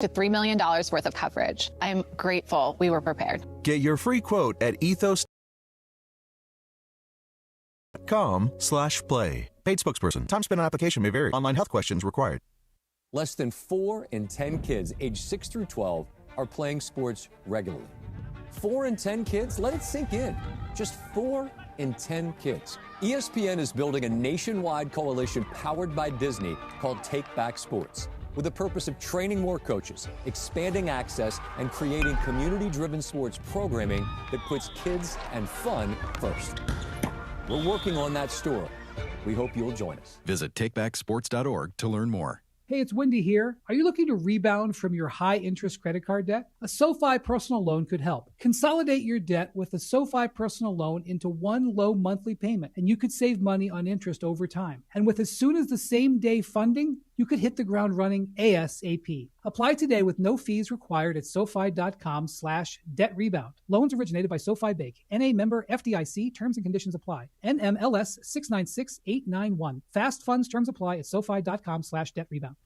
to $3 million worth of coverage. I'm grateful we were prepared. Get your free quote at ethos.com/play. Paid spokesperson. Time spent on application may vary. Online health questions required. Less than 4 in 10 kids aged 6 through 12 are playing sports regularly. 4 in 10 kids? Let it sink in. Just 4 in 10 kids. ESPN is building a nationwide coalition powered by Disney called Take Back Sports, with the purpose of training more coaches, expanding access, and creating community-driven sports programming that puts kids and fun first. We're working on that story. We hope you'll join us. Visit takebacksports.org to learn more. Hey, it's Wendy here. Are you looking to rebound from your high-interest credit card debt? A SoFi personal loan could help. Consolidate your debt with a SoFi personal loan into one low monthly payment, and you could save money on interest over time. And with as soon as the same day funding, you could hit the ground running ASAP. Apply today with no fees required at SoFi.com/debt-rebound. Loans originated by SoFi Bank. NA member FDIC. Terms and conditions apply. NMLS 696891. Fast funds terms apply at SoFi.com/debt-rebound.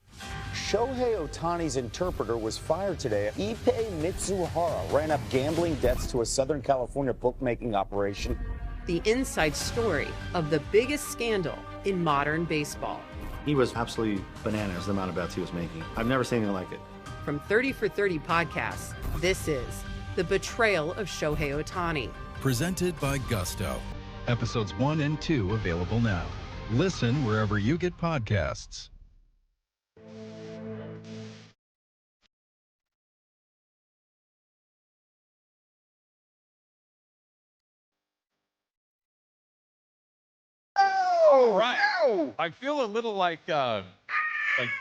Shohei Ohtani's interpreter was fired today. Ippei Mitsuhara ran up gambling debts to a Southern California bookmaking operation. The inside story of the biggest scandal in modern baseball. He was absolutely bananas, the amount of bets he was making. I've never seen anything like it. From 30 for 30 podcasts, this is The Betrayal of Shohei Ohtani. Presented by Gusto. Episodes 1 and 2 available now. Listen wherever you get podcasts. Oh, right. Ow. I feel a little like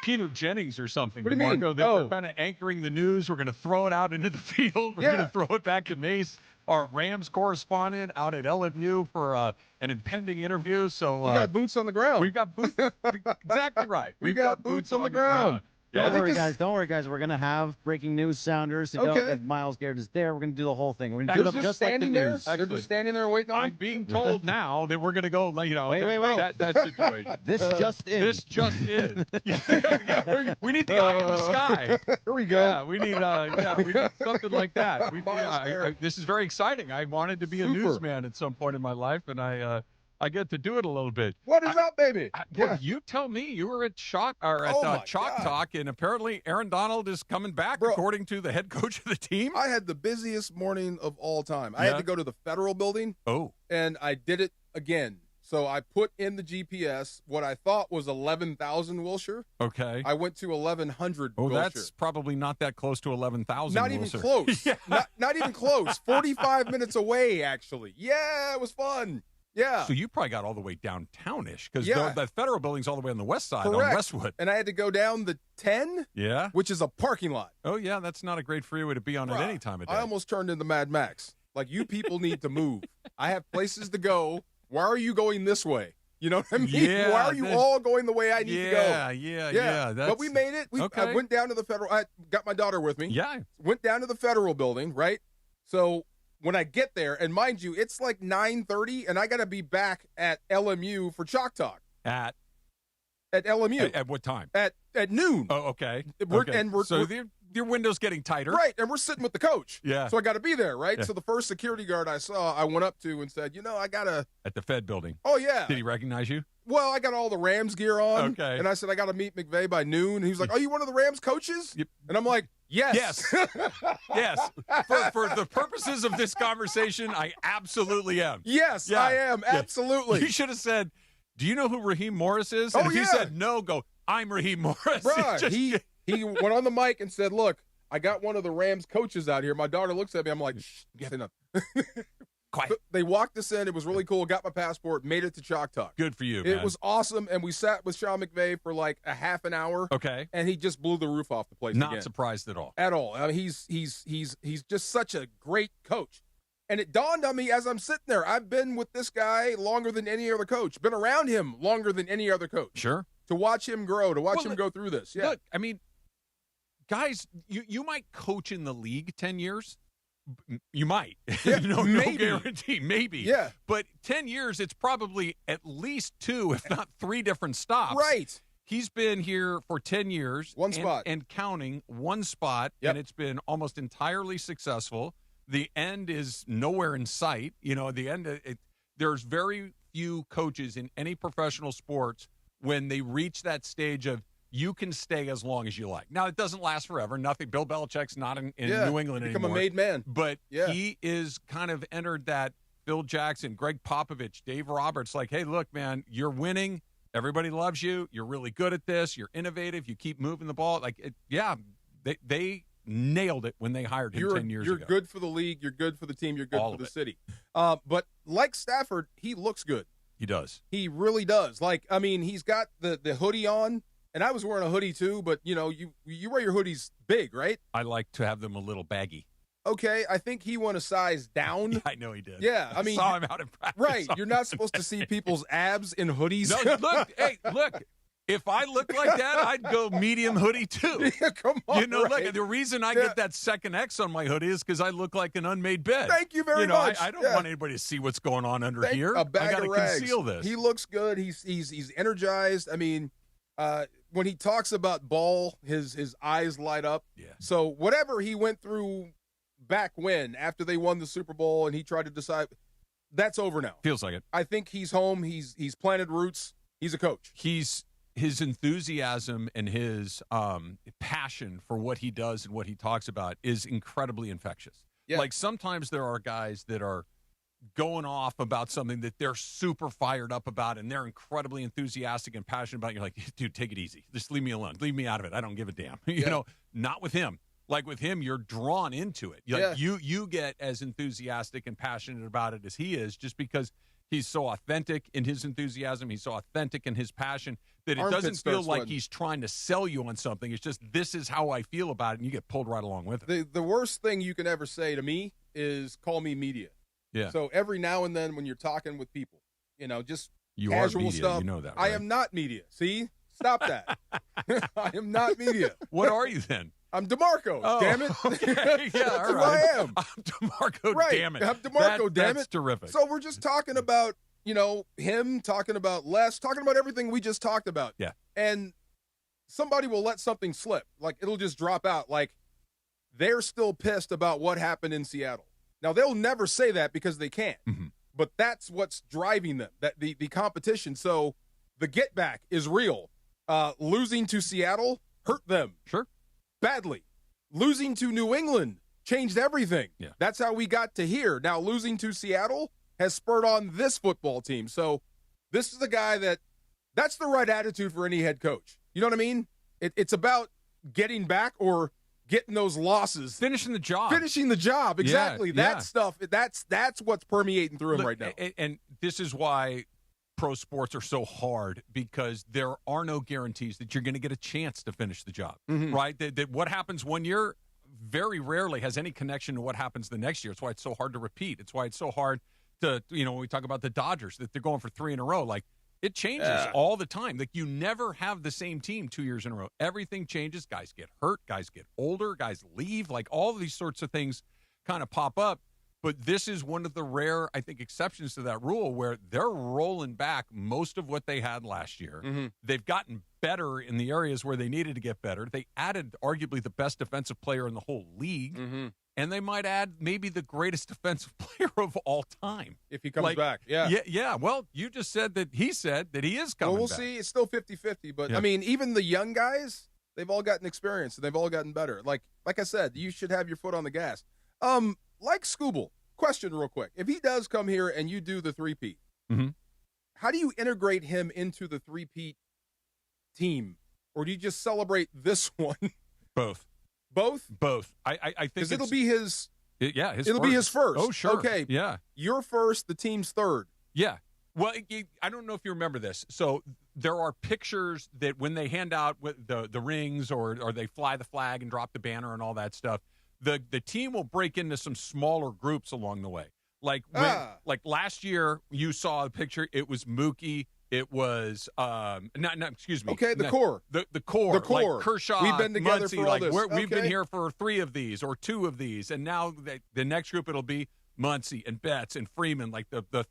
Peter Jennings or something. What do you mean? They're kind of anchoring the news. We're going to throw it out into the field. We're going to throw it back to Mace, our Rams correspondent out at LMU for an impending interview. So we got boots on the ground. We've got boots. Exactly right. We've got boots on the ground. Yeah, don't worry, guys. We're going to have breaking news sounders. If Myles Garrett is there, we're going to do the whole thing. We're going to do it just like the news. They're just standing there waiting on I'm being told now that we're going to go, Wait. that situation. This just in. This just in. We need the eye in the sky. Here we go. Yeah, we need something like that. This is very exciting. I wanted to be a newsman at some point in my life, and I get to do it a little bit. What is up, baby? Well, you tell me. You were at Chalk Talk, and apparently Aaron Donald is coming back, according to the head coach of the team. I had the busiest morning of all time. I had to go to the Federal Building. Oh. And I did it again. So I put in the GPS what I thought was 11,000 Wilshire. Okay. I went to 1,100 Wilshire. That's probably not that close to 11,000 Not even close. Not even close. 45 minutes away, actually. Yeah, it was fun. Yeah. So you probably got all the way downtownish because the Federal Building's all the way on the west side on Westwood. And I had to go down the 10, which is a parking lot. Oh, yeah, that's not a great freeway to be on at any time of day. I almost turned into Mad Max. Like, you people need to move. I have places to go. Why are you going this way? You know what I mean? Yeah, why are you all going the way I need to go? Yeah. But we made it. I went down to the Federal. I got my daughter with me. Yeah. Went down to the Federal Building, right? So when I get there, and mind you, it's like 9:30, and I got to be back at LMU for Chalk Talk. At LMU. At what time? At noon. Oh, okay. So your window's getting tighter. Right, and we're sitting with the coach. Yeah. So I got to be there, right? Yeah. So the first security guard I saw, I went up to and said, I got to. At the Fed building. Oh, yeah. Did he recognize you? Well, I got all the Rams gear on. Okay. And I said, I got to meet McVay by noon. And he was like, are you one of the Rams coaches? Yep. And I'm like, yes. Yes. For the purposes of this conversation, I absolutely am. Yes, I am. Absolutely. You should have said, do you know who Raheem Morris is? And if you said no, go, I'm Raheem Morris. Right. He went on the mic and said, look, I got one of the Rams coaches out here. My daughter looks at me. I'm like, shh, say nothing. Quiet. So they walked us in. It was really cool. Got my passport. Made it to Chalk Talk. Good for you, It man. was awesome. And we sat with Sean McVay for like a half an hour. Okay. And he just blew the roof off the place Not again. surprised at all. At all. I mean, he's just such a great coach. And it dawned on me as I'm sitting there, I've been with this guy longer than any other coach. Been around him longer than any other coach. Sure. To watch him grow, to watch him go through this. Yeah. Look, I mean, guys, you might coach in the league 10 years. You might. Yeah, no guarantee. Maybe. Yeah. But 10 years, it's probably at least 2, if not 3 different stops. Right. He's been here for 10 years. One spot. And counting, one spot, and it's been almost entirely successful. The end is nowhere in sight. The end, there's very few coaches in any professional sports when they reach that stage of you can stay as long as you like. Now, it doesn't last forever. Nothing. Bill Belichick's not in New England become anymore. a made man. But he is kind of entered that Phil Jackson, Greg Popovich, Dave Roberts, like, hey, look, man, you're winning. Everybody loves you. You're really good at this. You're innovative. You keep moving the ball. They nailed it when they hired him 10 years ago. You're good for the league. You're good for the team. You're good for the city. But like Stafford, he looks good. He does. He really does. He's got the hoodie on, and I was wearing a hoodie too, but, you wear your hoodies big, right? I like to have them a little baggy. Okay, I think he went a size down. Yeah, I know he did. Yeah, I saw him out in practice. Right, you're not supposed to see people's abs in hoodies. No, look. If I look like that, I'd go medium hoodie too. Yeah, come on. Look, the reason I get that second X on my hoodie is because I look like an unmade bed. Thank you very much. I don't want anybody to see what's going on under here. A bag I got of to rags. conceal this. He looks good. He's energized. I mean, when he talks about ball, his eyes light up. Yeah. So whatever he went through back when, after they won the Super Bowl and he tried to decide, that's over now. Feels like it. I think he's home. He's planted roots. He's a coach. His enthusiasm and his passion for what he does and what he talks about is incredibly infectious. Yeah. Like sometimes there are guys that are going off about something that they're super fired up about and they're incredibly enthusiastic and passionate about. You're like, dude, take it easy. Just leave me alone. Leave me out of it. I don't give a damn. Not with him. Like with him, you're drawn into it. You get as enthusiastic and passionate about it as he is, just because he's so authentic in his enthusiasm. He's so authentic in his passion that it doesn't feel like he's trying to sell you on something. It's just, this is how I feel about it, and you get pulled right along with it. The worst thing you can ever say to me is call me media. Yeah. So every now and then when you're talking with people, just you casual are media, stuff. you know that, right? I am not media. See? Stop that. I am not media. What are you then? I'm DeMarco, damn it. Okay. Yeah, That's all who right. I am. I'm DeMarco, right. damn it. I'm DeMarco, damn it. That's terrific. So we're just talking about, him, talking about Les, talking about everything we just talked about. Yeah. And somebody will let something slip. Like, it'll just drop out. Like, they're still pissed about what happened in Seattle. Now, they'll never say that because they can't. Mm-hmm. But that's what's driving them, that the competition. So the get back is real. Losing to Seattle hurt them. Sure. Badly. Losing to New England changed everything. Yeah. That's how we got to here. Now, losing to Seattle has spurred on this football team. So this is the guy that's the right attitude for any head coach. You know what I mean? It's about getting back or getting those losses. Finishing the job. Exactly. Yeah, that stuff, that's what's permeating through him right now. And this is why pro sports are so hard, because there are no guarantees that you're going to get a chance to finish the job, right? That what happens one year very rarely has any connection to what happens the next year. It's why it's so hard to repeat. It's why it's so hard to, when we talk about the Dodgers, that they're going for 3 in a row, like it changes all the time. Like you never have the same team 2 years in a row. Everything changes. Guys get hurt. Guys get older. Guys leave. Like all of these sorts of things kind of pop up. But this is one of the rare, I think, exceptions to that rule where they're rolling back most of what they had last year. Mm-hmm. They've gotten better in the areas where they needed to get better. They added arguably the best defensive player in the whole league. Mm-hmm. And they might add maybe the greatest defensive player of all time. If he comes back, yeah. Yeah. Well, you just said that he said that he is coming Well, we'll back. see. It's still 50-50. But, Yeah. I mean, even the young guys, they've all gotten experience, and they've all gotten better. Like I said, you should have your foot on the gas. Like Scooble. Question real quick. If he does come here and you do the three-peat, how do you integrate him into the three-peat team? Or do you just celebrate this one? Both. Both? I think because it'll be his it'll be his first. Oh, sure. Okay. Yeah. You're first, the team's third. Yeah. Well, I don't know if you remember this. So there are pictures that when they hand out the rings or they fly the flag and drop the banner and all that stuff, the team will break into some smaller groups along the way. Like like last year, you saw a picture. It was Mookie. It was excuse me. Okay, the core. The core. The core. Like Kershaw. We've been together Muncy, for all this. We've been here for 3 of these or 2 of these, and now the next group it'll be Muncy and Betts and Freeman, like the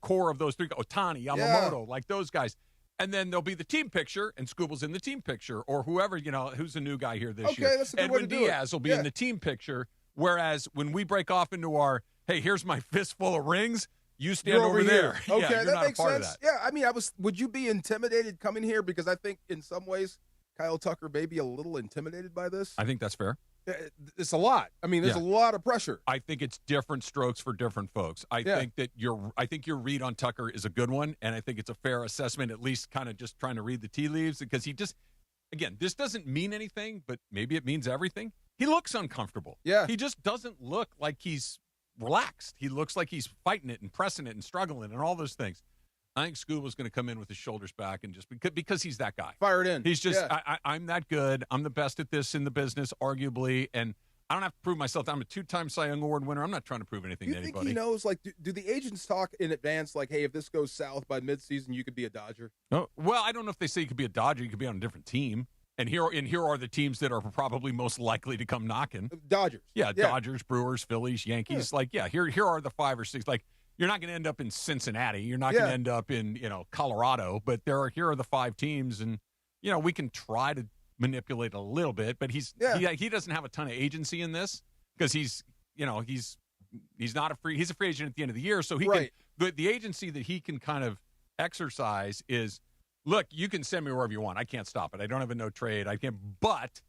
core of those 3. Ohtani, Yamamoto, like those guys. And then there'll be the team picture, and Scooble's in the team picture, or whoever, who's the new guy here this year. Okay, that's a good way to do it. Edwin Diaz will be in the team picture, whereas when we break off into our, hey, here's my fistful of rings, you stand over there. Okay, yeah, that makes sense. That. Yeah, I mean, would you be intimidated coming here? Because I think in some ways Kyle Tucker may be a little intimidated by this. I think that's fair. It's a lot. I mean, there's a lot of pressure. I think it's different strokes for different folks. I think your read on Tucker is a good one, and I think it's a fair assessment, at least kind of just trying to read the tea leaves, because he just, again, this doesn't mean anything, but maybe it means everything. He looks uncomfortable. Yeah. He just doesn't look like he's relaxed. He looks like he's fighting it and pressing it and struggling and all those things. I think Scuba's going to come in with his shoulders back and just because he's that guy. Fire it in. He's just, I'm that good. I'm the best at this in the business, arguably, and I don't have to prove myself. I'm a 2-time Cy Young Award winner. I'm not trying to prove anything to anybody. Do you think he knows, like, do the agents talk in advance, like, hey, if this goes south by midseason, you could be a Dodger? No. Well, I don't know if they say you could be a Dodger. You could be on a different team. And here are the teams that are probably most likely to come knocking. Dodgers. Yeah, Dodgers, Brewers, Phillies, Yankees. Yeah. Here are the 5 or 6. Like, you're not going to end up in Cincinnati. You're not going to end up in, Colorado. But here are the 5 teams, and we can try to manipulate a little bit. But he doesn't have a ton of agency in this because he's not a free agent at the end of the year. So he can the agency that he can kind of exercise is, look, you can send me wherever you want. I can't stop it. I don't have a no trade. I can't, but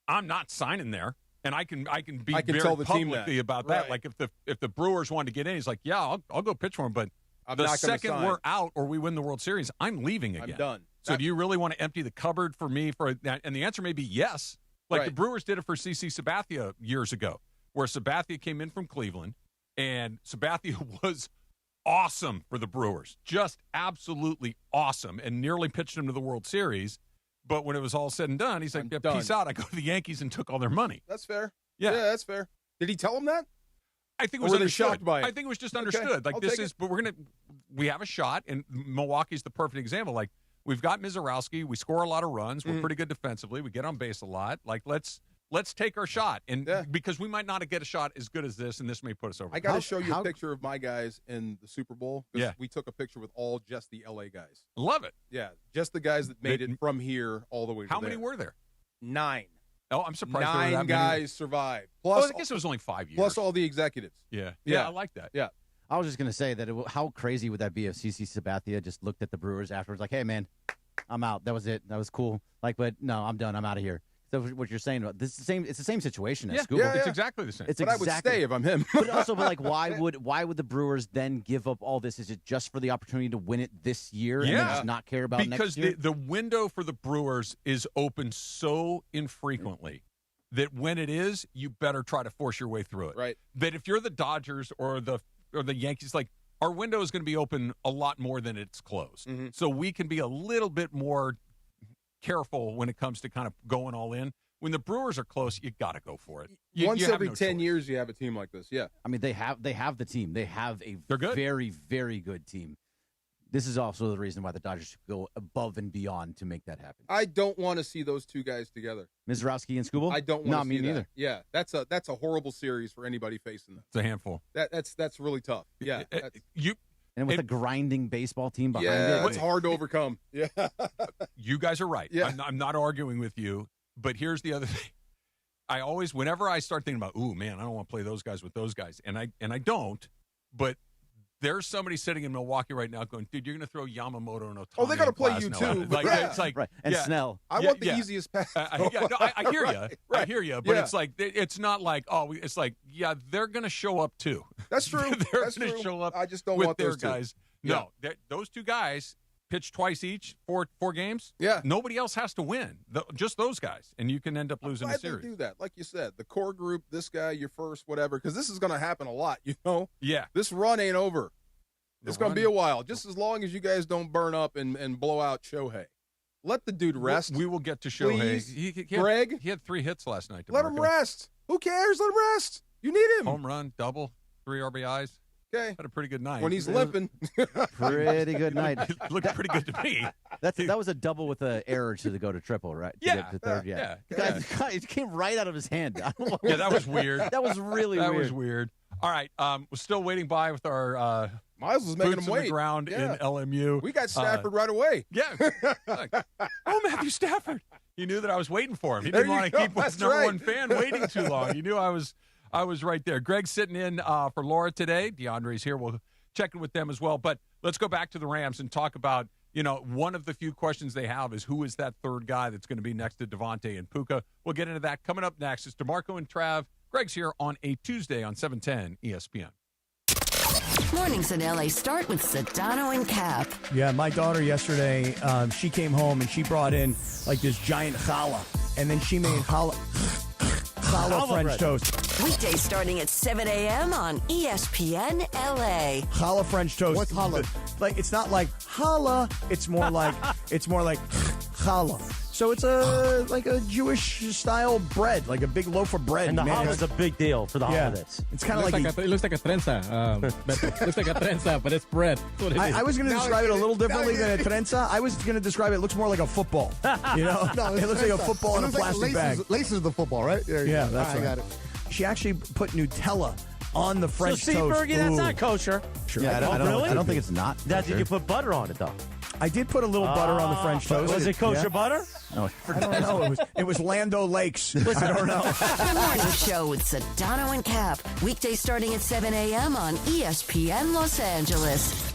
I'm not signing there. And I can be very tell the team publicly about that. Like if the Brewers want to get in, he's like, yeah, I'll go pitch for him. But the second we're out or we win the World Series, I'm leaving again. I'm done. So do you really want to empty the cupboard for me for that? And the answer may be yes. Like the Brewers did it for CC Sabathia years ago, where Sabathia came in from Cleveland, and Sabathia was awesome for the Brewers, just absolutely awesome, and nearly pitched him to the World Series. But when it was all said and done, he's like, peace out. I go to the Yankees and took all their money. That's fair. Yeah, that's fair. Did he tell him that? I think it was understood. Shocked by it? I think it was just understood. Like, this is, but we have a shot, and Milwaukee's the perfect example. Like, we've got Mizorowski. We score a lot of runs. We're pretty good defensively. We get on base a lot. Like, let's take our shot. And because we might not get a shot as good as this, and this may put us over. I got to show you a picture of my guys in the Super Bowl. Yeah. We took a picture with just the LA guys. Love it. Yeah. Just the guys that made it from here all the way to How many were there? 9. Oh, I'm surprised. 9 guys survived. Plus, I guess it was only 5 years. Plus all the executives. Yeah, I like that. Yeah. I was just going to say that how crazy would that be if CC Sabathia just looked at the Brewers afterwards like, hey, man, I'm out. That was it. That was cool. Like, but no, I'm done. I'm out of here. So what you're saying about this is the same. It's the same situation as Scuba. It's exactly the same. I would stay if I'm him. But like, why would the Brewers then give up all this? Is it just for the opportunity to win it this year and then just not care about next year? Because the window for the Brewers is open so infrequently that when it is, you better try to force your way through it. Right. That if you're the Dodgers or the Yankees, like, our window is going to be open a lot more than it's closed. Mm-hmm. So we can be a little bit more careful when it comes to kind of going all in. When the Brewers are close, you got to go for it. Once every 10 years, you have a team like this. Yeah. I mean, they have the team. They have They're good. Very, very good team. This is also the reason why the Dodgers should go above and beyond to make that happen. I don't want to see those two guys together. Mizorowski and Skubal? I don't want to see me neither. That. Yeah, that's a horrible series for anybody facing them. It's a handful. That's really tough. Yeah. And with a grinding baseball team behind it. Yeah, it's hard to overcome. Yeah. You guys are right. Yeah. I'm not arguing with you, but here's the other thing. I always, whenever I start thinking about, ooh, man, I don't want to play those guys with those guys, and I don't, but there's somebody sitting in Milwaukee right now going, dude, you're going to throw Yamamoto and Ohtani. Oh, they got to play you too. Like, it's like, right. And Snell. I want the easiest pass. I hear you. Right. I hear you. But it's like, it's not like, it's like, they're going to show up too. That's true. They're going to show up. I just don't with want their those guys. Two. No, those two guys pitch twice each, four games. Yeah. Nobody else has to win. Just those guys, and you can end up losing a series. They do that, like you said, the core group, this guy, your first, whatever, because this is going to happen a lot. Yeah. This run ain't over. It's going to be a while, just as long as you guys don't burn up and blow out Shohei. Let the dude rest. We will get to Shohei. Greg? He had 3 hits last night. Let him rest. Who cares? Let him rest. You need him. Home run, double, 3 RBIs. Okay. Had a pretty good night. When he's limping. Pretty good night. Looked pretty good to me. That was a double with an error to go to triple, right? To third, yeah. It came right out of his hand. Yeah, that was weird. That was really weird. That was weird. All right. We're still waiting by with our Miles was making boots him on wait. the ground Yeah. in LMU. We got Stafford right away. Yeah. Like, oh, Matthew Stafford. He knew that I was waiting for him. He There didn't you want to go. keep his That's number right. one fan waiting too long. He knew I was right there. Greg's sitting in for Laura today. DeAndre's here. We'll check in with them as well. But let's go back to the Rams and talk about, one of the few questions they have is who is that third guy that's going to be next to Devontae and Puka. We'll get into that coming up next. It's DeMarco and Trav. Greg's here on a Tuesday on 710 ESPN. Mornings in LA start with Sedano and Cap. Yeah, my daughter yesterday, she came home and she brought in like this giant challah, and then she made challah French bread. toast. Weekdays starting at 7 a.m. on ESPN LA. Challah French toast. What's challah? Like it's not like challah. It's more like challah. So it's like a Jewish style bread, like a big loaf of bread. And the man. challah is a big deal for the holidays. It's kind of like it looks like a trenza. It looks like a trenza, but it's bread. That's what it is. I was going to describe it a little differently than a trenza. I was going to describe it looks more like a football. No, it looks like a football in a plastic bag. Laces the football, right? Yeah, that's right. I got it. She actually put Nutella on the French so, toast. Bergie, that's not kosher. Sure. Yeah, I don't think it's not. Did you put butter on it though? I did put a little butter on the French toast. Was it kosher butter? No, I don't know. It was Lando Lakes. I don't know. The morning show with Sedano and Cap. Weekdays starting at 7 a.m. on ESPN Los Angeles.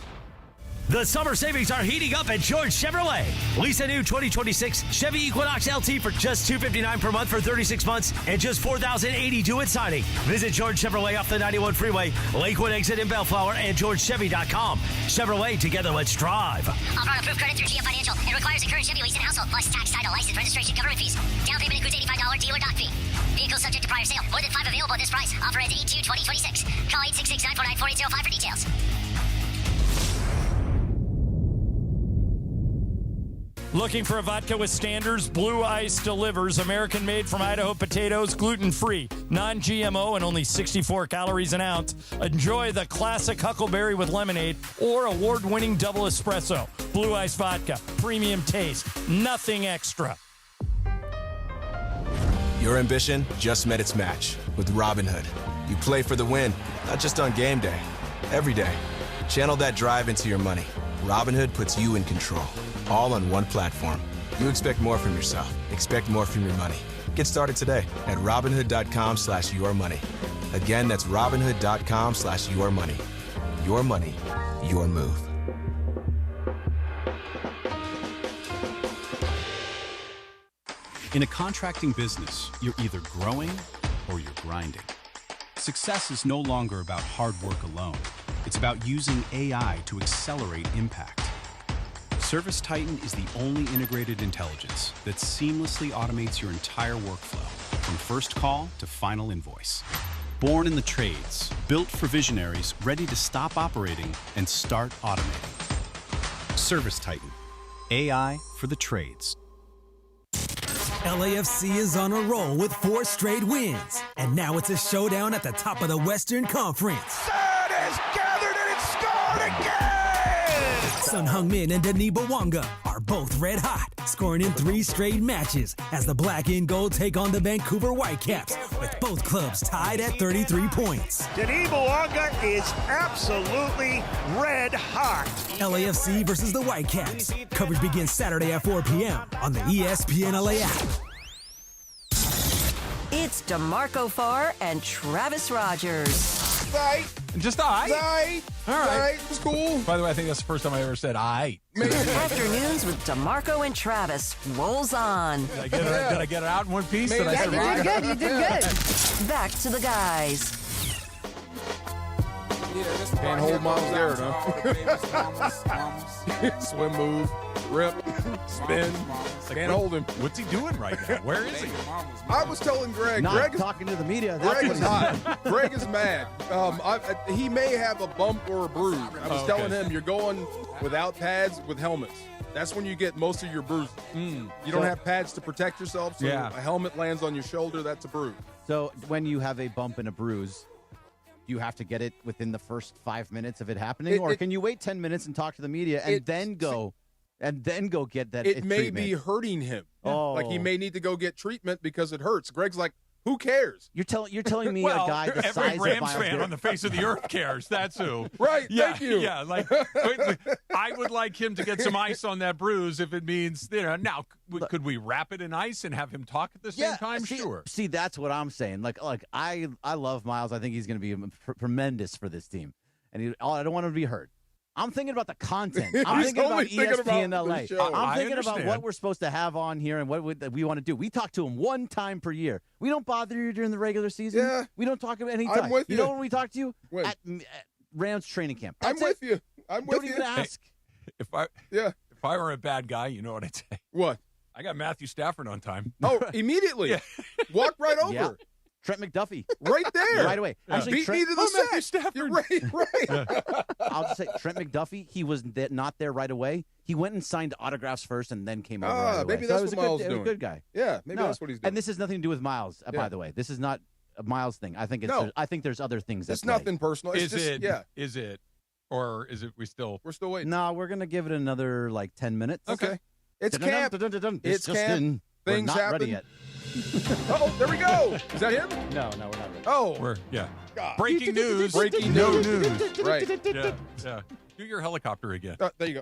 The summer savings are heating up at George Chevrolet. Lease a new 2026 Chevy Equinox LT for just $259 per month for 36 months and just $4,080 due at signing. Visit George Chevrolet off the 91 freeway, Lakewood exit in Bellflower, and GeorgeChevy.com. Chevrolet, together let's drive. Offer on approved credit through GM Financial and requires a current Chevy lease and household, plus tax, title, license, registration, government fees. Down payment includes $85 dealer doc fee. Vehicle subject to prior sale. More than 5 available at this price. Offer ends 8/2/2026. Call 866-949-4805 for details. Looking for a vodka with standards? Blue Ice delivers. American-made from Idaho potatoes, gluten-free, non-GMO, and only 64 calories an ounce. Enjoy the classic huckleberry with lemonade or award-winning double espresso. Blue Ice vodka, premium taste, nothing extra. Your ambition just met its match with Robinhood. You play for the win, not just on game day, every day. Channel that drive into your money. Robinhood puts you in control, all on one platform. You expect more from yourself. Expect more from your money. Get started today at Robinhood.com/yourmoney. Again, that's Robinhood.com/yourmoney. Your money, your move. In a contracting business, you're either growing or you're grinding. Success is no longer about hard work alone. It's about using AI to accelerate impact. ServiceTitan is the only integrated intelligence that seamlessly automates your entire workflow, from first call to final invoice. Born in the trades, built for visionaries ready to stop operating and start automating. ServiceTitan, AI for the trades. LAFC is on a roll with 4 straight wins, and now it's a showdown at the top of the Western Conference. Is gathered and it's scored again! Son Heung-min and Denis Bouanga are both red hot, scoring in 3 straight matches as the black and gold take on the Vancouver Whitecaps, with both clubs tied at 33 points. Denis Bouanga is absolutely red hot. LAFC versus the Whitecaps. Coverage begins Saturday at 4 p.m. on the ESPN LA app. It's DeMarco Farr and Travis Rodgers. Just all right. All right. It was cool. By the way, I think that's the first time I ever said all right. Afternoons with DeMarco and Travis rolls on. Did I get it out in one piece? Did I Yeah, say you right? did good. You did good. Back to the guys. Can't hold Miles Garrett, huh? Swim move, rip, spin. Can't hold him. What's he doing right now? Where is he? I was telling Greg. Not Greg is talking to the media. Greg is hot. Greg is mad. He may have a bump or a bruise. I was telling him you're going without pads with helmets. That's when you get most of your bruises. You don't have pads to protect yourself, so a helmet lands on your shoulder. That's a bruise. So when you have a bump and a bruise, do you have to get it within the first 5 minutes of it happening, or can you wait 10 minutes and talk to the media and then go get that? It may be hurting him. Oh, like he may need to go get treatment because it hurts. Greg's like, Who cares? You're telling me well, a guy the every size of Rams Miles fan Garrett. on the face of the earth cares. That's who. Right. Yeah, Thank you. Yeah. Like, I would like him to get some ice on that bruise if it means, now, could we wrap it in ice and have him talk at the same time? Sure. See, that's what I'm saying. Like I love Miles. I think he's going to be tremendous for this team. And I don't want him to be hurt. I'm thinking about the content. I'm thinking about ESPN LA. I'm thinking about what we're supposed to have on here and what we want to do. We talk to him one time per year. We don't bother you during the regular season. Yeah. We don't talk about any time. I'm with you. You know when we talk to you? When? At Rams training camp. I'm with you. Don't even ask. If I were a bad guy, you know what I'd say? What? I got Matthew Stafford on time. Oh, immediately. Walk right over. Yeah. Trent McDuffie. Right there. Right away. Yeah. Actually, Beat me to the Matthew set. Stafford. You're right. I'll just say Trent McDuffie, he was not there right away. He went and signed autographs first and then came over right away. Maybe that's so what Miles is doing. a good guy. Yeah, maybe that's what he's doing. And this has nothing to do with Miles, by the way. This is not a Miles thing. I think I think there's other things. It's nothing personal. It's Is just, it? Yeah. Is it? Or is it? We're still waiting. No, we're gonna give it another 10 minutes. Okay. It's camp. It's camp. in. We're Things not happen. ready yet. Oh, there we go. Is that him? No, we're not ready. Oh, God. Breaking news. Breaking No news. news. Right. Yeah. Do your helicopter again. There you go.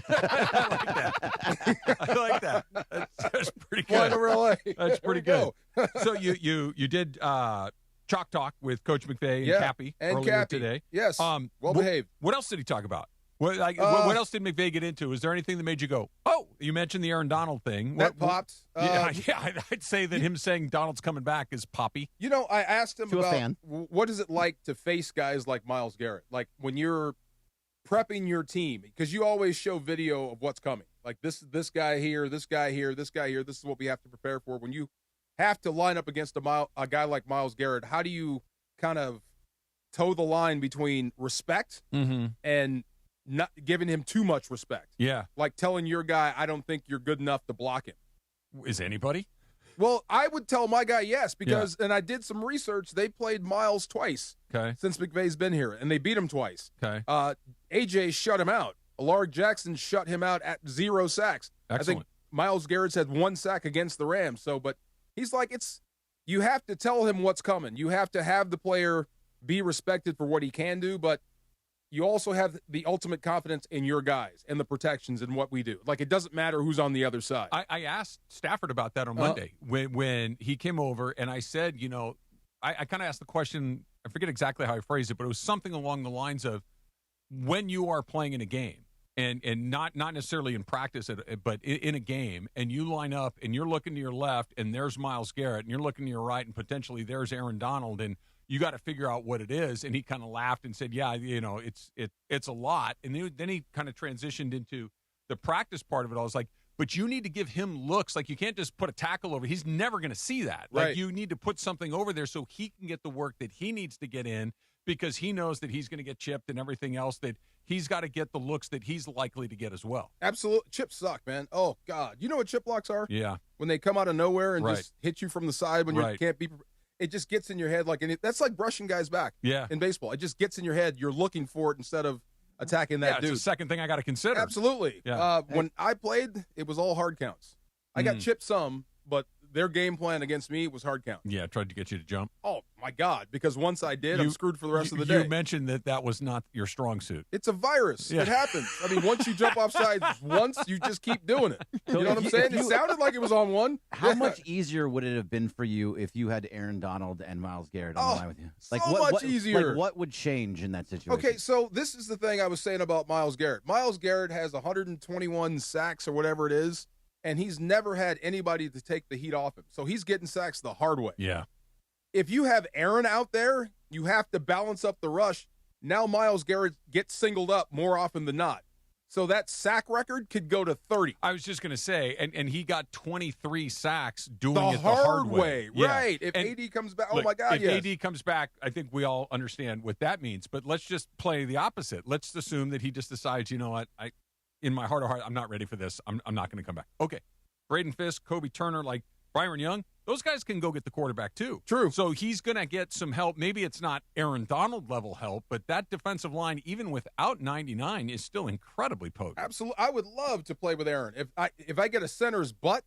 I like that. That's pretty good. Flying over LA. That's pretty There we good. So you did Chalk Talk with Coach McVay and Cappy and earlier Cappy. today. Yes. Well behaved. What else did he talk about? What else did McVay get into? Was there anything that made you go, oh, you mentioned the Aaron Donald thing. That popped. I'd say that him saying Donald's coming back is poppy. You know, I asked him To a about fan. What is it like to face guys like Myles Garrett? Like when you're prepping your team, because you always show video of what's coming. Like this guy here, this guy here, this guy here. This is what we have to prepare for. When you have to line up against a guy like Myles Garrett, how do you kind of toe the line between respect and not giving him too much respect? Yeah. Like telling your guy, I don't think you're good enough to block him. Is anybody? Well, I would tell my guy yes, because, and I did some research, they played Myles twice since McVay's been here, and they beat him twice. Okay. AJ shut him out. Alaric Jackson shut him out at 0 sacks. Excellent. I think Myles Garrett's had 1 sack against the Rams. So, but he's like, you have to tell him what's coming. You have to have the player be respected for what he can do, but you also have the ultimate confidence in your guys and the protections and what we do. Like, it doesn't matter who's on the other side. I asked Stafford about that on Monday when he came over, and I said, I kind of asked the question, I forget exactly how I phrased it, but it was something along the lines of when you are playing in a game, and not necessarily in practice, but in a game, and you line up and you're looking to your left and there's Myles Garrett, and you're looking to your right and potentially there's Aaron Donald, and you got to figure out what it is. And he kind of laughed and said, yeah, it's a lot. And then he kind of transitioned into the practice part of it. I was like, but you need to give him looks. Like, you can't just put a tackle over. He's never going to see that. Like, Right. you need to put something over there so he can get the work that he needs to get in, because he knows that he's going to get chipped and everything else, that he's got to get the looks that he's likely to get as well. Absolutely. Chips suck, man. Oh, God. You know what chip blocks are? Yeah. When they come out of nowhere and Right. just hit you from the side when you Right. can't be – it just gets in your head. That's like brushing guys back in baseball. It just gets in your head. You're looking for it instead of attacking that dude. It's the second thing I got to consider. Absolutely. Yeah. When I played, it was all hard counts. I got chipped some, but their game plan against me was hard count. Yeah, tried to get you to jump. Oh, my God, because once I did, I'm screwed for the rest of the day. You mentioned that was not your strong suit. It's a virus. Yeah. It happens. I mean, once you jump off sides once, you just keep doing it. You know what I'm saying? It sounded like it was on one. How much easier would it have been for you if you had Aaron Donald and Myles Garrett on the line with you? Like, so much easier. Like, what would change in that situation? Okay, so this is the thing I was saying about Myles Garrett. Myles Garrett has 121 sacks or whatever it is, and he's never had anybody to take the heat off him. So he's getting sacks the hard way. Yeah. If you have Aaron out there, you have to balance up the rush. Now Myles Garrett gets singled up more often than not. So that sack record could go to 30. I was just going to say, and he got 23 sacks doing The it the hard way. Yeah. Right. If And AD comes back, look, oh, my God, if yes. AD comes back, I think we all understand what that means. But let's just play the opposite. Let's assume that he just decides, you know what, in my heart of heart, I'm not ready for this. I'm not going to come back. Okay. Braden Fisk, Kobe Turner, like Byron Young, those guys can go get the quarterback too. True. So he's going to get some help. Maybe it's not Aaron Donald level help, but that defensive line, even without 99, is still incredibly potent. Absolutely. I would love to play with Aaron. If I get a center's butt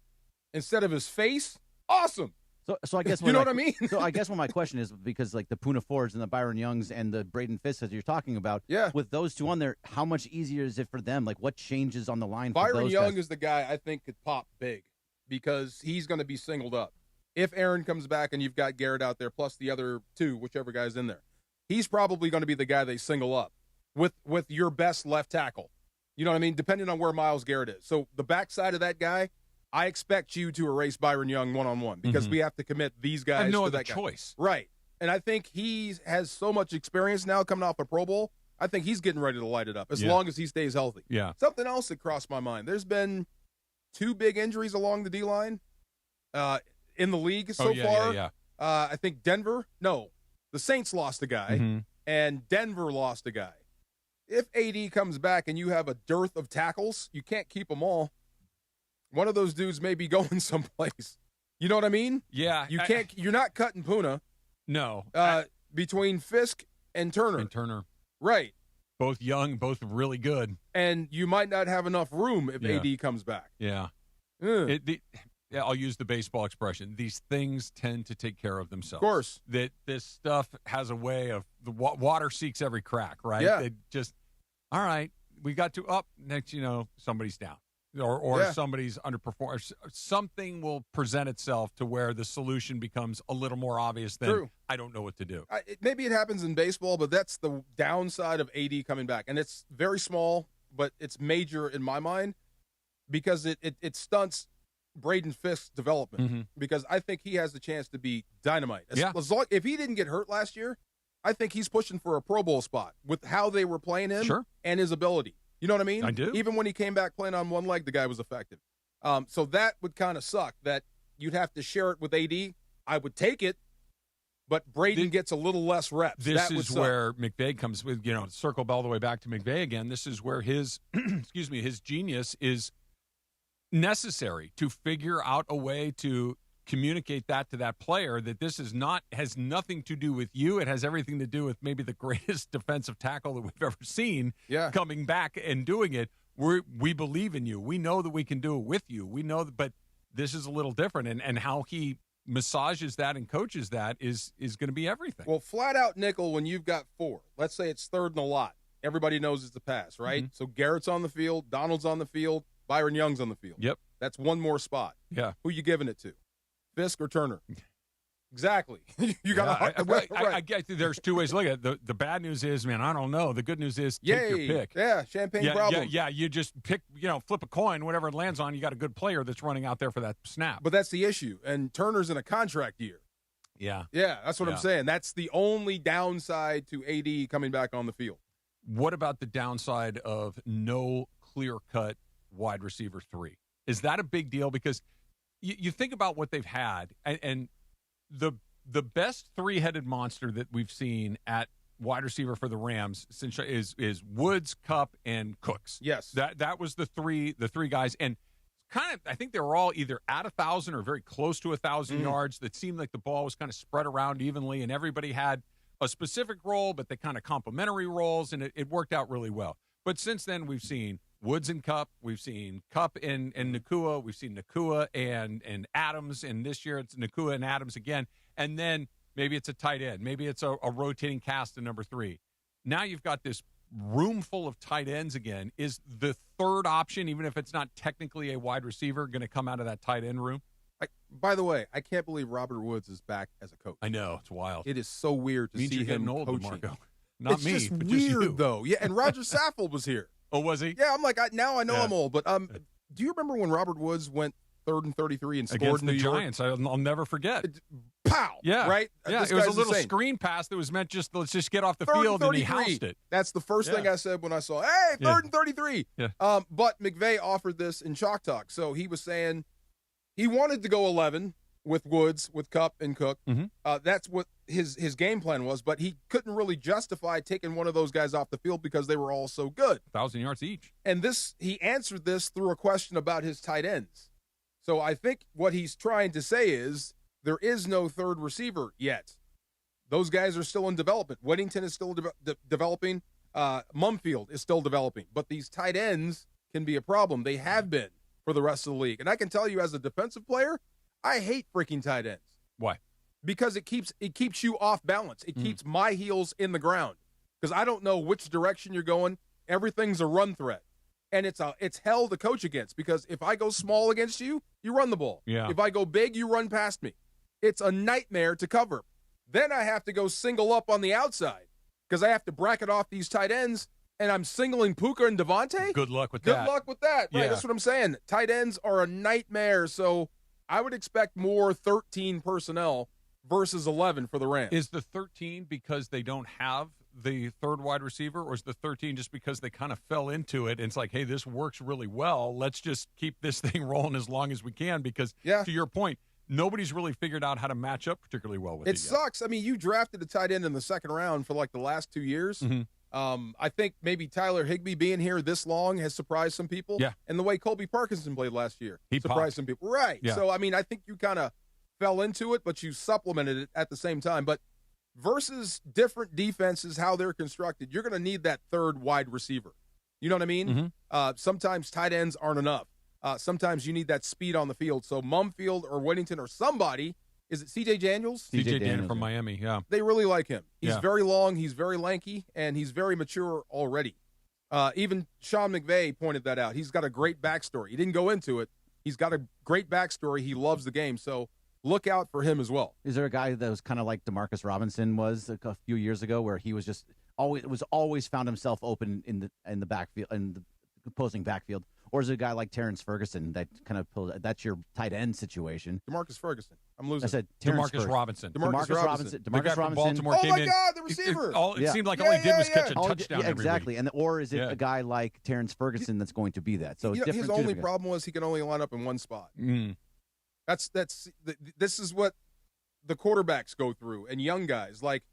instead of his face, awesome. So I guess you know what I mean? So I guess what my question is, because like the Puna Fords and the Byron Youngs and the Braden Fisk that you're talking about, with those two on there, how much easier is it for them? Like, what changes on the line for Byron those Young guys? is the guy I think could pop big because he's going to be singled up. If Aaron comes back and you've got Garrett out there, plus the other two, whichever guy's in there, he's probably going to be the guy they single up with your best left tackle. You know what I mean? Depending on where Myles Garrett is. So the backside of that guy, I expect you to erase Byron Young one-on-one because we have to commit these guys I have no to other that guy. choice. Right. And I think he has so much experience now coming off a Pro Bowl. I think he's getting ready to light it up as long as he stays healthy. Yeah. Something else that crossed my mind. There's been 2 big injuries along the D-line in the league so far. I think the Saints lost a guy, and Denver lost a guy. If AD comes back and you have a dearth of tackles, you can't keep them all. One of those dudes may be going someplace. You know what I mean? Yeah. You can't. You're not cutting Puna. No. Between Fisk and Turner. Right. Both young, both really good. And you might not have enough room if AD comes back. Yeah. I'll use the baseball expression. These things tend to take care of themselves. Of course. That this stuff has a way of the water seeks every crack, right? Yeah. It just, all right, we got to up. Next, somebody's down. Or somebody's underperforming. Something will present itself to where the solution becomes a little more obvious than I don't know what to do. Maybe it happens in baseball, but that's the downside of AD coming back. And it's very small, but it's major in my mind because it stunts Braden Fisk's development because I think he has the chance to be dynamite. If he didn't get hurt last year, I think he's pushing for a Pro Bowl spot with how they were playing him and his ability. You know what I mean? I do. Even when he came back playing on one leg, the guy was effective. So that would kind of suck that you'd have to share it with AD. I would take it, but Braden gets a little less reps. This is where McVay comes with, circle all the way back to McVay again. This is where his, his genius is necessary to figure out a way to communicate that to that player, that this has nothing to do with you. It has everything to do with maybe the greatest defensive tackle that we've ever seen coming back and doing it. We believe in you. We know that we can do it with you. We know that, but this is a little different. And how he massages that and coaches that is going to be everything. Well, flat out nickel when you've got 4. Let's say it's third and a lot. Everybody knows it's a pass, right? So Garrett's on the field, Donald's on the field, Byron Young's on the field. Yep. That's one more spot. Yeah. Who you giving it to? Fisk or Turner? Exactly. You got I get there's 2 ways to look at it. The bad news is, man, I don't know. The good news is take your pick. Yeah, champagne problem. Yeah, you just pick, flip a coin, whatever it lands on, you got a good player that's running out there for that snap. But that's the issue. And Turner's in a contract year. Yeah. Yeah, that's what I'm saying. That's the only downside to AD coming back on the field. What about the downside of no clear-cut wide receiver 3? Is that a big deal? Because you think about what they've had, and the best 3-headed monster that we've seen at wide receiver for the Rams since is Woods, Kupp, and Cooks. Yes, that was the three guys, and kind of I think they were all either at 1,000 or very close to 1,000 yards. That seemed like the ball was kind of spread around evenly, and everybody had a specific role, but they kind of complementary roles, and it worked out really well. But since then, we've seen Woods and Kupp, we've seen Kupp and Nakua, we've seen Nakua and Adams, and this year it's Nakua and Adams again. And then maybe it's a tight end, maybe it's a rotating cast in number 3. Now you've got this room full of tight ends again. Is the third option, even if it's not technically a wide receiver, going to come out of that tight end room? By the way, I can't believe Robert Woods is back as a coach. I know, it's wild. It is so weird to see him old, coaching. Marco. Not it's me, just but weird, just you. though. Yeah, and Roger Saffold was here. Oh, was he? Yeah, I'm like, now I know I'm old. But do you remember when Robert Woods went 3rd and 33 and scored against in the New York? Giants? I'll never forget. Pow! Yeah, right. Yeah, This it was a guy's little insane. screen pass that was meant let's just get off the 3rd field, and he 33. housed it. That's the first thing I said when I saw, hey, 3rd and 33. Yeah. But McVay offered this in Chalk Talk, so he was saying he wanted to go 11 with Woods, with Kupp and Cook. That's what his game plan was, but he couldn't really justify taking one of those guys off the field because they were all so good. 1,000 yards each. And he answered this through a question about his tight ends. So I think what he's trying to say is there is no third receiver yet. Those guys are still in development. Weddington is still developing. Mumfield is still developing. But these tight ends can be a problem. They have been for the rest of the league. And I can tell you as a defensive player, I hate freaking tight ends. Why? Because it keeps you off balance. It keeps my heels in the ground because I don't know which direction you're going. Everything's a run threat, and it's hell to coach against because if I go small against you, you run the ball. Yeah. If I go big, you run past me. It's a nightmare to cover. Then I have to go single up on the outside because I have to bracket off these tight ends, and I'm singling Puka and Devontae. Good luck with Good that. luck with that. Right, Yeah. that's what I'm saying. Tight ends are a nightmare, so I would expect more 13 personnel versus 11 for the Rams. Is the 13 because they don't have the third wide receiver, or is the 13 just because they kind of fell into it and it's like, hey, this works really well. Let's just keep this thing rolling as long as we can because, to your point, nobody's really figured out how to match up particularly well with it. It sucks. I mean, you drafted a tight end in the second round for like the last 2 years. I think maybe Tyler Higbee being here this long has surprised some people. Yeah. And the way Colby Parkinson played last year He surprised popped. some people. Right. Yeah. So, I mean, I think you kind of fell into it, but you supplemented it at the same time. But versus different defenses, how they're constructed, you're going to need that third wide receiver. You know what I mean? Sometimes tight ends aren't enough. Sometimes you need that speed on the field. So Mumfield or Whittington or somebody, is it C.J. Daniels? C.J. Daniels from Miami, yeah. They really like him. He's Yeah. very long, he's very lanky, and he's very mature already. Even Sean McVay pointed that out. He's got a great backstory. He didn't go into it. He's got a great backstory. He loves the game. So look out for him as well. Is there a guy that was kind of like Demarcus Robinson was a few years ago, where he was just always found himself open in the backfield, in the opposing backfield? Or is it a guy like Terrence Ferguson that kind of that's your tight end situation? DeMarcus Ferguson. I'm losing. I said DeMarcus Robinson. DeMarcus Robinson. The guy from Baltimore Oh, came my in. God, the receiver. It seemed like all he did was catch a Oh, touchdown yeah, every exactly. week. Or is it a guy like Terrence Ferguson that's going to be that? So it's different. His two only different guys. problem was he can only line up in one spot. This is what the quarterbacks go through, and young guys. Like,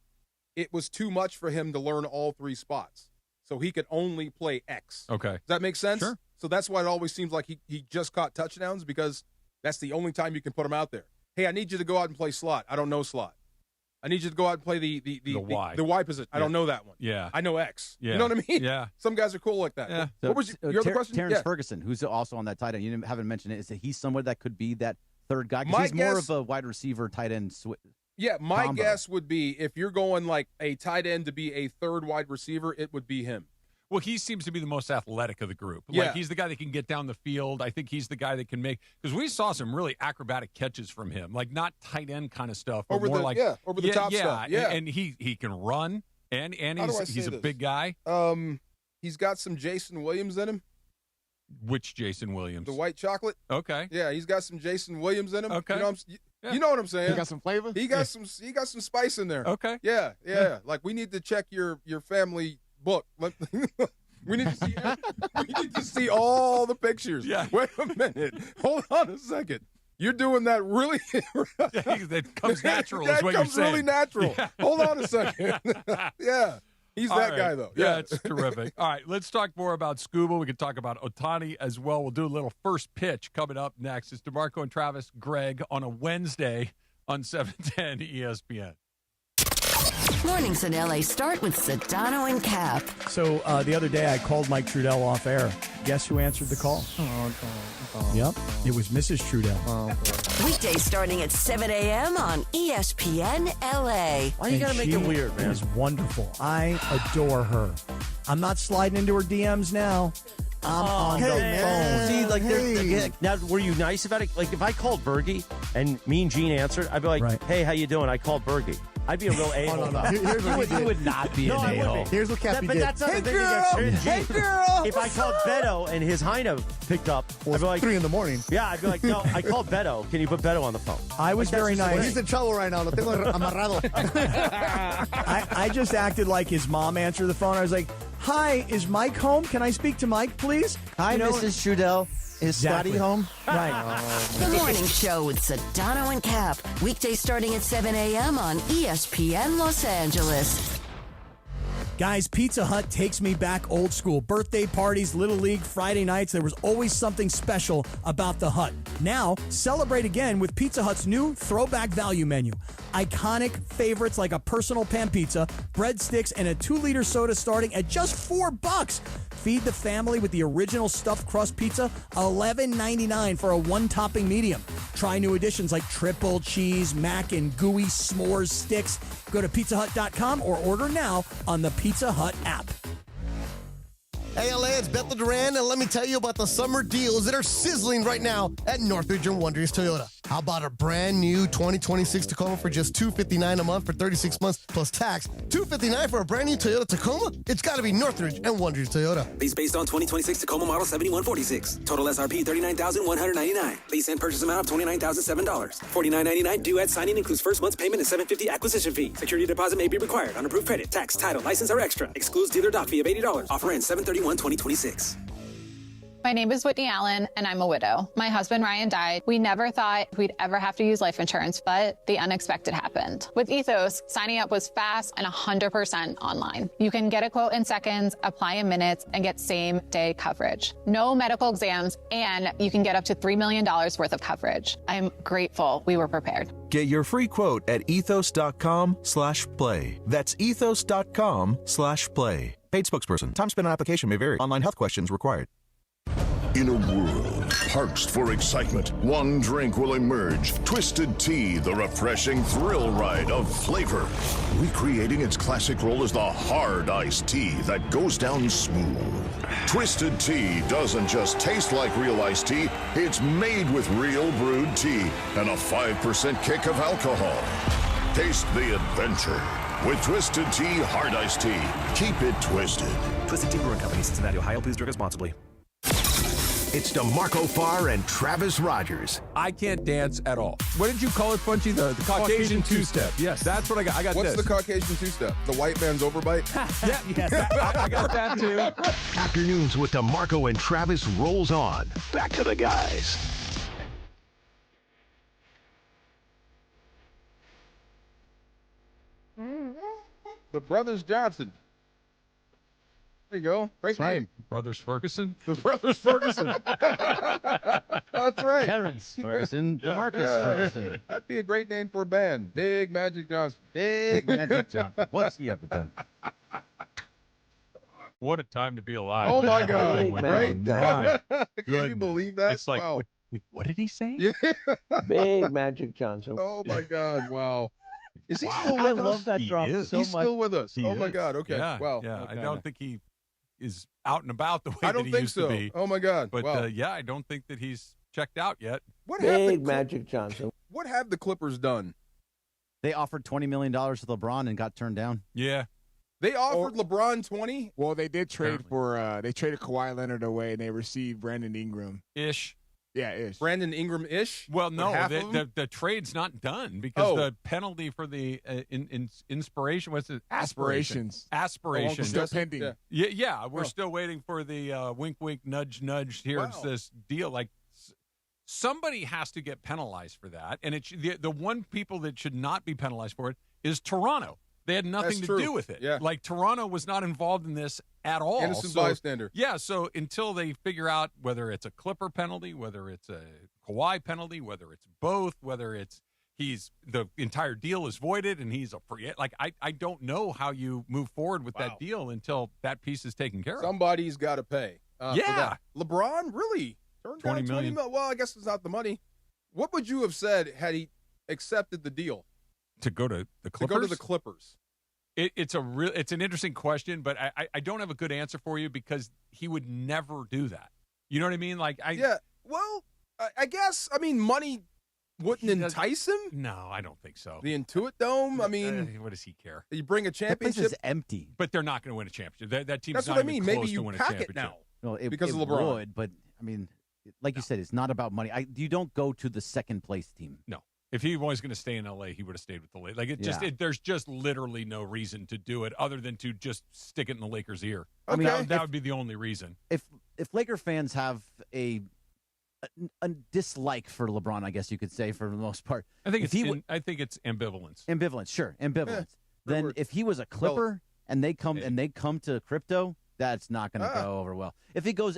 it was too much for him to learn all three spots, so he could only play X. Okay. Does that make sense? Sure. So that's why it always seems like he just caught touchdowns, because that's the only time you can put him out there. Hey, I need you to go out and play slot. I don't know slot. I need you to go out and play the Y. The Y position. I don't know that one. Yeah. I know X. Yeah. You know what I mean? Yeah. Some guys are cool like that. Yeah. What was your other question? Terrence Yeah. Ferguson, who's also on that tight end. You haven't mentioned it. Is that he's someone that could be that third guy? Because My he's more guess- of a wide receiver, tight end. Yeah, my combo. guess would be if you're going like a tight end to be a third wide receiver, it would be him. Well, he seems to be the most athletic of the group. Yeah. Like, he's the guy that can get down the field. I think he's the guy that can make – because we saw some really acrobatic catches from him, like not tight end kind of stuff, but Over more the- like yeah, over the top stuff. Yeah. And he can run, and How do I he's say a this? big guy. He's got some Jason Williams in him. Which Jason Williams? The white chocolate. Okay. Yeah, he's got some Jason Williams in him. Okay. You know what I'm saying? He got some flavor? He got some spice in there. Okay. Yeah. Like, we need to check your family book. We need to see all the pictures. Yeah. Wait a minute. Hold on a second. You're doing that really that comes natural that is what you're comes saying. really natural. Yeah. Hold on a second. Yeah. He's All that right. guy, though. Yeah, it's terrific. All right, let's talk more about Scuba. We can talk about Ohtani as well. We'll do a little first pitch coming up next. It's DeMarco and Travis Greg on a Wednesday on 710 ESPN. Mornings in LA start with Sedano and Cap. So the other day I called Mike Trudell off air. Guess who answered the call? Yep, it was Mrs. Trudell. Weekdays starting at 7 a.m. on ESPN LA. Why you gotta make it weird, man? She's wonderful. I adore her. I'm not sliding into her DMs now. I'm on the phone. See, like, now, were you nice about it? Like, if I called Bergie and Mean Gene answered, I'd be like, "Hey, how you doing? I called Bergie." I'd be a real a-hole. no. Here's what he did. You would not be an I a-hole. wouldn't be. Here's what Cappy But did. that's not Hey, the thing girl! against Gene. Hey, girl! If I called Beto and his Heino picked up, I'd be like, 3 in the morning. yeah, I'd be like, no, I called Beto. Can you put Beto on the phone? I was Like, that's very just the nice. way. He's in trouble right now. Lo tengo amarrado. I just acted like his mom answered the phone. I was like, "Hi, is Mike home? Can I speak to Mike, please?" Hi, Mrs. Trudell. Is Exactly. Scotty home? Right. The Morning Show with Sedano and Cap. Weekdays starting at 7 a.m. on ESPN Los Angeles. Guys, Pizza Hut takes me back old school. Birthday parties, Little League, Friday nights. There was always something special about the Hut. Now, celebrate again with Pizza Hut's new throwback value menu. Iconic favorites like a personal pan pizza, breadsticks, and a 2-liter soda starting at just $4. Feed the family with the original stuffed crust pizza, $11.99 for a 1-topping medium. Try new additions like triple cheese, mac, and gooey s'mores sticks. Go to pizzahut.com or order now on the Pizza Hut app. Hey, LA, it's Bethel Duran, and let me tell you about the summer deals that are sizzling right now at Northridge and Wonders Toyota. How about a brand new 2026 Tacoma for just $259 a month for 36 months plus tax? $259 for a brand new Toyota Tacoma? It's got to be Northridge and Wonders Toyota. Lease based on 2026 Tacoma model 7146. Total SRP $39,199. Lease and purchase amount of $29,007. $49.99 due at signing includes first month's payment and $750 acquisition fee. Security deposit may be required on approved credit. Tax, title, license are extra. Excludes dealer doc fee of $80. Offer ends 7/31/2026. My name is Whitney Allen, and I'm a widow. My husband, Ryan, died. We never thought we'd ever have to use life insurance, but the unexpected happened. With Ethos, signing up was fast and 100% online. You can get a quote in seconds, apply in minutes, and get same-day coverage. No medical exams, and you can get up to $3 million worth of coverage. I'm grateful we were prepared. Get your free quote at ethos.com/play. That's ethos.com/play. Paid spokesperson. Time spent on application may vary. Online health questions required. In a world parched for excitement, one drink will emerge. Twisted Tea, the refreshing thrill ride of flavor. Recreating its classic role as the hard iced tea that goes down smooth. Twisted Tea doesn't just taste like real iced tea, it's made with real brewed tea and a 5% kick of alcohol. Taste the adventure with Twisted Tea Hard Iced Tea. Keep it twisted. Twisted Tea Brewing Company, Cincinnati, Ohio. Please drink responsibly. It's DeMarco Farr and Travis Rodgers. I can't dance at all. What did you call it, Funchy? The Caucasian two-step. Yes. That's what I got. I got What's this. the Caucasian two-step? The white man's overbite? I got that too. Afternoons with DeMarco and Travis rolls on. Back to the guys. The Brothers Johnson. There you go. Great name. Brothers Ferguson? The Brothers Ferguson. That's right. Terrence Ferguson, DeMarcus Ferguson. That'd be a great name for a band. Big Magic Johnson. Big Magic Johnson. What's he ever done? What a time to be alive. Oh, my God. Right? Can you believe that? It's like, wow. what did he say? Yeah. Big Magic Johnson. Oh, my God. Wow. Is he Wow. still with I us? love that drop so He's much. still with us. He Oh, my is. God. Okay. Yeah, Wow. yeah. I Okay. don't think he is out and about the way I that don't he think used so. to be. Oh, my God. But Wow. yeah, I don't think that he's checked out yet. What have the Big Magic Johnson. What have the Clippers done? They offered $20 million to LeBron and got turned down. Yeah. They offered LeBron 20? Well, they did trade for they traded Kawhi Leonard away, and they received Brandon Ingram. Ish. Yeah, ish. Brandon Ingram-ish? Well, no, half of them? the trade's not done because the penalty for the inspiration, what's it? Aspirations. Aspirations. Still pending. Yeah, we're still waiting for the wink, wink, nudge, nudge. Here's this deal. Like, somebody has to get penalized for that. And it's the one people that should not be penalized for it is Toronto. They had nothing That's to true. do with it. Yeah. Like, Toronto was not involved in this at all. Innocent bystander. Yeah, so until they figure out whether it's a Clipper penalty, whether it's a Kawhi penalty, whether it's both, whether it's the entire deal is voided and he's a free. Like, I don't know how you move forward with that deal until that piece is taken care of. Somebody's got to pay. For Yeah. that. LeBron really turned down 20 million. Well, I guess it's not the money. What would you have said had he accepted the deal? To go to the Clippers? To go to the Clippers. It's an interesting question, but I don't have a good answer for you because he would never do that. You know what I mean? Like, Yeah. Well, I guess, money wouldn't entice him? No, I don't think so. The Intuit Dome? What does he care? You bring a championship? That place is empty. But they're not going to win a championship. That team's That's not what I mean. even Maybe close you to win a pack championship. it now. No, because of LeBron. would, but, like you said, it's not about money. You don't go to the second place team. No. If he was going to stay in L.A., he would have stayed with the Lakers. Like, there's just literally no reason to do it other than to just stick it in the Lakers' ear. Okay. That would be the only reason. If Laker fans have a dislike for LeBron, I guess you could say, for the most part. I think it's ambivalence. Ambivalence, sure, ambivalence. Yeah, then word. if he was a Clipper and they come to crypto, that's not going to go over well. If he goes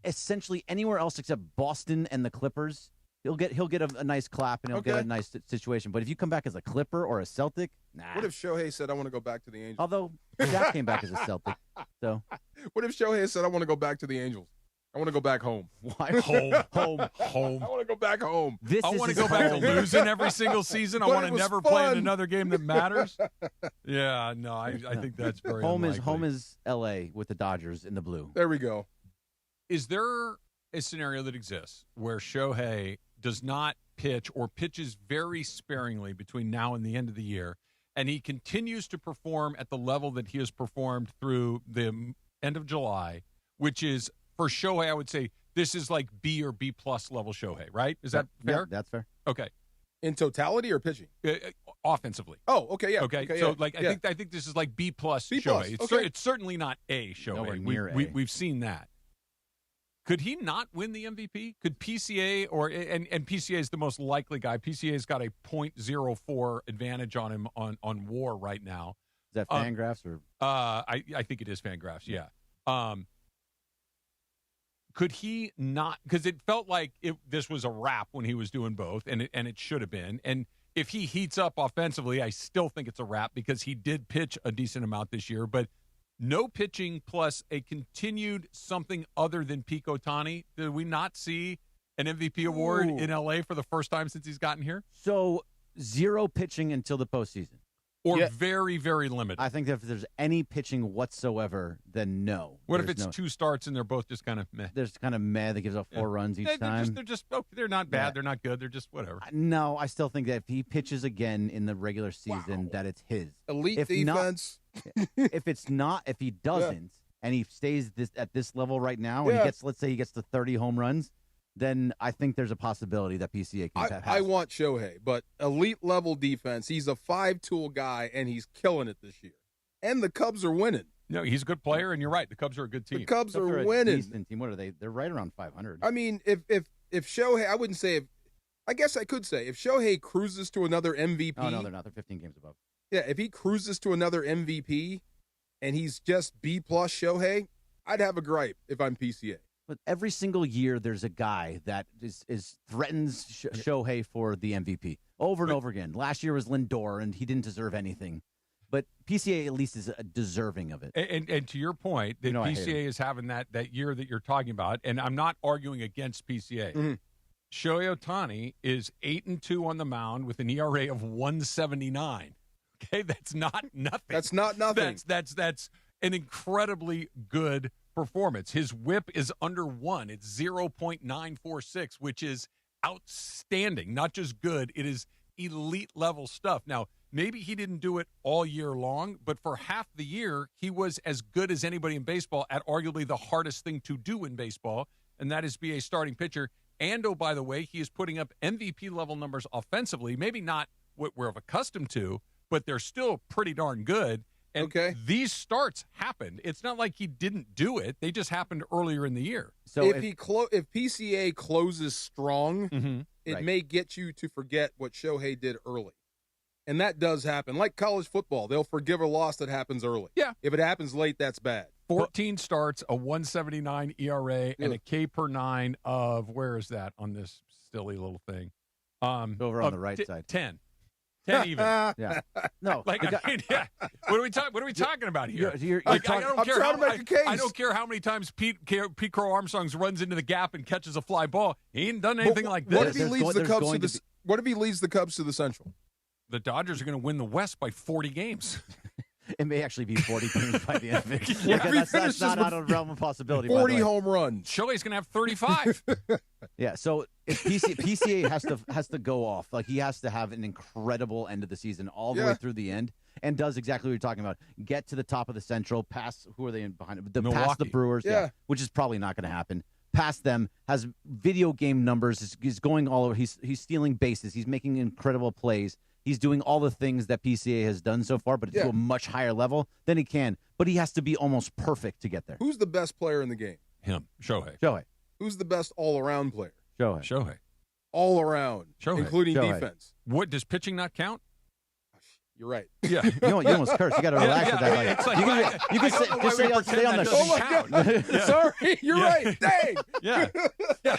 essentially anywhere else except Boston and the Clippers, he'll get a nice clap and he'll get a nice situation. But if you come back as a Clipper or a Celtic, nah. What if Shohei said, I want to go back to the Angels? Although Jack came back as a Celtic, so what if Shohei said, I want to go back to the Angels? I want to go back home. Why? Home. I want to go back home. I want to go back to losing every single season. I want to never play in another game that matters. Yeah, no, I think that's very unlikely. Home is L.A. with the Dodgers in the blue. There we go. Is there a scenario that exists where Shohei does not pitch or pitches very sparingly between now and the end of the year, and he continues to perform at the level that he has performed through the end of July, which is, for Shohei, I would say this is like B or B plus level Shohei, right? Is that fair? Yeah, that's fair. Okay. In totality or pitching? Offensively. Oh, okay, yeah. Okay, so like I think this is like B plus Shohei. It's certainly not A Shohei. Nowhere near A. We've seen that. Could he not win the MVP? Could PCA and PCA is the most likely guy. PCA's got a .04 advantage on him on WAR right now. Is that Fangraphs or? I think it is Fangraphs. Yeah. Could he not? Because it felt like this was a wrap when he was doing both, and it should have been. And if he heats up offensively, I still think it's a wrap because he did pitch a decent amount this year. But no pitching plus a continued something other than peak Ohtani. Did we not see an MVP award in LA for the first time since he's gotten here? So 0 pitching until the postseason. Or very, very limited. I think that if there's any pitching whatsoever, then no. What if it's 2 starts and they're both just kind of meh? There's kind of meh that gives up 4 runs each time. They're not bad. They're not good. They're just whatever. No, I still think that if he pitches again in the regular season, that it's his. Elite defense. If he doesn't, and he stays at this level right now, and let's say he gets to 30 home runs, then I think there's a possibility that PCA can pass. I want Shohei, but elite level defense. He's a 5-tool guy, and he's killing it this year. And the Cubs are winning. No, he's a good player, and you're right. The Cubs are a good team. The Cubs are winning. A decent team. What are they? They're right around 500. I mean, if Shohei, I wouldn't say. I guess I could say if Shohei cruises to another MVP. Oh no, they're not. They're 15 games above. Yeah, if he cruises to another MVP, and he's just B plus Shohei, I'd have a gripe if I'm PCA. But every single year, there's a guy that threatens Shohei for the MVP over and over again. Last year was Lindor, and he didn't deserve anything. But PCA at least is deserving of it. And to your point, that PCA is having that year that you're talking about, and I'm not arguing against PCA. Mm-hmm. Shohei Ohtani is 8-2 on the mound with an ERA of 179. Okay, that's not nothing. That's not nothing. That's an incredibly good performance. His whip is under 1. It's 0.946, which is outstanding. Not just good, it is elite level stuff. Now, maybe he didn't do it all year long, but for half the year, he was as good as anybody in baseball at arguably the hardest thing to do in baseball, and that is be a starting pitcher. And, oh, by the way, he is putting up MVP-level numbers offensively, maybe not what we're accustomed to, but they're still pretty darn good. And these starts happened. It's not like he didn't do it. They just happened earlier in the year. So if PCA closes strong, it may get you to forget what Shohei did early. And that does happen. Like college football, they'll forgive a loss that happens early. Yeah. If it happens late, that's bad. 14 starts, a 179 ERA, and a K per 9 of, where is that on this silly little thing? Over on the right side. 10. 10 even. Yeah. No. What are we talking about here? I'm trying to make a case. I don't care how many times Pete Crow-Armstrong runs into the gap and catches a fly ball. He ain't done anything like this. What if he leads the Cubs to the Central? The Dodgers are going to win the West by 40 games. It may actually be 40 games by the end of it. That's not out of the realm of possibility. 40 home runs. Shohei's going to have 35. Yeah, so if PCA has to go off. Like, he has to have an incredible end of the season all the way through the end, and does exactly what you're talking about. Get to the top of the Central, pass, who are they behind? Past the Brewers, which is probably not going to happen. Past them, has video game numbers, is going all over. He's stealing bases. He's making incredible plays. He's doing all the things that PCA has done so far, but to a much higher level than he can. But he has to be almost perfect to get there. Who's the best player in the game? Him. Shohei. Who's the best all-around player? Shohei. All around, including defense. What, does pitching not count? You're right. Yeah. You almost cursed. You got to relax with that. You can stay on the show. Sorry, you're right. Dang. Yeah.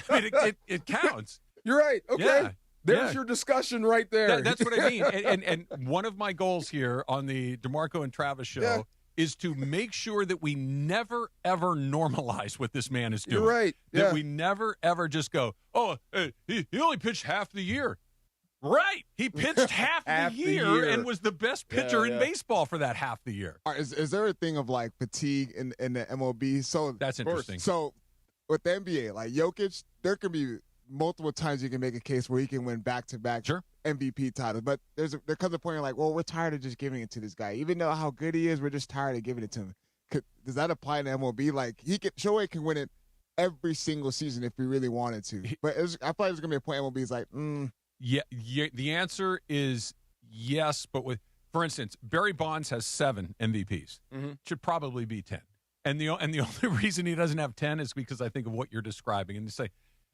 I mean, it counts. You're right. Okay. Yeah. There's your discussion right there. That's what I mean. And one of my goals here on the DeMarco and Travis show is to make sure that we never, ever normalize what this man is doing. You're right. That Yeah. we never, ever just go, oh, he only pitched half the year. Right. He pitched half the year and was the best pitcher in baseball for that half the year. All right, is there a thing of like fatigue in the MLB? So that's interesting. So with the NBA, like Jokic, there could be multiple times you can make a case where he can win back-to-back MVP titles. But there comes a point you're like, well, we're tired of just giving it to this guy. Even though how good he is, we're just tired of giving it to him. Does that apply in MLB? Like Shohei can win it every single season if he really wanted to. But I feel like there's gonna be a point MLB is like, Yeah, the answer is yes, but for instance, Barry Bonds has 7 MVPs. Should probably be 10. And the only reason he doesn't have 10 is because I think of what you're describing, and you say,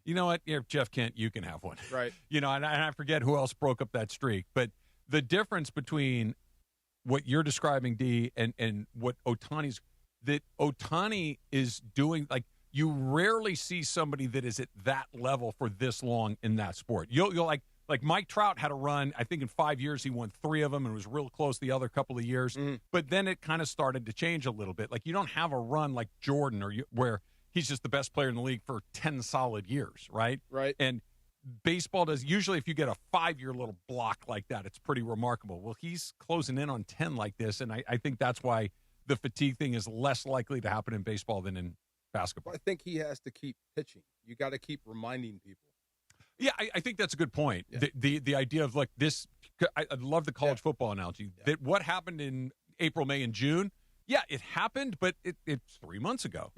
you know what, Jeff Kent, you can have one. Right. And I forget who else broke up that streak. But the difference between what you're describing, D, and what Ohtani is doing, like, you rarely see somebody that is at that level for this long in that sport. You'll like Mike Trout had a run, I think in 5 years he won 3 of them and was real close the other couple of years. But then it kind of started to change a little bit. Like, you don't have a run like Jordan where he's just the best player in the league for 10 solid years, right? Right. And baseball does, usually if you get a 5-year little block like that, it's pretty remarkable. Well, he's closing in on 10 like this, and I think that's why the fatigue thing is less likely to happen in baseball than in basketball. I think he has to keep pitching. You got to keep reminding people. Yeah, I think that's a good point. Yeah. The idea of like this, I love the college football analogy. Yeah. That what happened in April, May, and June, yeah, it happened, but it's 3 months ago.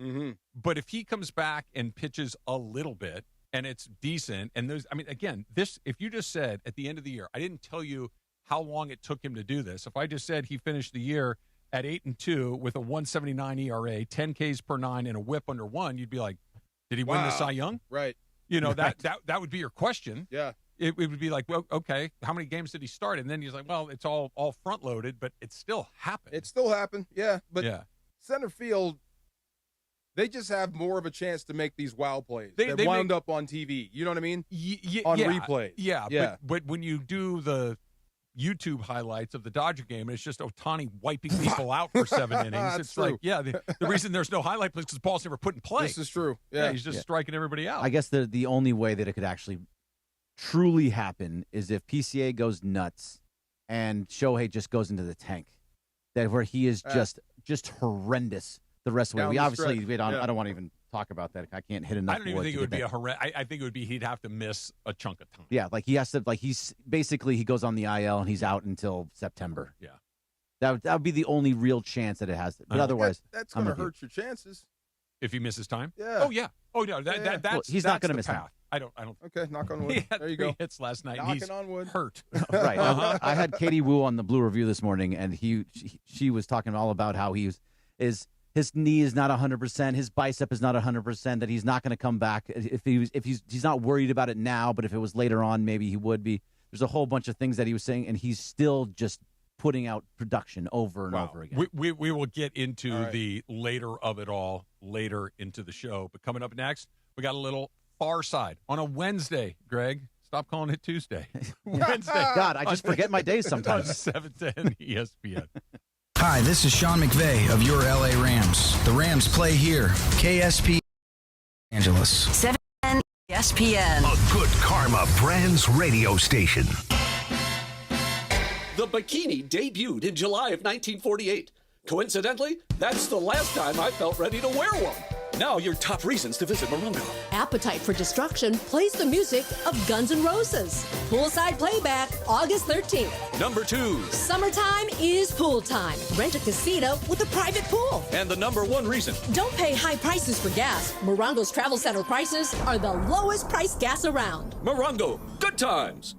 But if he comes back and pitches a little bit and it's decent, and again, if you just said at the end of the year, I didn't tell you how long it took him to do this. If I just said he finished the year at 8-2 with a 1.79 ERA, 10 Ks per 9, and a WHIP under 1, you'd be like, did he win the Cy Young? Right. That would be your question. Yeah. It would be like, well, okay, how many games did he start? And then he's like, well, it's all front loaded, but it still happened. It still happened, yeah. But center field, they just have more of a chance to make these wow plays. They wound up on TV. You know what I mean? On replay. Yeah. But when you do the YouTube highlights of the Dodger game, and it's just Ohtani wiping people out for 7 innings. It's true. Like, the reason there's no highlight plays because the ball's never put in play. This is true. Yeah, he's just striking everybody out. I guess the only way that it could actually truly happen is if PCA goes nuts and Shohei just goes into the tank, that where he is just horrendous the rest of the way. I don't want to even talk about that. I can't hit enough. I don't even think it would be I think it would be he'd have to miss a chunk of time. Yeah, like he has to. Like he's basically he goes on the IL and he's out until September. Yeah, that would be the only real chance that it has. But otherwise, that's going to hurt your chances if he misses time. Yeah. Oh yeah. Oh no. That's he's not going to miss time. I don't. Okay, knock on wood. There you go. Hits last night. Knocking on wood. Hurt. Right. I had Katie Wu on the Blue Review this morning, and she was talking all about how his knee is not 100%, his bicep is not 100%, that he's not going to come back. If he's not worried about it now, but if it was later on, maybe he would be. There's a whole bunch of things that he was saying, and he's still just putting out production over and over again. We will get into the later of it all later into the show. But coming up next, we got a little Far Side on a Wednesday, Greg. Stop calling it Tuesday. Wednesday. God, I just forget my days sometimes. On 710 ESPN. Hi, this is Sean McVay of your LA Rams. The Rams play here. KSP Angeles. 710 ESPN. A Good Karma Brands radio station. The bikini debuted in July of 1948. Coincidentally, that's the last time I felt ready to wear one. Now your top reasons to visit Morongo. Appetite for Destruction plays the music of Guns N' Roses. Poolside playback, August 13th. Number 2. Summertime is pool time. Rent a casino with a private pool. And the number 1 reason. Don't pay high prices for gas. Morongo's Travel Center prices are the lowest priced gas around. Morongo, good times.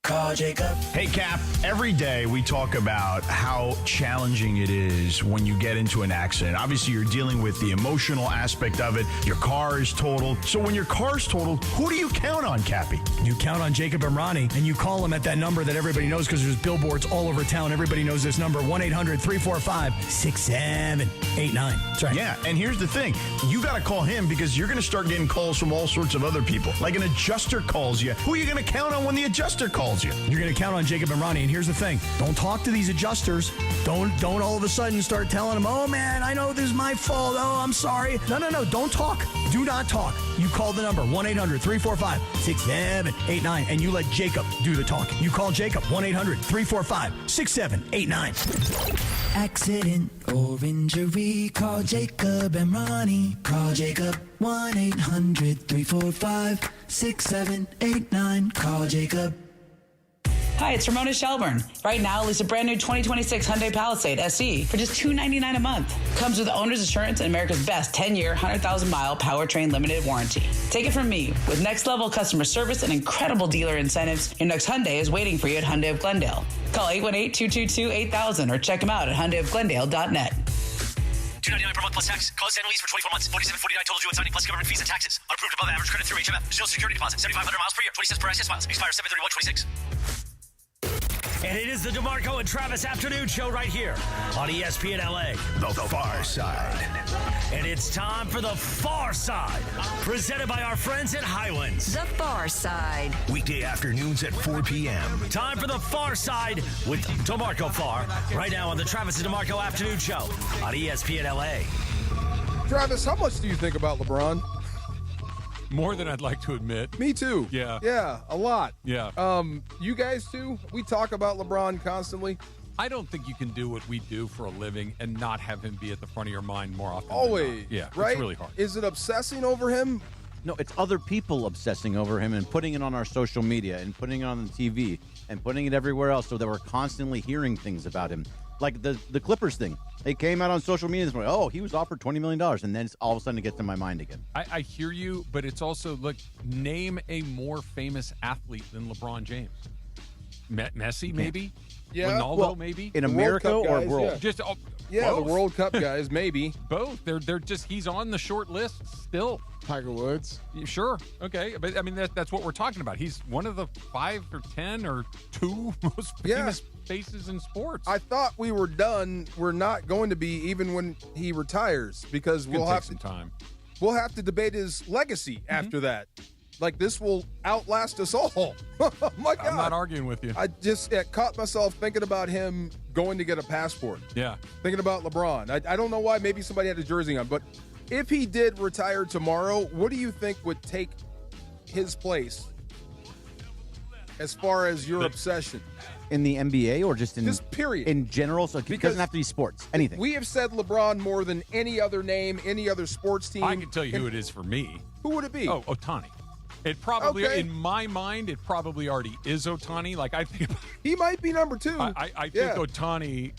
Call Jacob. Hey, Cap. Every day we talk about how challenging it is when you get into an accident. Obviously, you're dealing with the emotional aspect of it. Your car is totaled. So when your car's totaled, who do you count on, Cappy? You count on Jacob and Ronnie, and you call him at that number that everybody knows because there's billboards all over town. Everybody knows this number, 1-800-345-6789. That's right. Yeah, and here's the thing. You got to call him because you're going to start getting calls from all sorts of other people. Like an adjuster calls you. Who are you going to count on when the adjuster calls calls you. You're going to count on Jacob and Ronnie. And here's the thing. Don't talk to these adjusters. Don't all of a sudden start telling them, oh, man, I know this is my fault. Oh, I'm sorry. No. Don't talk. Do not talk. You call the number, 1-800-345-6789, and you let Jacob do the talking. You call Jacob, 1-800-345-6789. Accident or injury, call Jacob and Ronnie. Call Jacob, 1-800-345-6789. Call Jacob. Hi, it's Ramona Shelburne. Right now, lease a brand new 2026 Hyundai Palisade SE for just $299 a month. Comes with owner's insurance and America's best 10-year, 100,000-mile powertrain limited warranty. Take it from me. With next-level customer service and incredible dealer incentives, your next Hyundai is waiting for you at Hyundai of Glendale. Call 818-222-8000 or check them out at HyundaiofGlendale.net. $299 per month plus tax. Close annual lease for 24 months. $47.49 total due on signing plus government fees and taxes. Unapproved above average credit through HMF. There's no security deposit. 7,500 miles per year. 20 cents per access miles. Expires 7/31/26. And it is the DeMarco and Travis Afternoon Show right here on ESPN LA. The Far Side. And it's time for The Far Side, presented by our friends at Highlands. The Far Side. Weekday afternoons at 4 p.m. Time for The Far Side with DeMarco Farr, right now on the Travis and DeMarco Afternoon Show on ESPN LA. Travis, how much do you think about LeBron? More than I'd like to admit. Me too. Yeah. Yeah, a lot. Yeah. You guys too? We talk about LeBron constantly. I don't think you can do what we do for a living and not have him be at the front of your mind more often Always. than not. Yeah, right? It's really hard. Is it obsessing over him? No, it's other people obsessing over him and putting it on our social media and putting it on the TV and putting it everywhere else so that we're constantly hearing things about him. Like the Clippers thing. They came out on social media this morning, oh, he was offered $20 million, and then all of a sudden it gets in my mind again. I hear you, but it's also, look, name a more famous athlete than LeBron James. Messi, maybe? Yeah. Ronaldo, maybe? In America or guys, world? Yeah. Just Yeah, both. the World Cup guys, maybe. Both. They're just, he's on the short list still. Tiger Woods. Sure. Okay. But I mean, that's what we're talking about. He's one of the 5 or 10 or 2 most famous faces in sports. I thought we were done. We're not going to be even when he retires because we'll have some time. We'll have to debate his legacy after that. Like, this will outlast us all. Oh, my God. I'm not arguing with you. I just caught myself thinking about him going to get a passport. Yeah. Thinking about LeBron. I don't know why. Maybe somebody had a jersey on. But if he did retire tomorrow, what do you think would take his place as far as your obsession? In the NBA or just in Just period. In general? So it doesn't have to be sports. Anything. We have said LeBron more than any other name, any other sports team. I can tell you who it is for me. Who would it be? Oh, Ohtani. It probably, Okay. in my mind, it probably already is Ohtani. Like, I think he might be number 2. I think Ohtani,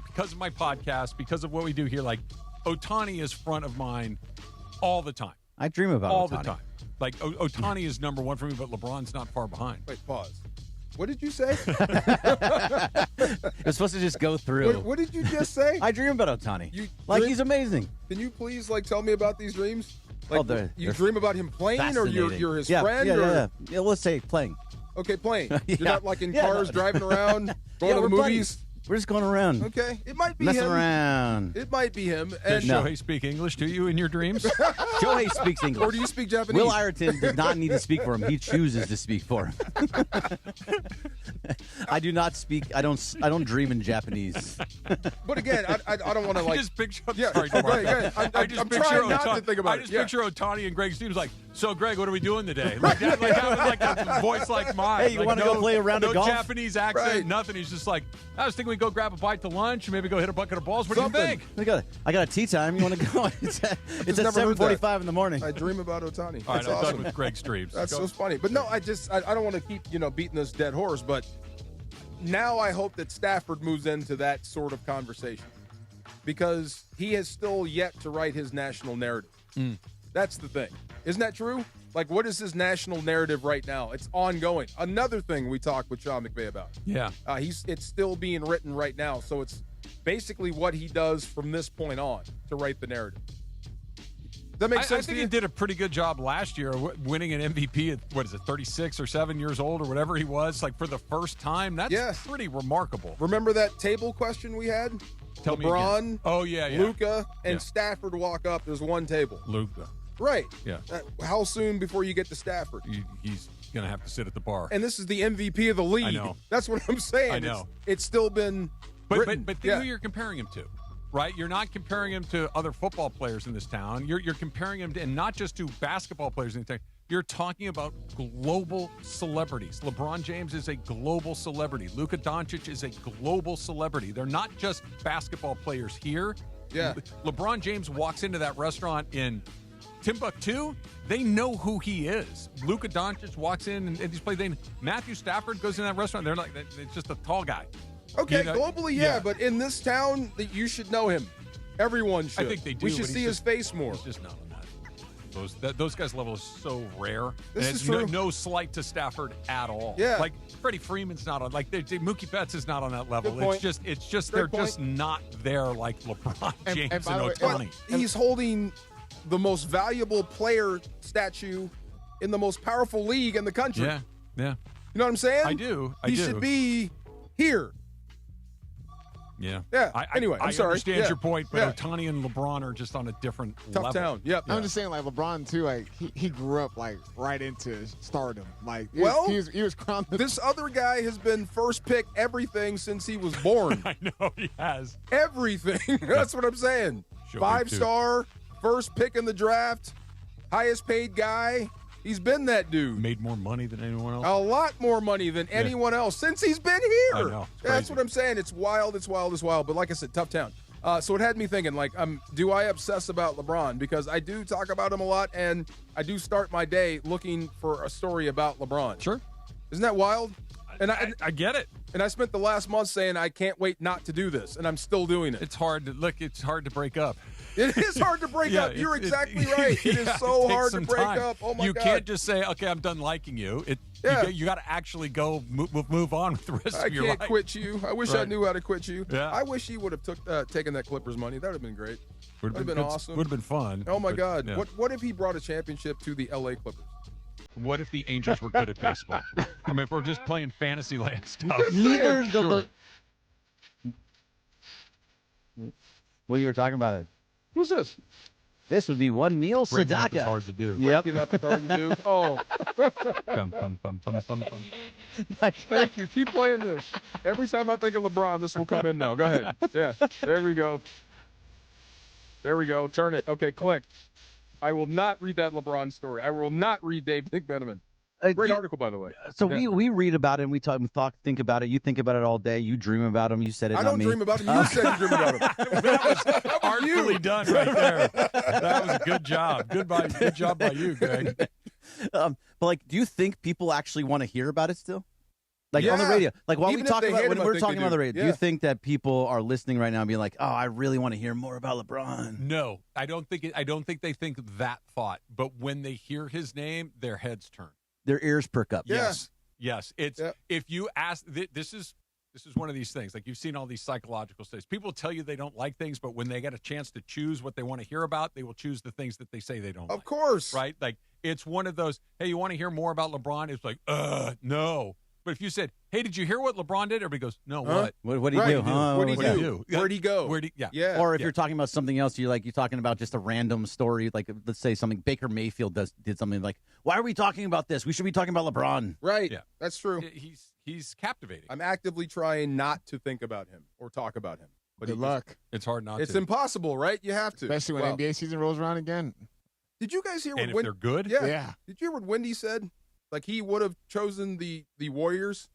because of my podcast, because of what we do here, like, Ohtani is front of mind all the time. I dream about all Ohtani. the time. Like, Ohtani is number 1 for me, but LeBron's not far behind. Wait, pause. What did you say? It's supposed to just go through. What did you just say? I dream about Ohtani. He's amazing. Can you please tell me about these dreams? Like, you they're dream about him playing, or you're his friend? Yeah, let's say playing. Okay, playing. Yeah. You're not like in Yeah, cars no. driving around, going to the we're movies. buddies. We're just going around. Okay, it might be Messing him. around. It might be him. Does And Shohei speak English to you in your dreams? Joey speaks English. Or do you speak Japanese? Will Ireton does not need to speak for him. He chooses to speak for him. I do not speak. I don't dream in Japanese. But again, I don't want to I just picture. Yeah, sorry, go Mark. ahead. I just I'm picture trying not Ohtani. to think about I it. just Yeah. picture Ohtani and Greg's team's like, so Greg, what are we doing today? Like that, like a voice like mine. Hey, you Like, wanna go play a round of golf? No Japanese accent, Right. nothing. He's just like, I was thinking we'd go grab a bite to lunch, maybe go hit a bucket of balls. What do you think? I got a tea time. You want to go? It's at never heard 7:45 in the morning. I dream about Ohtani. All right, That's I'm awesome. done with Greg's dreams. That's Go. so funny. But no, I don't want to keep beating this dead horse. But now I hope that Stafford moves into that sort of conversation because he has still yet to write his national narrative. That's the thing. Isn't that true? Like, what is his national narrative right now? It's ongoing. Another thing we talked with Sean McVay about. Yeah. It's still being written right now. So it's basically what he does from this point on to write the narrative. Does that make sense I to think you? he did a pretty good job last year winning an MVP at, 36 or 7 years old or whatever he was, like for the first time. That's pretty remarkable. Remember that table question we had? Tell me LeBron, again. Oh, yeah. Luka, and Yeah. Stafford walk up. There's one table. Luka. Right. Yeah. How soon before you get to Stafford? He's going to have to sit at the bar. And this is the MVP of the league. I know. That's what I'm saying. I know. It's still been written. But think who you're comparing him to, right? You're not comparing him to other football players in this town. You're comparing him to, and not just to basketball players in the town. You're talking about global celebrities. LeBron James is a global celebrity. Luka Dončić is a global celebrity. They're not just basketball players here. Yeah. LeBron James walks into that restaurant in Timbuktu, they know who he is. Luka Dončić walks in and he's playing. Matthew Stafford goes in that restaurant. They're like, it's just a tall guy. Okay, globally, yeah, but in this town, that you should know him. Everyone should. I think they do. We should see his face more. He's just not on that. Those guys' level is so rare. This and is it's true. No slight to Stafford at all. Yeah. Like Freddie Freeman's not on. Like Mookie Betts is not on that level. Good point. It's just Great they're point. just not there like LeBron James and by the way, Ohtani. he's holding the most valuable player statue in the most powerful league in the country. Yeah. You know what I'm saying? I do. He should be here. Yeah. Yeah. Anyway, I'm I sorry. understand Yeah. your point, but Yeah. Ohtani and LeBron are just on a different Tough level. town. Yep. I'm just saying, like LeBron too. Like he grew up like right into stardom. Like he was crowned. This other guy has been first pick everything since he was born. I know he has. Everything. That's what I'm saying. Shohei, 5-star, first pick in the draft, highest paid guy. He's been that dude. Made more money than anyone else. A lot more money than anyone else since he's been here. I know. It's That's crazy. what I'm saying. It's wild. It's wild. It's wild. But like I said, tough town. So it had me thinking, like, do I obsess about LeBron? Because I do talk about him a lot, and I do start my day looking for a story about LeBron. Sure. Isn't that wild? And I get it. And I spent the last month saying I can't wait not to do this, and I'm still doing it. It's hard to break up. It is hard to break up. You're exactly right. It is so takes hard to some break time. up. Oh, my you God. can't just say, okay, I'm done liking you. You got to actually go move on with the rest I of your can't life. quit you. I wish I Right. knew how to quit you. Yeah. I wish he would have taken that Clippers money. That would have been great. Would have been awesome. Would have been fun. Oh, my but, God. yeah. What if he brought a championship to the L.A. Clippers? What if the Angels were good at baseball? I mean, if we're just playing fantasy land stuff. Neither Sure. What you were talking about? Who's this? This would be one meal Breaking up is Sadaka. hard to do. Yep. That's hard to do. Oh. Thank you. Keep playing this. Every time I think of LeBron, this will come in now. Go ahead. Yeah. There we go. There we go. Turn it. Okay, click. I will not read that LeBron story. I will not read Dave Benjamin. Great article, by the way. So Yeah. we read about it and we talk, think about it. You think about it all day. You dream about him. You said it. I not don't me. dream about him. You said you dream about him. That was artfully done right there. That was a good job. Good job by you, Greg. But like, do you think people actually want to hear about it still? Like on the Yeah. radio, like while Even we if talk they about hate when him, I we're think talking they about the do. radio, do Yeah. you think that people are listening right now and being like, "Oh, I really want to hear more about LeBron"? No, I don't think they think that thought. But when they hear his name, their heads turn. Their ears perk up. Yes. It's if you ask, this is one of these things. Like you've seen all these psychological studies. People tell you they don't like things, but when they get a chance to choose what they want to hear about, they will choose the things that they say they don't. Of course, right? Like it's one of those. Hey, you want to hear more about LeBron? It's like, no. But if you said, "Hey, did you hear what LeBron did?" Everybody goes, "No, what? What do you do? Huh? What do was you that? do? Where'd he go? Yeah. Or if you're talking about something else, you're talking about just a random story. Like let's say something Baker Mayfield did something like, "Why are we talking about this? We should be talking about LeBron." Right. Yeah. That's true. He's captivating. I'm actively trying not to think about him or talk about him. But Good luck. It's hard not It's to. impossible, right? You have to. Especially when Well, NBA season rolls around again. Did you guys hear And what if they're good? Yeah. Did you hear what Wendy said? Like he would have chosen the Warriors.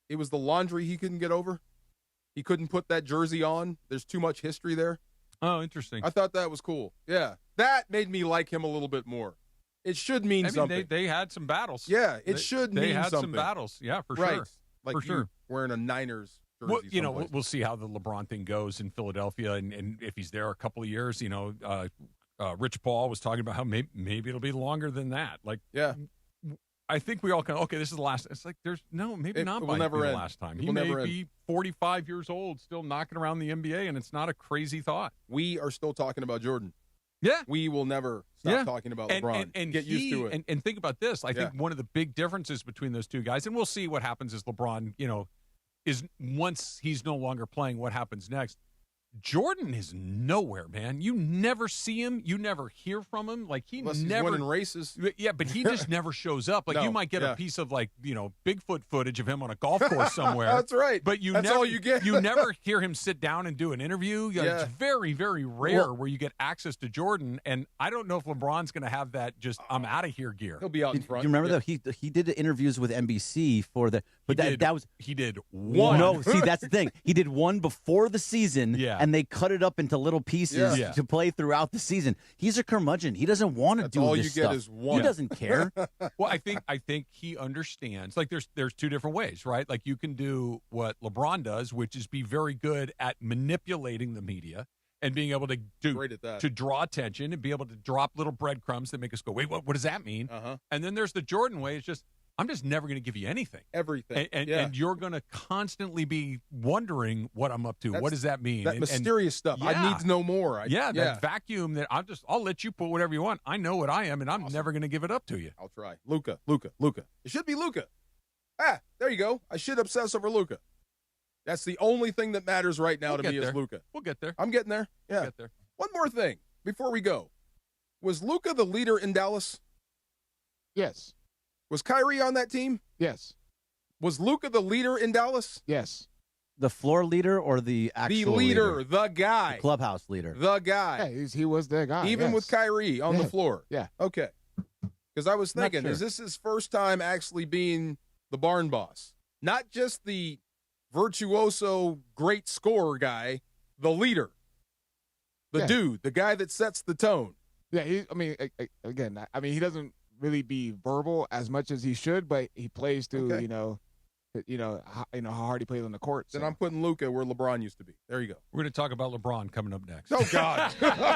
It was the laundry he couldn't get over. He couldn't put that jersey on. There's too much history there. Oh, interesting. I thought that was cool. Yeah. That made me like him a little bit more. It should mean something. They had some battles. Yeah, it should mean They had something. some battles. Yeah, for right. sure. Like for you sure. wearing a Niners jersey. Well, someplace. we'll see how the LeBron thing goes in Philadelphia, and if he's there a couple of years. Rich Paul was talking about how maybe it'll be longer than that. Like, yeah. I think we all kind of, okay, this is the last. It's like, maybe not will might never be the end. last time. It He will may never end. be 45 years old, still knocking around the NBA, and it's not a crazy thought. We are still talking about Jordan. Yeah. We will never stop talking about LeBron. And get used to it. And think about this. I think one of the big differences between those two guys, and we'll see what happens as LeBron, is once he's no longer playing, what happens next. Jordan is nowhere, man. You never see him. You never hear from him. Like Unless never he's winning races. Yeah, but he just never shows up. Like No, you might get yeah. a piece of Bigfoot footage of him on a golf course somewhere. That's right. But That's never, all you get. You never hear him sit down and do an interview. Yeah. It's very, very rare where you get access to Jordan. And I don't know if LeBron's going to have that just I'm out of here gear. He'll be out in front. You remember though he did interviews with NBC for the, but He did one. No, see that's the thing. He did one before the season, Yeah. and they cut it up into little pieces Yeah. to play throughout the season. He's a curmudgeon. He doesn't want to do all this you get stuff. is one. He doesn't care. Well, I think he understands. Like there's two different ways, right? Like you can do what LeBron does, which is be very good at manipulating the media and being able to Great at that. to draw attention and be able to drop little breadcrumbs that make us go, wait, what does that mean? Uh-huh. And then there's the Jordan way. It's just I'm just never going to give you anything. Everything. And you're going to constantly be wondering what I'm up to. What does that mean? That mysterious stuff. I need to know more. That vacuum that I'll let you put whatever you want. I know what I am, and I'm never going to give it up to you. I'll try. Luka. It should be Luka. There you go. I should obsess over Luka. That's the only thing that matters right now to me is Luka. We'll get there. I'm getting there. Yeah. We'll get there. One more thing before we go. Was Luka the leader in Dallas? Yes. Was Kyrie on that team? Yes. Was Luka the leader in Dallas? Yes. The floor leader or the actual The leader, the guy. The clubhouse leader. The guy. Yeah, he was the guy. Even with Kyrie on the floor. Yeah. Okay. Because I was Not thinking, sure. is this his first time actually being the barn boss? Not just the virtuoso, great scorer guy, the leader. The dude, the guy that sets the tone. Yeah, he doesn't really be verbal as much as he should, but he plays to how hard he plays on the court. Then I'm putting Luka where LeBron used to be. There you go. We're going to talk about LeBron coming up next. Oh God! Because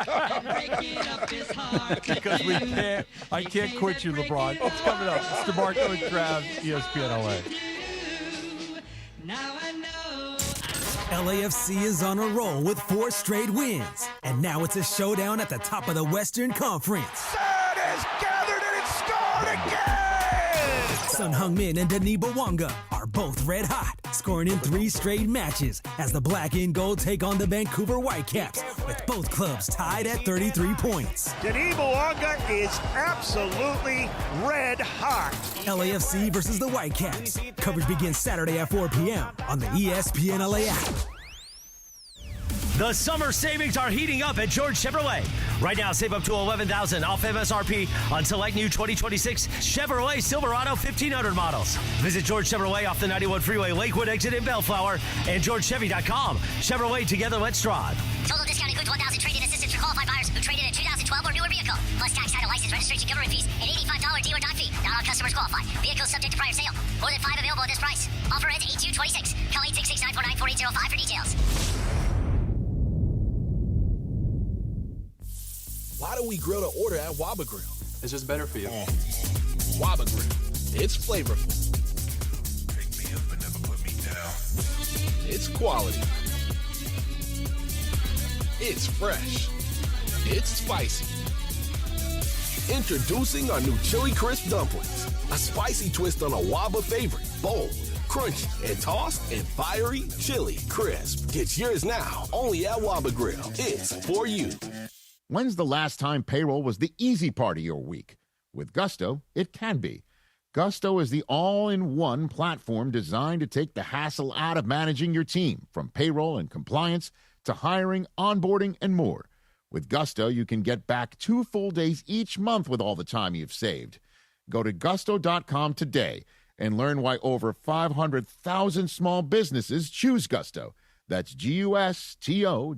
I can't quit you, LeBron. It's coming up. It's DeMarco and Trav, ESPN LA. LAFC is on a roll with 4 straight wins. And now it's a showdown at the top of the Western Conference. is gathered and it's scored again! Sun Heung-min and Denis Bouanga are both red hot, scoring in 3 straight matches as the black and gold take on the Vancouver Whitecaps, with both clubs tied at 33 points. Denis Bouanga is absolutely red hot. LAFC versus the Whitecaps. Coverage begins Saturday at 4 p.m. on the ESPN LA app. The summer savings are heating up at George Chevrolet. Right now, save up to $11,000 off MSRP on select new 2026 Chevrolet Silverado 1500 models. Visit George Chevrolet off the 91 Freeway, Lakewood exit in Bellflower, and GeorgeChevy.com. Chevrolet, together, let's drive. Total discount includes $1,000 trade-in assistance for qualified buyers who traded in a 2012 or newer vehicle, plus tax, title, license, registration, government fees, and $85 dealer dock fee. Not all customers qualify. Vehicles subject to prior sale. More than 5 available at this price. Offer ends 8/2/26. Call 866-949-4805 for details. Why do we grill to order at Waba Grill? It's just better for you. Waba Grill. It's flavorful. Pick me up and never put me down. It's quality. It's fresh. It's spicy. Introducing our new Chili Crisp Dumplings. A spicy twist on a Waba favorite. Bold, crunchy, and tossed in fiery chili crisp. Get yours now, only at Waba Grill. It's for you. When's the last time payroll was the easy part of your week? With Gusto, it can be. Gusto is the all-in-one platform designed to take the hassle out of managing your team, from payroll and compliance to hiring, onboarding, and more. With Gusto, you can get back 2 full days each month with all the time you've saved. Go to gusto.com today and learn why over 500,000 small businesses choose Gusto. That's GUSTO.com.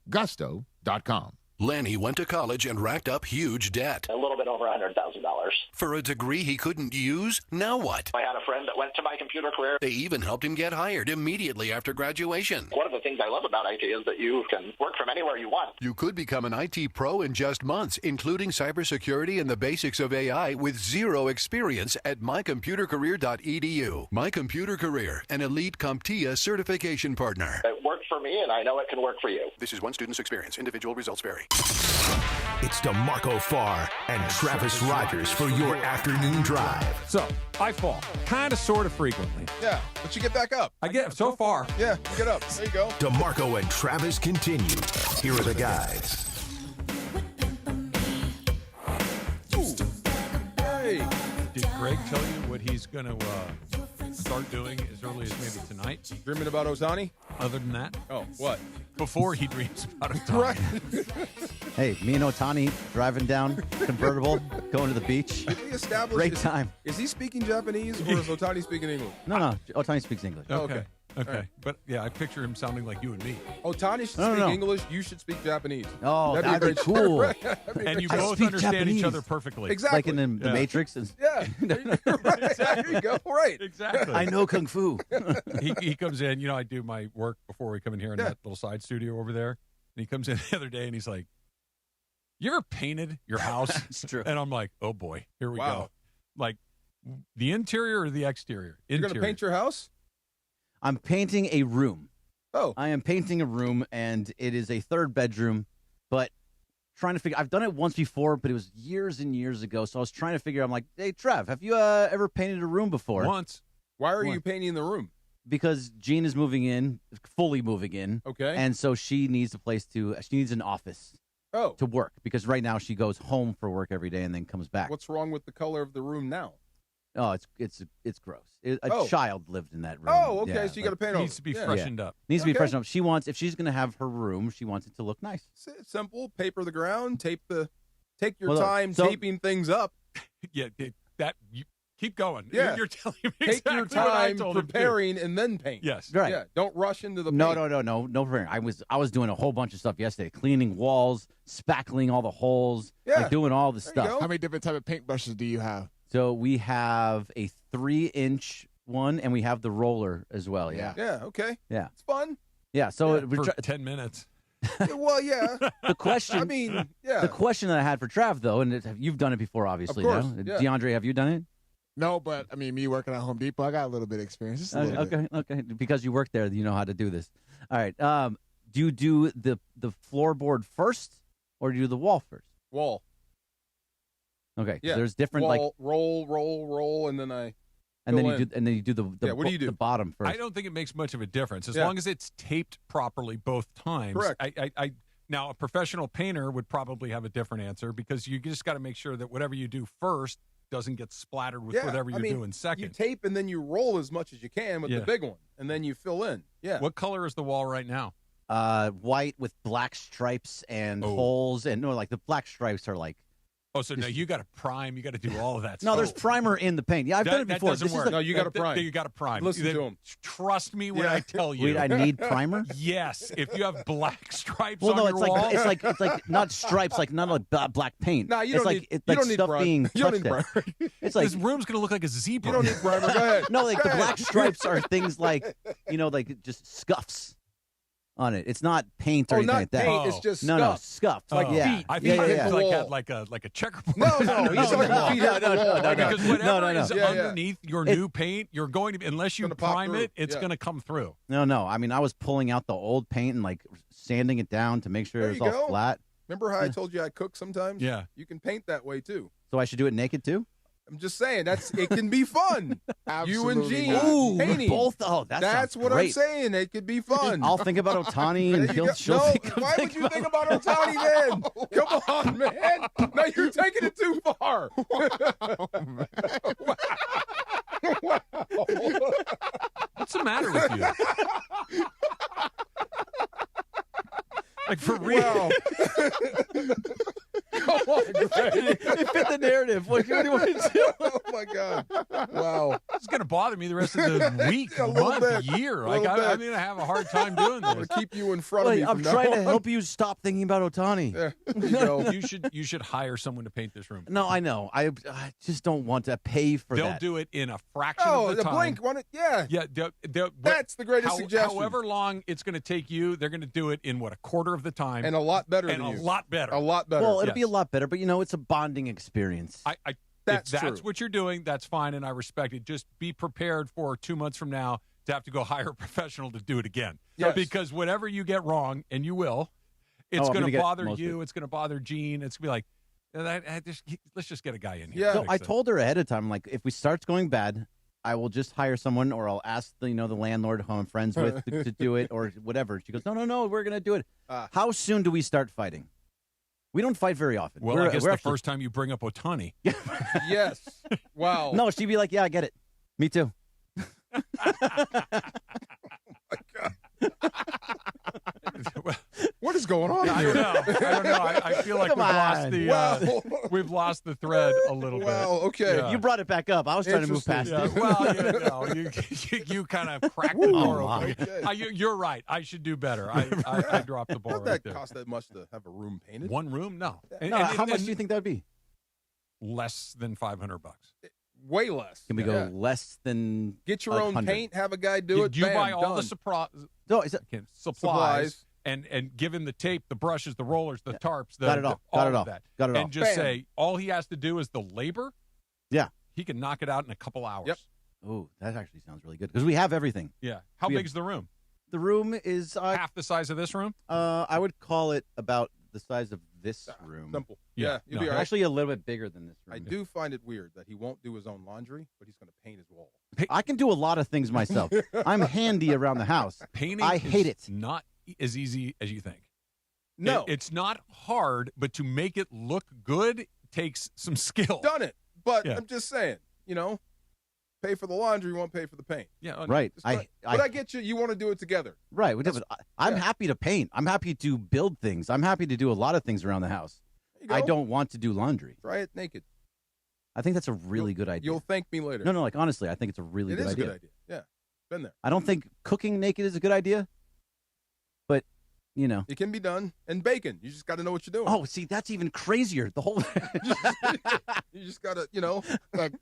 Gusto.com. Lanny went to college and racked up huge debt. A little bit over $100,000. For a degree he couldn't use? Now what? I had a friend that went to my computer career. They even helped him get hired immediately after graduation. One of the things I love about IT is that you can work from anywhere you want. You could become an IT pro in just months, including cybersecurity and the basics of AI with zero experience at mycomputercareer.edu. My Computer Career, an elite CompTIA certification partner. It worked for me, and I know it can work for you. This is one student's experience. Individual results vary. It's DeMarco Farr and Travis Rodgers for your afternoon drive. So, I fall. Kind of, sort of frequently. Yeah, but you get back up. I get so far. Yeah, you get up. There you go. DeMarco and Travis continue. Here are the guys. Hey. Did Greg tell you what he's going to start doing as early as maybe tonight? Dreaming about Ohtani? Other than that? Oh, what? Before he dreams about Ohtani. Right. Hey, me and Ohtani driving down convertible, going to the beach. Did we establish? Great time. Is he speaking Japanese or is Ohtani speaking English? No, Ohtani speaks English. Okay. Right. But, yeah, I picture him sounding like you and me. Ohtani should speak English. You should speak Japanese. Oh, that'd be cool. And you both understand each other perfectly. Exactly. Like in the Matrix. Yeah. Right. There you go. Right. Exactly. I know Kung Fu. he comes in. You know, I do my work before we come in here in that little side studio over there. And he comes in the other day and he's like, you ever painted your house? It's true. And I'm like, oh, boy, here we go. Like, the interior or the exterior? You're going to paint your house? I'm painting a room. Oh. I am painting a room, and it is a third bedroom, but trying to figure. I've done it once before, but it was years and years ago, so I was trying to figure. I'm like, hey, Trev, have you ever painted a room before? Once. Why are you painting the room? Because Jean is moving in, fully moving in. Okay. And so she needs a place she needs an office. Oh. To work, because right now she goes home for work every day and then comes back. What's wrong with the color of the room now? Oh, it's gross. A child lived in that room. Oh, okay. Yeah, So you got to paint it. Needs to be freshened up. Needs to be freshened up. She wants, if she's going to have her room, she wants it to look nice. Simple. Paper the ground. Take your Well, time taping things up. Yeah, you keep going. Yeah. You're telling me Take exactly your what I time told him to. preparing and then paint. Yes. Right. Yeah. Don't rush into the paint. No preparing. I was doing a whole bunch of stuff yesterday, cleaning walls, spackling all the holes, like doing all the stuff. How many different type of paintbrushes do you have? So we have a 3-inch one, and we have the roller as well. Yeah. Yeah. Okay. Yeah. It's fun. Yeah. So for 10 minutes. Well, yeah. The question. I mean, yeah. The question that I had for Trav, though, and you've done it before, obviously. Of course, no? yeah. DeAndre, have you done it? No, but I mean, me working at Home Depot, I got a little bit of experience. Just a little bit. Okay. Because you work there, you know how to do this. All right. Do you do the floorboard first, or do you do the wall first? Wall. Okay. Yeah. There's different wall, roll, and then I. And then you do the what do you do? The bottom first. I don't think it makes much of a difference as long as it's taped properly both times. Correct. Now, a professional painter would probably have a different answer because you just got to make sure that whatever you do first doesn't get splattered with whatever you're doing second. You tape and then you roll as much as you can with the big one, and then you fill in. Yeah. What color is the wall right now? White with black stripes and holes, and like the black stripes are like. Oh, so now you got to prime. You got to do all of that. No, there's primer in the paint. Yeah, I've done it before. That doesn't work. No, you got to prime. You got to prime. Listen to him. Trust me when I tell you. Wait, I need primer? Yes. If you have black stripes well, on no, your wall. it's like not stripes, like not like black paint. No, you it's don't like need. it's like you don't need stuff primer. being You don't touched need at. primer. It's like this room's gonna look like a zebra. You don't need primer. Go ahead. No, like the Go black ahead. stripes are things like like just scuffs on it. It's not paint or anything not like that. paint. It's just no, scuff. scuffs. Like feet. I Feet thought hit the wall. had like a checkerboard. No, he's talking about feet hit the wall. Because whatever is Yeah, underneath your new paint, you're going to unless you Gonna pop prime through. it, it's Yeah. going to come through. No. I mean, I was pulling out the old paint and like sanding it down to make sure There it was you all go. flat. Remember how I told you I cook sometimes? Yeah. You can paint that way too. So I should do it naked too? I'm just saying it can be fun. You and Absolutely Gene not. Ooh, painting. both. Oh, that's what great. I'm saying. It could be fun. I'll think about Ohtani and There you she'll go. think. Why would you think about Ohtani then? Come on, man. No, you're taking it too far. Wow. What's the matter with you? Like for real? Wow. Come on, Greg. It fit the narrative. What do you want to do? Oh my God! Wow, It's going to bother me the rest of the week, A little month, bit. year. A Like little I'm bit. going to have a hard time doing I'm gonna this. keep you in front of me. I'm from now trying to on. help you stop thinking about Ohtani. There you go. You should hire someone to paint this room. No, I know. I just don't want to pay for They'll that. do it in a fraction Oh, of the the time. blink one. Yeah. Yeah, That's the greatest suggestion. However long it's going to take you, they're going to do it in a quarter of the time, And a lot better and than a you. lot better. A lot better. Well, it'll be a Yes. lot better, but it's a bonding experience. That's if that's true. what you're doing, that's fine, and I respect it. Just be prepared for 2 months from now to have to go hire a professional to do it again. Yes. Because whatever you get wrong, and you will, It's going to bother you. It's going to bother Gene. It's going to be like, let's just get a guy in here. Yeah. So I told her ahead of time, like, if we start going bad, I will just hire someone, or I'll ask the landlord who I'm friends with to do it, or whatever. She goes, no, we're going to do it. How soon do we start fighting? We don't fight very often. Well, I guess the first time you bring up Ohtani. Yes. Wow. No, she'd be like, yeah, I get it. Me too. What is going on I here? don't know. I feel like we've lost the thread a little bit. Well, okay. Yeah. You brought it back up. I was trying to move past it. Well, you kind of cracked the door open. Okay. You're right. I should do better. I dropped the ball Doesn't right that cost that much to have a room painted? One room? No. How much do you think that would be? Less than $500. Way less. Can we go less than Get your own 100? paint, have a guy do it. You bam, buy all done. the supplies and give him the tape, the brushes, the rollers, the tarps, all of that. Got it all. And just say all he has to do is the labor. Yeah. He can knock it out in a couple hours. Yep. Oh, that actually sounds really good because we have everything. Yeah. How big is the room? The room is half the size of this room. I would call it about the size of this room. Simple. Yeah. You'll be all right. Actually, a little bit bigger than this room. I do find it weird that he won't do his own laundry, but he's going to paint his wall. I can do a lot of things myself. I'm handy around the house. Painting I hate it. Not as easy as you think. No. It's not hard, but to make it look good takes some skill. Done it. But I'm just saying, pay for the laundry, won't pay for the paint. Yeah. Right. But I get you. You want to do it together. Right. I'm happy to paint. I'm happy to build things. I'm happy to do a lot of things around the house. I don't want to do laundry. Try it naked. I think that's a really good idea. You'll thank me later. No, like honestly, I think it's a really good idea. It is a good idea. Yeah. Been there. I don't think cooking naked is a good idea, but it can be done. And bacon, you just got to know what you're doing. Oh, see, that's even crazier. The whole you just got to,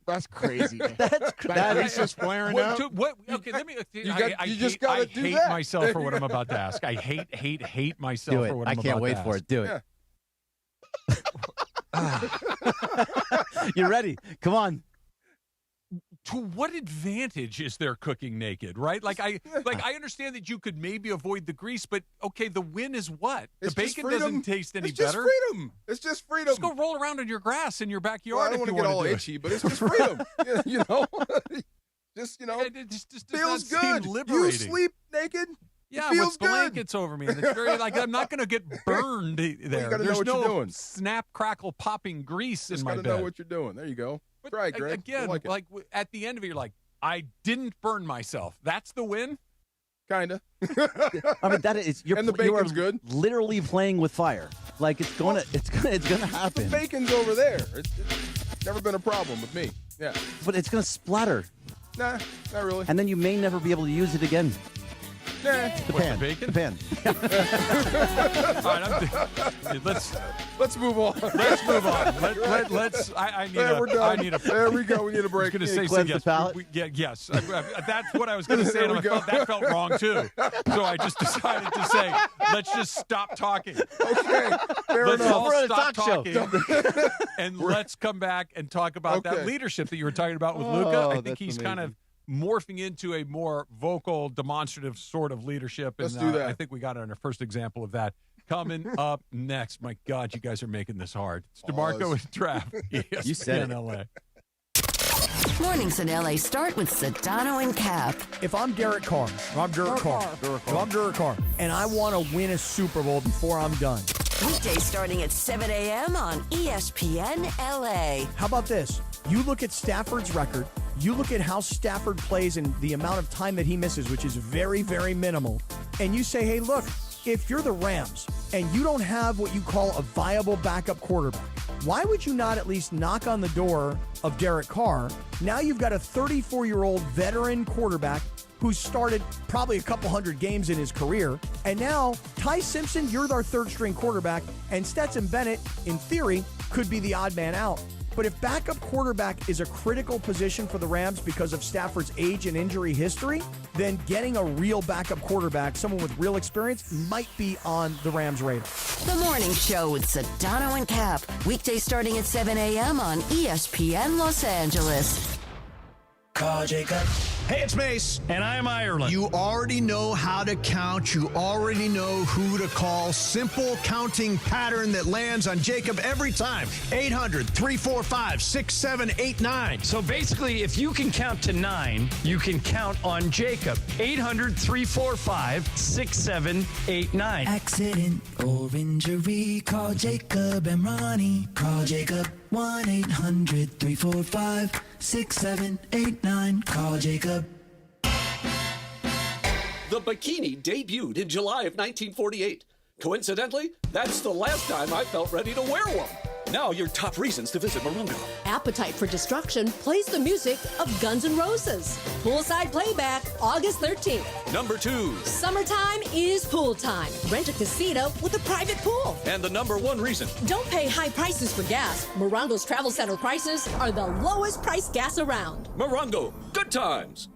that's crazy. That's just flaring out. Okay, let me. You just got to do hate that. myself for what I'm about to ask. I hate myself for what I'm about to ask. I can't wait for it. Do it. You're ready. Come on. To what advantage is there cooking naked, right? I understand that you could maybe avoid the grease, but okay, the win is what? It's the bacon doesn't taste any better. It's just freedom. Just go roll around in your grass in your backyard. Well, I don't want to get all itchy, but it's just freedom. Just feels good. You sleep naked. Yeah, feels with good. blankets over me. And it's very I'm not going to get burned there. There's no snap, crackle, popping grease in my bed. Just got to know what you're doing. There you go. Try it, Greg. Again, like at the end of it, you're like, I didn't burn myself. That's the win? Kind of. I mean, that is. And the bacon's good. Literally playing with fire. Like it's gonna happen. The bacon's over there. It's never been a problem with me. Yeah. But it's gonna splatter. Nah, not really. And then you may never be able to use it again. Nah. The pan. bacon? The pan. All right, let's move on. Let's move on. Let's. We're done. There we go. We need a break. I was going to say yes. Yes. That's what I was going to say. And that felt wrong too. So I just decided to say, let's just stop talking. Okay. Let's all We're on a stop talk talking, and let's come back and talk about that leadership that you were talking about with Luka. I think he's kind of morphing into a more vocal, demonstrative sort of leadership. Let's do that. I think we got our first example of that. Coming up next. My God, you guys are making this hard. It's DeMarco and Trav. You said in LA. Mornings in LA start with Sedano and Cap. If I'm Derek Carr, and I want to win a Super Bowl before I'm done. Weekdays starting at 7 a.m. on ESPN LA. How about this? You look at Stafford's record. You look at how Stafford plays and the amount of time that he misses, which is very, very minimal. And you say, hey, look, if you're the Rams and you don't have what you call a viable backup quarterback, why would you not at least knock on the door of Derek Carr? Now you've got a 34-year-old veteran quarterback who's started probably a couple hundred games in his career. And now, Ty Simpson, you're our third-string quarterback, and Stetson Bennett, in theory, could be the odd man out. But if backup quarterback is a critical position for the Rams because of Stafford's age and injury history, then getting a real backup quarterback, someone with real experience, might be on the Rams' radar. The Morning Show with Sedano and Cap. Weekdays starting at 7 a.m. on ESPN Los Angeles. Call Jacob. Hey, it's Mace. And I'm Ireland. You already know how to count. You already know who to call. Simple counting pattern that lands on Jacob every time. 800-345-6789. So basically, if you can count to 9, you can count on Jacob. 800-345-6789. Accident or injury, call Jacob and Ronnie. Call Jacob 1-800-345-6789. Call Jacob. The bikini debuted in July of 1948. Coincidentally, that's the last time I felt ready to wear one. Now your top reasons to visit Morongo. Appetite for Destruction plays the music of Guns N' Roses. Poolside playback, August 13th. Number 2. Summertime is pool time. Rent a casino with a private pool. And the number 1 reason. Don't pay high prices for gas. Morongo's Travel Center prices are the lowest priced gas around. Morongo, good times.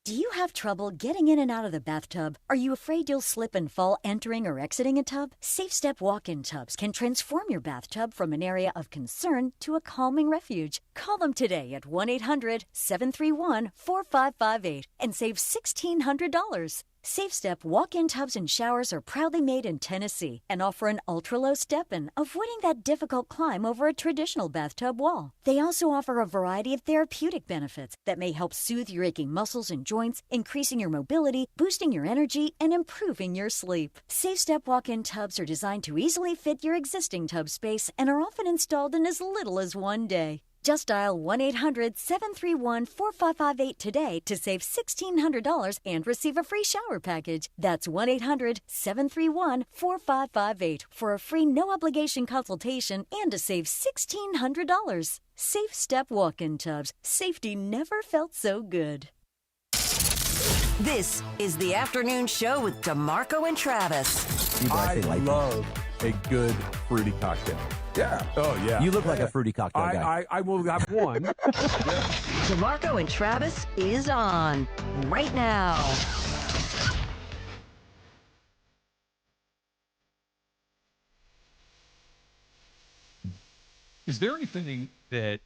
Do you have trouble getting in and out of the bathtub? Are you afraid you'll slip and fall entering or exiting a tub? Safe Step walk-in tubs can transform your bathtub from an area of concern to a calming refuge. Call them today at 1-800-731-4558 and save $1,600. Safe Step walk-in tubs and showers are proudly made in Tennessee and offer an ultra-low step-in, avoiding that difficult climb over a traditional bathtub wall. They also offer a variety of therapeutic benefits that may help soothe your aching muscles and joints, increasing your mobility, boosting your energy, and improving your sleep. Safe Step walk-in tubs are designed to easily fit your existing tub space and are often installed in as little as 1 day. Just dial 1-800-731-4558 today to save $1,600 and receive a free shower package. That's 1-800-731-4558 for a free no-obligation consultation and to save $1,600. Safe Step walk-in tubs. Safety never felt so good. This is the afternoon show with DeMarco and Travis. I love a good fruity cocktail. Yeah. Oh, yeah. You look like a fruity cocktail guy. I will have one. DeMarco and Travis is on right now. Is there anything that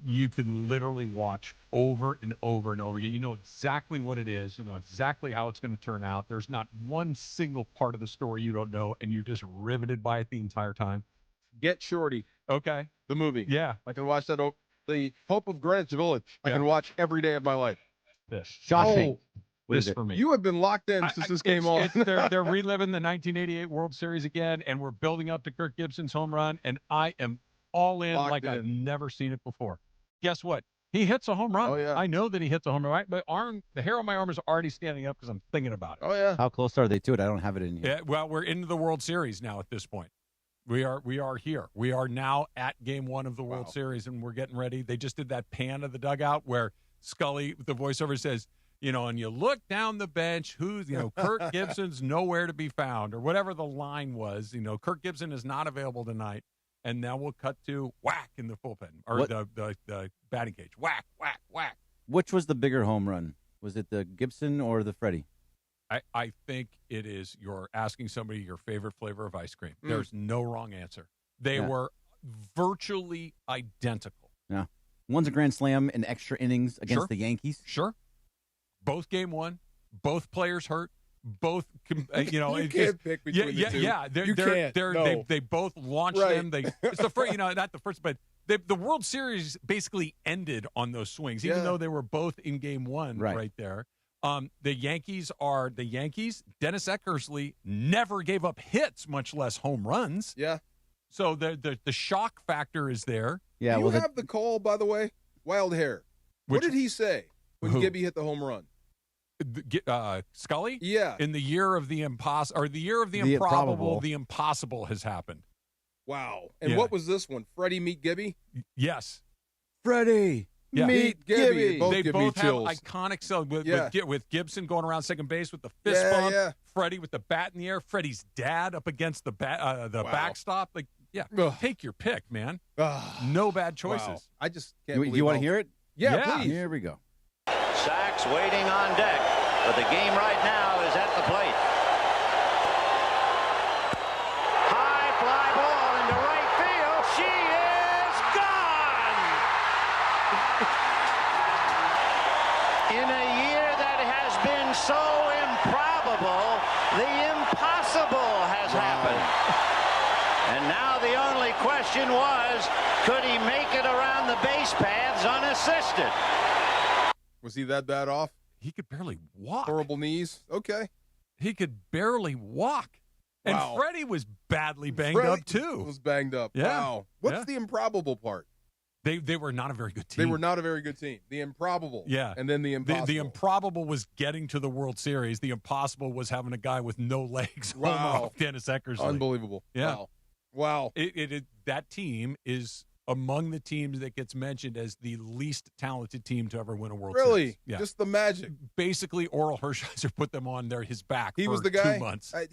you can literally watch over and over and over again? You know exactly what it is. You know exactly how it's going to turn out. There's not one single part of the story you don't know, and you're just riveted by it the entire time. Get Shorty. Okay. The movie. Yeah. I can watch that. The Hope of Greenwich Village. I can watch every day of my life. This. Shocking. This for me. You have been locked in since this came on. They're reliving the 1988 World Series again, and we're building up to Kirk Gibson's home run, and I am all in like I've never seen it before. Guess what? He hits a home run. Oh, yeah. I know that he hits a home run. Right? My arm, the hair on my arm is already standing up because I'm thinking about it. Oh, yeah. How close are they to it? I don't have it in here. Yeah, well, we're into the World Series now at this point. We are here. We are now at game 1 of the World Series, and we're getting ready. They just did that pan of the dugout where Scully, the voiceover, says, you know, and you look down the bench, Kirk Gibson's nowhere to be found, or whatever the line was. You know, Kirk Gibson is not available tonight. And now we'll cut to whack in the bullpen, or the batting cage. Whack, whack, whack. Which was the bigger home run? Was it the Gibson or the Freddie? I think it is. You're asking somebody your favorite flavor of ice cream. There's no wrong answer. They were virtually identical. Yeah. One's a grand slam in extra innings against the Yankees. Sure. Both game 1. Both players hurt. Both, you can't pick between the two. Yeah. They both launched them. It's the first, not the first, but the World Series basically ended on those swings, even though they were both in game 1 right there. The Yankees are the Yankees. Dennis Eckersley never gave up hits, much less home runs. Yeah. So the shock factor is there. Yeah. Do you have the call, by the way? Wild hair. What did he say when Gibby hit the home run? Scully? Yeah. In the year of the improbable, the impossible has happened. Wow. And what was this one? Freddie meet Gibby? Yes. Freddie meet Gibby. They both have iconic with Gibson going around second base with the fist bump. Yeah. Freddie with the bat in the air. Freddie's dad up against the backstop. Take your pick, man. No bad choices. Wow. I just can't believe you want to hear it? Yeah, please. Here we go. Sachs waiting on deck, but the game right now is at the plate. High fly ball into right field. She is gone! In a year so improbable, the impossible has happened. And now the only question was, could he make it around the base paths unassisted? Was he that bad off? He could barely walk. Horrible knees. Okay. He could barely walk. And Wow. Freddie was badly banged up, too. Was banged up. Yeah. Wow. What's Yeah. the improbable part? They were not a very good team. They were not a very good team. The improbable. Yeah. And then the impossible. The improbable was getting to the World Series. The impossible was having a guy with no legs home Wow. off Dennis Eckersley. Unbelievable. Yeah. Wow. That team is among the teams that gets mentioned as the least talented team to ever win a World Really? Series. Yeah. Just the magic. Basically, Oral Hershiser put them on his back He for was the guy. 2 months. I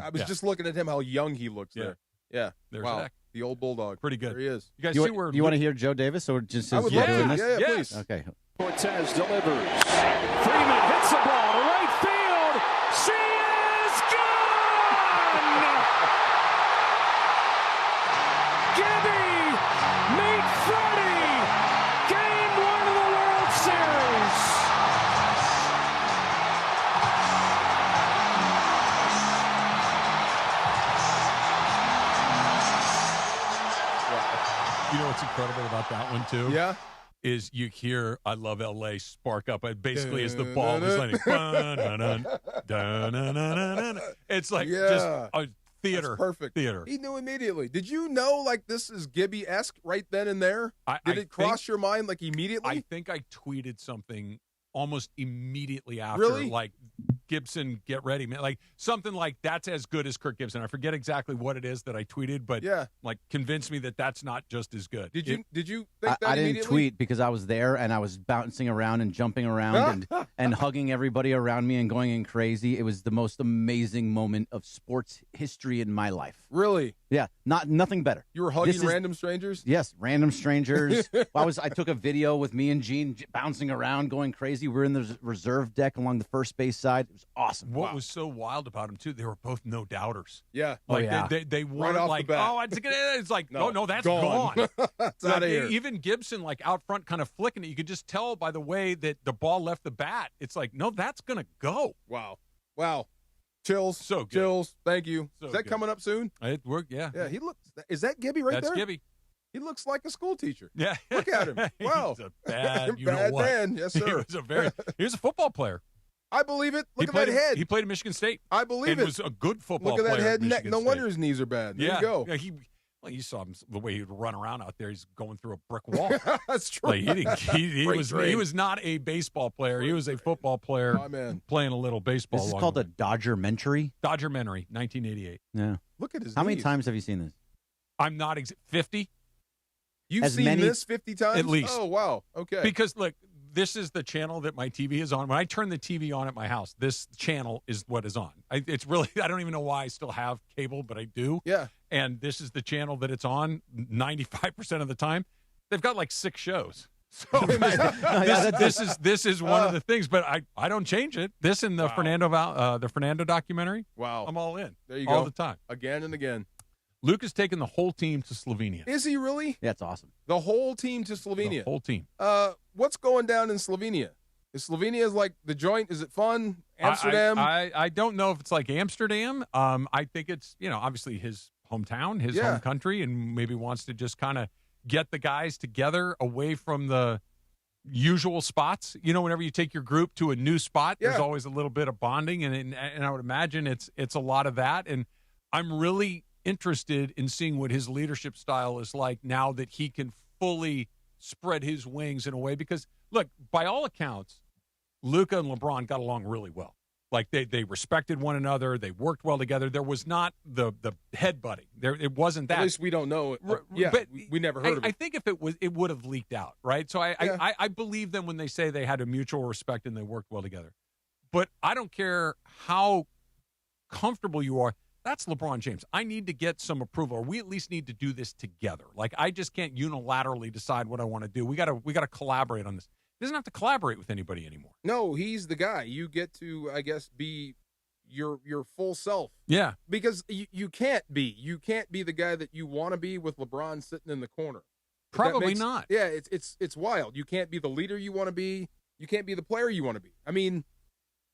was Yeah. just looking at him, how young he looks Yeah. there. Yeah. There's wow. Zach. The old Bulldog. Pretty good. There he is. You guys You, see where you want to hear Joe Davis or just I his would love doing to. this? Yeah, please. Okay. Cortez delivers. Freeman hits the ball to right field. She is gone! Gibby meet Freddie. Game 1 of the World Series. You know what's incredible about that one, too? Yeah. Is you hear I Love L.A. spark up basically as the ball is landing. Dun-dun-dun, dun-dun-dun-dun-dun. It's like just a theater. That's perfect. Theater. He knew immediately. Did you know, like, this is Gibby-esque right then and there? Did it cross your mind, like, immediately? I think I tweeted something almost immediately after, Really? like, Gibson, get ready, man. Like, something like, that's as good as Kirk Gibson. I forget exactly what it is that I tweeted, but, like, convince me that that's not just as good. Did you think that I didn't immediately? tweet because I was there and I was bouncing around and jumping around and hugging everybody around me and going in crazy. It was the most amazing moment of sports history in my life. Really? Yeah, nothing better. You were hugging random strangers? Yes, random strangers. I took a video with me and Gene bouncing around, going crazy. We're in the reserve deck along the first base side. It was awesome. What was so wild about them, too, they were both no doubters. Yeah. Like, they weren't off the like, bat. oh, it's like, no, that's gone. gone. It's Like, outta here. Even Gibson, like, out front kind of flicking it. You could just tell by the way that the ball left the bat. It's like, no, that's going to go. Wow. Chills. So good. Chills. Thank you. So Is that good. coming up soon? It worked, yeah. Yeah, he looks. Is that Gibby right That's there? Gibby. He looks like a school teacher. Yeah. Look at him. Wow. He's a bad, you Bad know what. man. Yes, sir. He was a football player. I believe it. Look He at played that head. He played at Michigan State. I believe and it. was a good football Look at player. that head and neck. Michigan No State. wonder his knees are bad. There yeah. you go. Yeah, you saw him the way he'd run around out there. He's going through a brick wall. That's true. Like, he was not a baseball player. He was a football player My man. playing a little baseball. This is along called the a Dodger-mentary. Dodger-mentary, 1988. Yeah. Look at his How many knees. times have you seen this? I'm not 50 You've As seen many- this 50 times? at least. Oh, wow. Okay. Because look, this is the channel that my TV is on. When I turn the TV on at my house, this channel is what is on. It's really, I don't even know why I still have cable, but I do. Yeah. And this is the channel that it's on 95% of the time. They've got like 6 shows. So this is one of the things, but I don't change it. This and the Fernando documentary. Wow. I'm all in. There you all go. the time. Again and again. Luke has taken the whole team to Slovenia. Is he really? Yeah, it's awesome. The whole team to Slovenia. The whole team. What's going down in Slovenia? Is Slovenia like the joint? Is it fun? Amsterdam? I don't know if it's like Amsterdam. I think it's, obviously his hometown, his home country, and maybe wants to just kind of get the guys together away from the usual spots. Whenever you take your group to a new spot, there's always a little bit of bonding, and I would imagine it's a lot of that. And I'm really interested in seeing what his leadership style is like now that he can fully spread his wings in a way. Because, look, by all accounts, Luka and LeBron got along really well. Like, they respected one another. They worked well together. There was not the headbutting. It wasn't that. At least we don't know it. Yeah, but we never heard of it. I think if it was, it would have leaked out, right? So I believe them when they say they had a mutual respect and they worked well together. But I don't care how comfortable you are. That's LeBron James. I need to get some approval, or we at least need to do this together. Like, I just can't unilaterally decide what I want to do. We gotta collaborate on this. He doesn't have to collaborate with anybody anymore. No, he's the guy. You get to, I guess, be your full self. Yeah. Because you can't be. You can't be the guy that you want to be with LeBron sitting in the corner. Probably not. Yeah, it's wild. You can't be the leader you want to be. You can't be the player you want to be. I mean,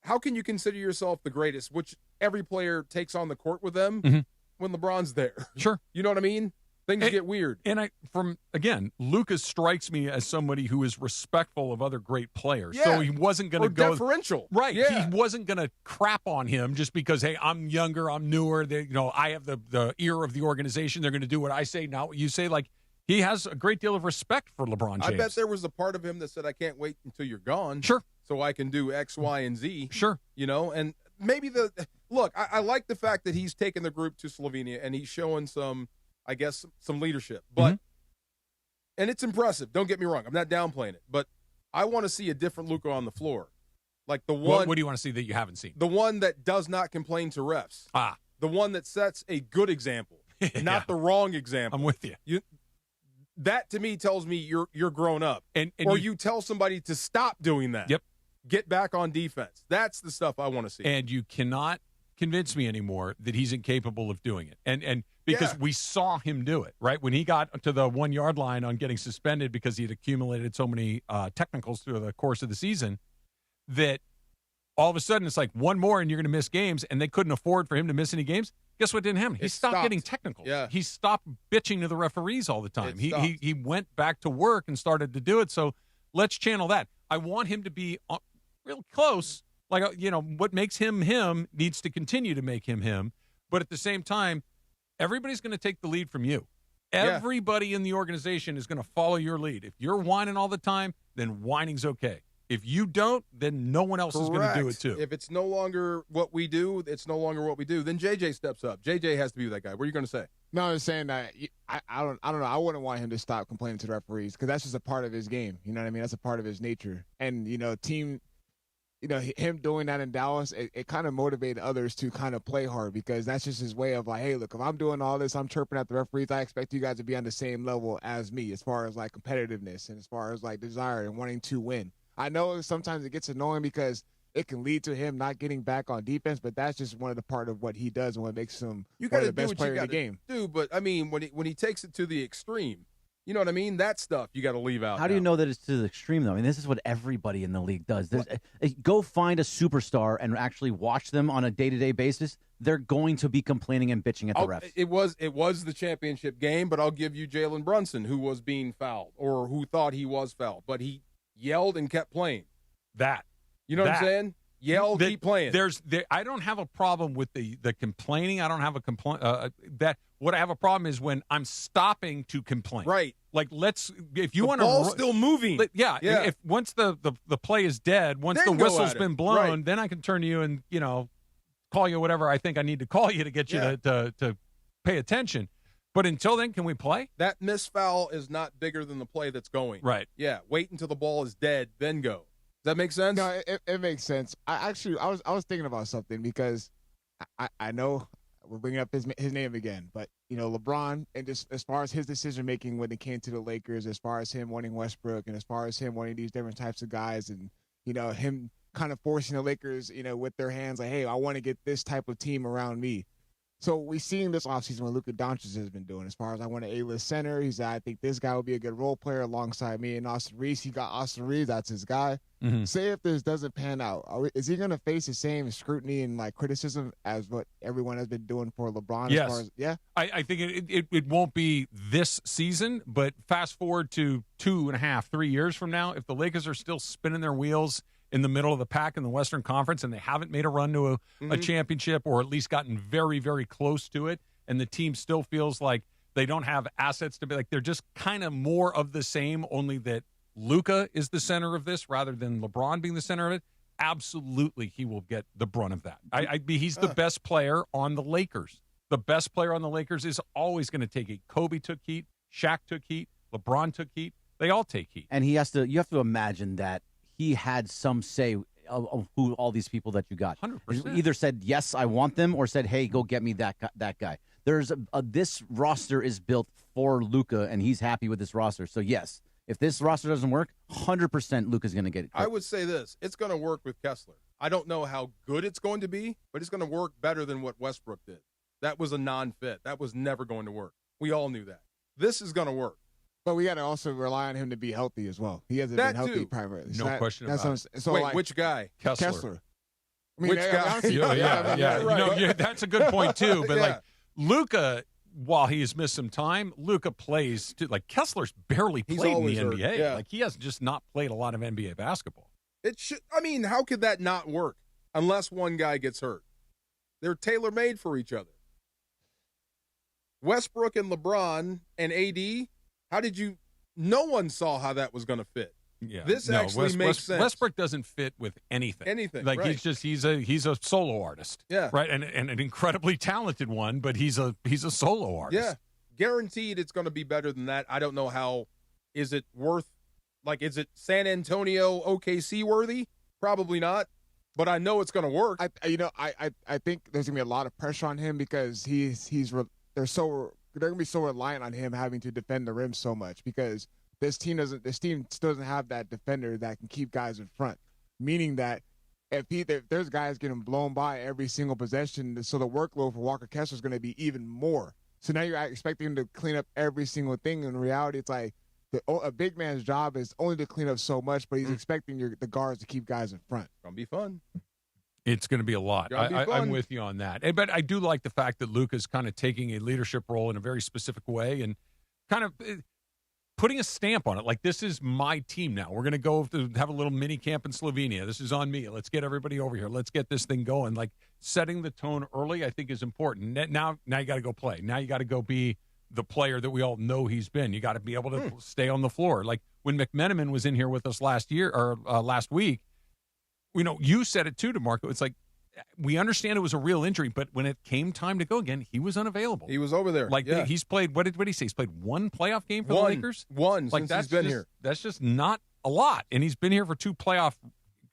how can you consider yourself the greatest, which every player takes on the court with them when LeBron's there? Sure. You know what I mean? Things get weird. And Luka strikes me as somebody who is respectful of other great players. Yeah. So he wasn't going to go deferential. Right. Yeah. He wasn't going to crap on him just because, hey, I'm younger, I'm newer, I have the ear of the organization. They're going to do what I say, not what you say. Like, he has a great deal of respect for LeBron James. I bet there was a part of him that said, I can't wait until you're gone. Sure. So I can do X, Y, and Z. Sure. And maybe I like the fact that he's taken the group to Slovenia and he's showing some leadership. But and it's impressive. Don't get me wrong. I'm not downplaying it. But I want to see a different Luka on the floor. Like the one. What do you want to see that you haven't seen? The one that does not complain to refs. The one that sets a good example, not the wrong example. I'm with you. That to me tells me you're grown up. Or you tell somebody to stop doing that. Yep. Get back on defense. That's the stuff I want to see. And you cannot convince me anymore that he's incapable of doing it. And because we saw him do it, right? When he got to the 1 yard line on getting suspended because he had accumulated so many technicals through the course of the season, that all of a sudden it's like one more and you're going to miss games, and they couldn't afford for him to miss any games. Guess what didn't happen? He stopped getting technicals. Yeah. He stopped bitching to the referees all the time. He He went back to work and started to do it. So let's channel that. I want him to be real close. Like, what makes him needs to continue to make him him. But at the same time, everybody's going to take the lead from you. Everybody in the organization is going to follow your lead. If you're whining all the time, then whining's okay. If you don't, then no one else is going to do it too. If it's no longer what we do, it's no longer what we do. Then JJ steps up. JJ has to be that guy. What are you going to say? No, I was saying that I don't know. I wouldn't want him to stop complaining to the referees because that's just a part of his game. You know what I mean? That's a part of his nature. And him doing that in Dallas, it kind of motivated others to kind of play hard because that's just his way of like, hey, look, if I'm doing all this, I'm chirping at the referees, I expect you guys to be on the same level as me as far as like competitiveness and as far as like desire and wanting to win. I know sometimes it gets annoying because it can lead to him not getting back on defense, but that's just one of the part of what he does and what makes him one of the best players in the game. But I mean, when he takes it to the extreme, you know what I mean? That stuff you got to leave out. How do you know that it's to the extreme, though? I mean, this is what everybody in the league does. Go find a superstar and actually watch them on a day-to-day basis. They're going to be complaining and bitching at the refs. It was the championship game, but I'll give you Jalen Brunson, who was being fouled or who thought he was fouled, but he yelled and kept playing. You know what I'm saying? Yell, keep playing. I don't have a problem with the complaining. I don't have a complaint. What I have a problem is when I'm stopping to complain. Right. Like if you want to, the ball's still moving. If once the play is dead, once then the whistle's been blown, right, then I can turn to you and call you whatever I think I need to call you to get you to pay attention. But until then, can we play? That missed foul is not bigger than the play that's going. Right. Yeah. Wait until the ball is dead, then go. Does that make sense? No, it makes sense. I was thinking about something because I know we're bringing up his name again, but LeBron, and just as far as his decision making when it came to the Lakers, as far as him wanting Westbrook, and as far as him wanting these different types of guys, and him kind of forcing the Lakers, with their hands like, hey, I want to get this type of team around me. So we've seen this offseason what Luka Dončić has been doing. As far as I want an A-list center, I think this guy will be a good role player alongside me and Austin Reeves. He got Austin Reeves. That's his guy. Mm-hmm. Say if this doesn't pan out, is he going to face the same scrutiny and criticism as what everyone has been doing for LeBron? Yes. As far as, I think it won't be this season, but fast forward to 2.5, 3 years from now, if the Lakers are still spinning their wheels in the middle of the pack in the Western Conference and they haven't made a run to a championship or at least gotten very, very close to it, and the team still feels like they don't have assets to be they're just kind of more of the same, only that Luka is the center of this rather than LeBron being the center of it, absolutely he will get the brunt of that. He's the best player on the Lakers. The best player on the Lakers is always going to take heat. Kobe took heat. Shaq took heat. LeBron took heat. They all take heat. And you have to imagine that he had some say of who all these people that you got. 100%. Either said, yes, I want them, or said, hey, go get me that guy. This roster is built for Luka, and he's happy with this roster. So, yes, if this roster doesn't work, 100% Luka's going to get it. I would say this. It's going to work with Kessler. I don't know how good it's going to be, but it's going to work better than what Westbrook did. That was a non-fit. That was never going to work. We all knew that. This is going to work. But we got to also rely on him to be healthy as well. He hasn't been healthy primarily. No question about it. So wait, which guy? Kessler. Which guy? Yeah. Right. That's a good point, too. But, Yeah. Luka, while he has missed some time, Luka plays, too. Like, Kessler's barely He's played in always the hurt. NBA. Yeah. Like, he has just not played a lot of NBA basketball. It should. I mean, how could that not work unless one guy gets hurt? They're tailor-made for each other. Westbrook and LeBron and AD, how did you – no one saw how that was going to fit. Yeah. This actually makes sense. Westbrook doesn't fit with anything. Like, right. he's a solo artist. Yeah. Right. And an incredibly talented one, but he's a solo artist. Yeah. Guaranteed it's going to be better than that. I don't know how – is it worth – like, is it San Antonio OKC worthy? Probably not. But I know it's going to work. I think there's going to be a lot of pressure on him because they're going to be so reliant on him having to defend the rim so much because this team still doesn't have that defender that can keep guys in front. Meaning that if there's guys getting blown by every single possession, so the workload for Walker Kessler is going to be even more. So now you're expecting him to clean up every single thing. In reality, it's like a big man's job is only to clean up so much, but he's expecting the guards to keep guys in front. It's going to be fun. It's going to be a lot. I'm with you on that. But I do like the fact that Luka's kind of taking a leadership role in a very specific way and kind of putting a stamp on it. Like, this is my team now. We're going to go have a little mini camp in Slovenia. This is on me. Let's get everybody over here. Let's get this thing going. Like, setting the tone early, I think, is important. Now you got to go play. Now you got to go be the player that we all know he's been. You got to be able to stay on the floor. Like, when McMenamin was in here with us last week, you said it too, DeMarco. It's like, we understand it was a real injury, but when it came time to go again, he was unavailable. He was over there. Like, he's played, what did he say? He's played one playoff game for the Lakers? One, like, since he's been here. That's just not a lot. And he's been here for 2 playoff,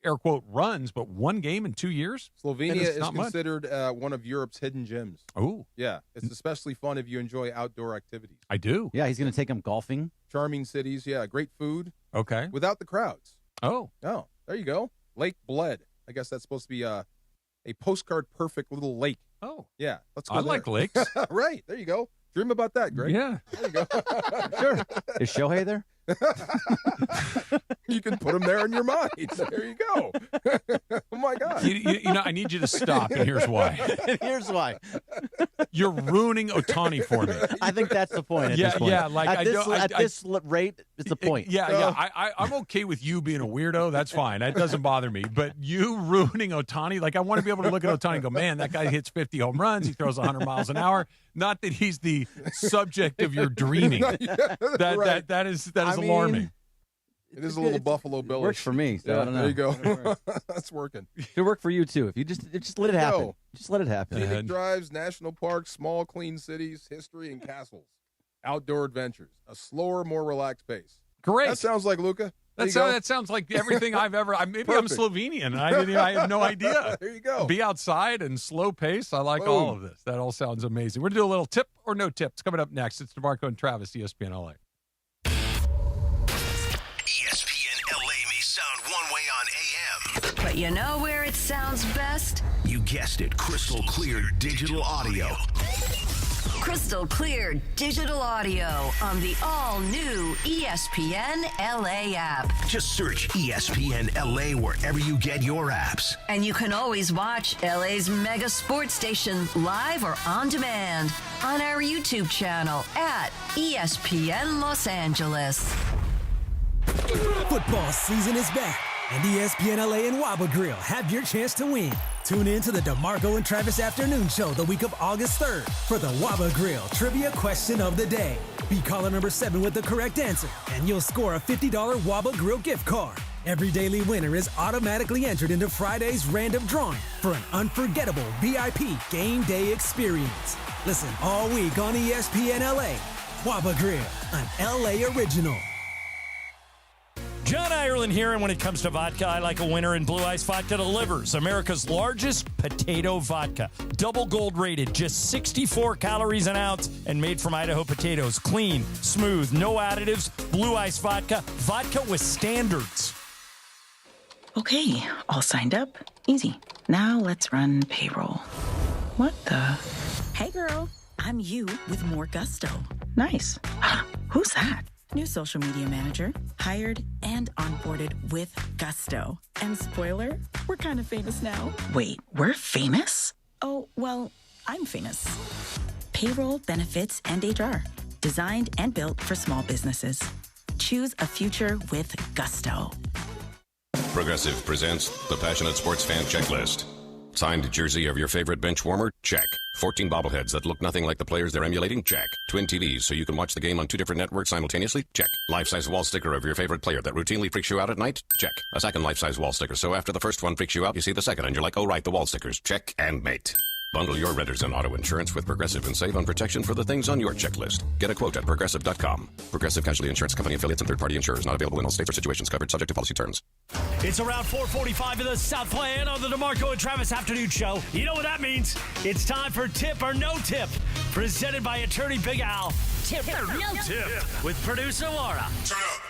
air quote, runs, but 1 game in 2 years? Slovenia is considered one of Europe's hidden gems. Oh. Yeah. It's especially fun if you enjoy outdoor activities. I do. Yeah, he's going to take him golfing. Charming cities. Yeah, great food. Okay. Without the crowds. Oh, there you go. Lake Bled. I guess that's supposed to be a postcard perfect little lake. Oh. Yeah. Let's go I there. like lakes. Right. There you go. Dream about that, Greg. Yeah. There you go. Sure. Is Shohei there? You can put him there in your mind. There you go. Oh, my God. I need you to stop, and here's why. Here's why. You're ruining Ohtani for me. I think that's the point. This point. Yeah. Like, at this rate, it's the point. I'm okay with you being a weirdo. That's fine. That doesn't bother me. But you ruining Ohtani, like, I want to be able to look at Ohtani and go, man, that guy hits 50 home runs. He throws 100 miles an hour. Not that he's the subject of your dreaming. That is alarming. It is a little Buffalo Billish. Works for me, so I don't know. There you go. That's working. It'll work for you, too. If you just let it happen. Just let it happen. Scenic drives, national parks, small, clean cities, history, and castles. Outdoor adventures. A slower, more relaxed pace. Great. That sounds like Luka. That sounds like everything I've ever. Maybe I'm Slovenian. I have no idea. There you go. Be outside and slow pace. I like all of this. That all sounds amazing. We're going to do a little tip or no tip. It's coming up next. It's DeMarco and Travis, ESPN LA. ESPN LA may sound one way on AM. But you know where it sounds best? You guessed it. Crystal clear digital audio. Crystal clear digital audio on the all-new ESPN LA app. Just search ESPN LA wherever you get your apps. And you can always watch LA's mega sports station live or on demand on our YouTube channel at ESPN Los Angeles. Football season is back, and ESPN LA and Waba Grill have your chance to win. Tune in to the DeMarco and Travis Afternoon Show the week of August 3rd for the Waba Grill Trivia Question of the Day. Be caller number 7 with the correct answer, and you'll score a $50 Waba Grill gift card. Every daily winner is automatically entered into Friday's random drawing for an unforgettable VIP game day experience. Listen all week on ESPN LA. Waba Grill, an LA original. John Ireland here, and when it comes to vodka, I like a winner, and Blue Ice Vodka delivers. America's largest potato vodka. Double gold rated, just 64 calories an ounce, and made from Idaho potatoes. Clean, smooth, no additives. Blue Ice Vodka. Vodka with standards. Okay, all signed up. Easy. Now let's run payroll. What the? Hey girl, I'm you with more gusto. Nice. Who's that? new social media manager, hired and onboarded with gusto. And spoiler, we're kind of famous now. Wait, we're famous? Oh, well, I'm famous. Payroll, benefits, and HR. Designed and built for small businesses. Choose a future with gusto. Progressive presents the Passionate Sports Fan Checklist. Signed jersey of your favorite bench warmer? Check. 14 bobbleheads that look nothing like the players they're emulating? Check. Twin TVs so you can watch the game on 2 different networks simultaneously? Check. Life-size wall sticker of your favorite player that routinely freaks you out at night? Check. A second life-size wall sticker so after the first one freaks you out, you see the second and you're like, oh right, the wall stickers. Check and mate. Bundle your renters and auto insurance with Progressive and save on protection for the things on your checklist. Get a quote at Progressive.com. Progressive Casualty Insurance Company affiliates and third-party insurers not available in all states or situations covered subject to policy terms. It's around 4:45 in the Southland on the DeMarco and Travis Afternoon Show. You know what that means? It's time for Tip or No Tip, presented by attorney Big Al. Tip or No Tip with producer Laura.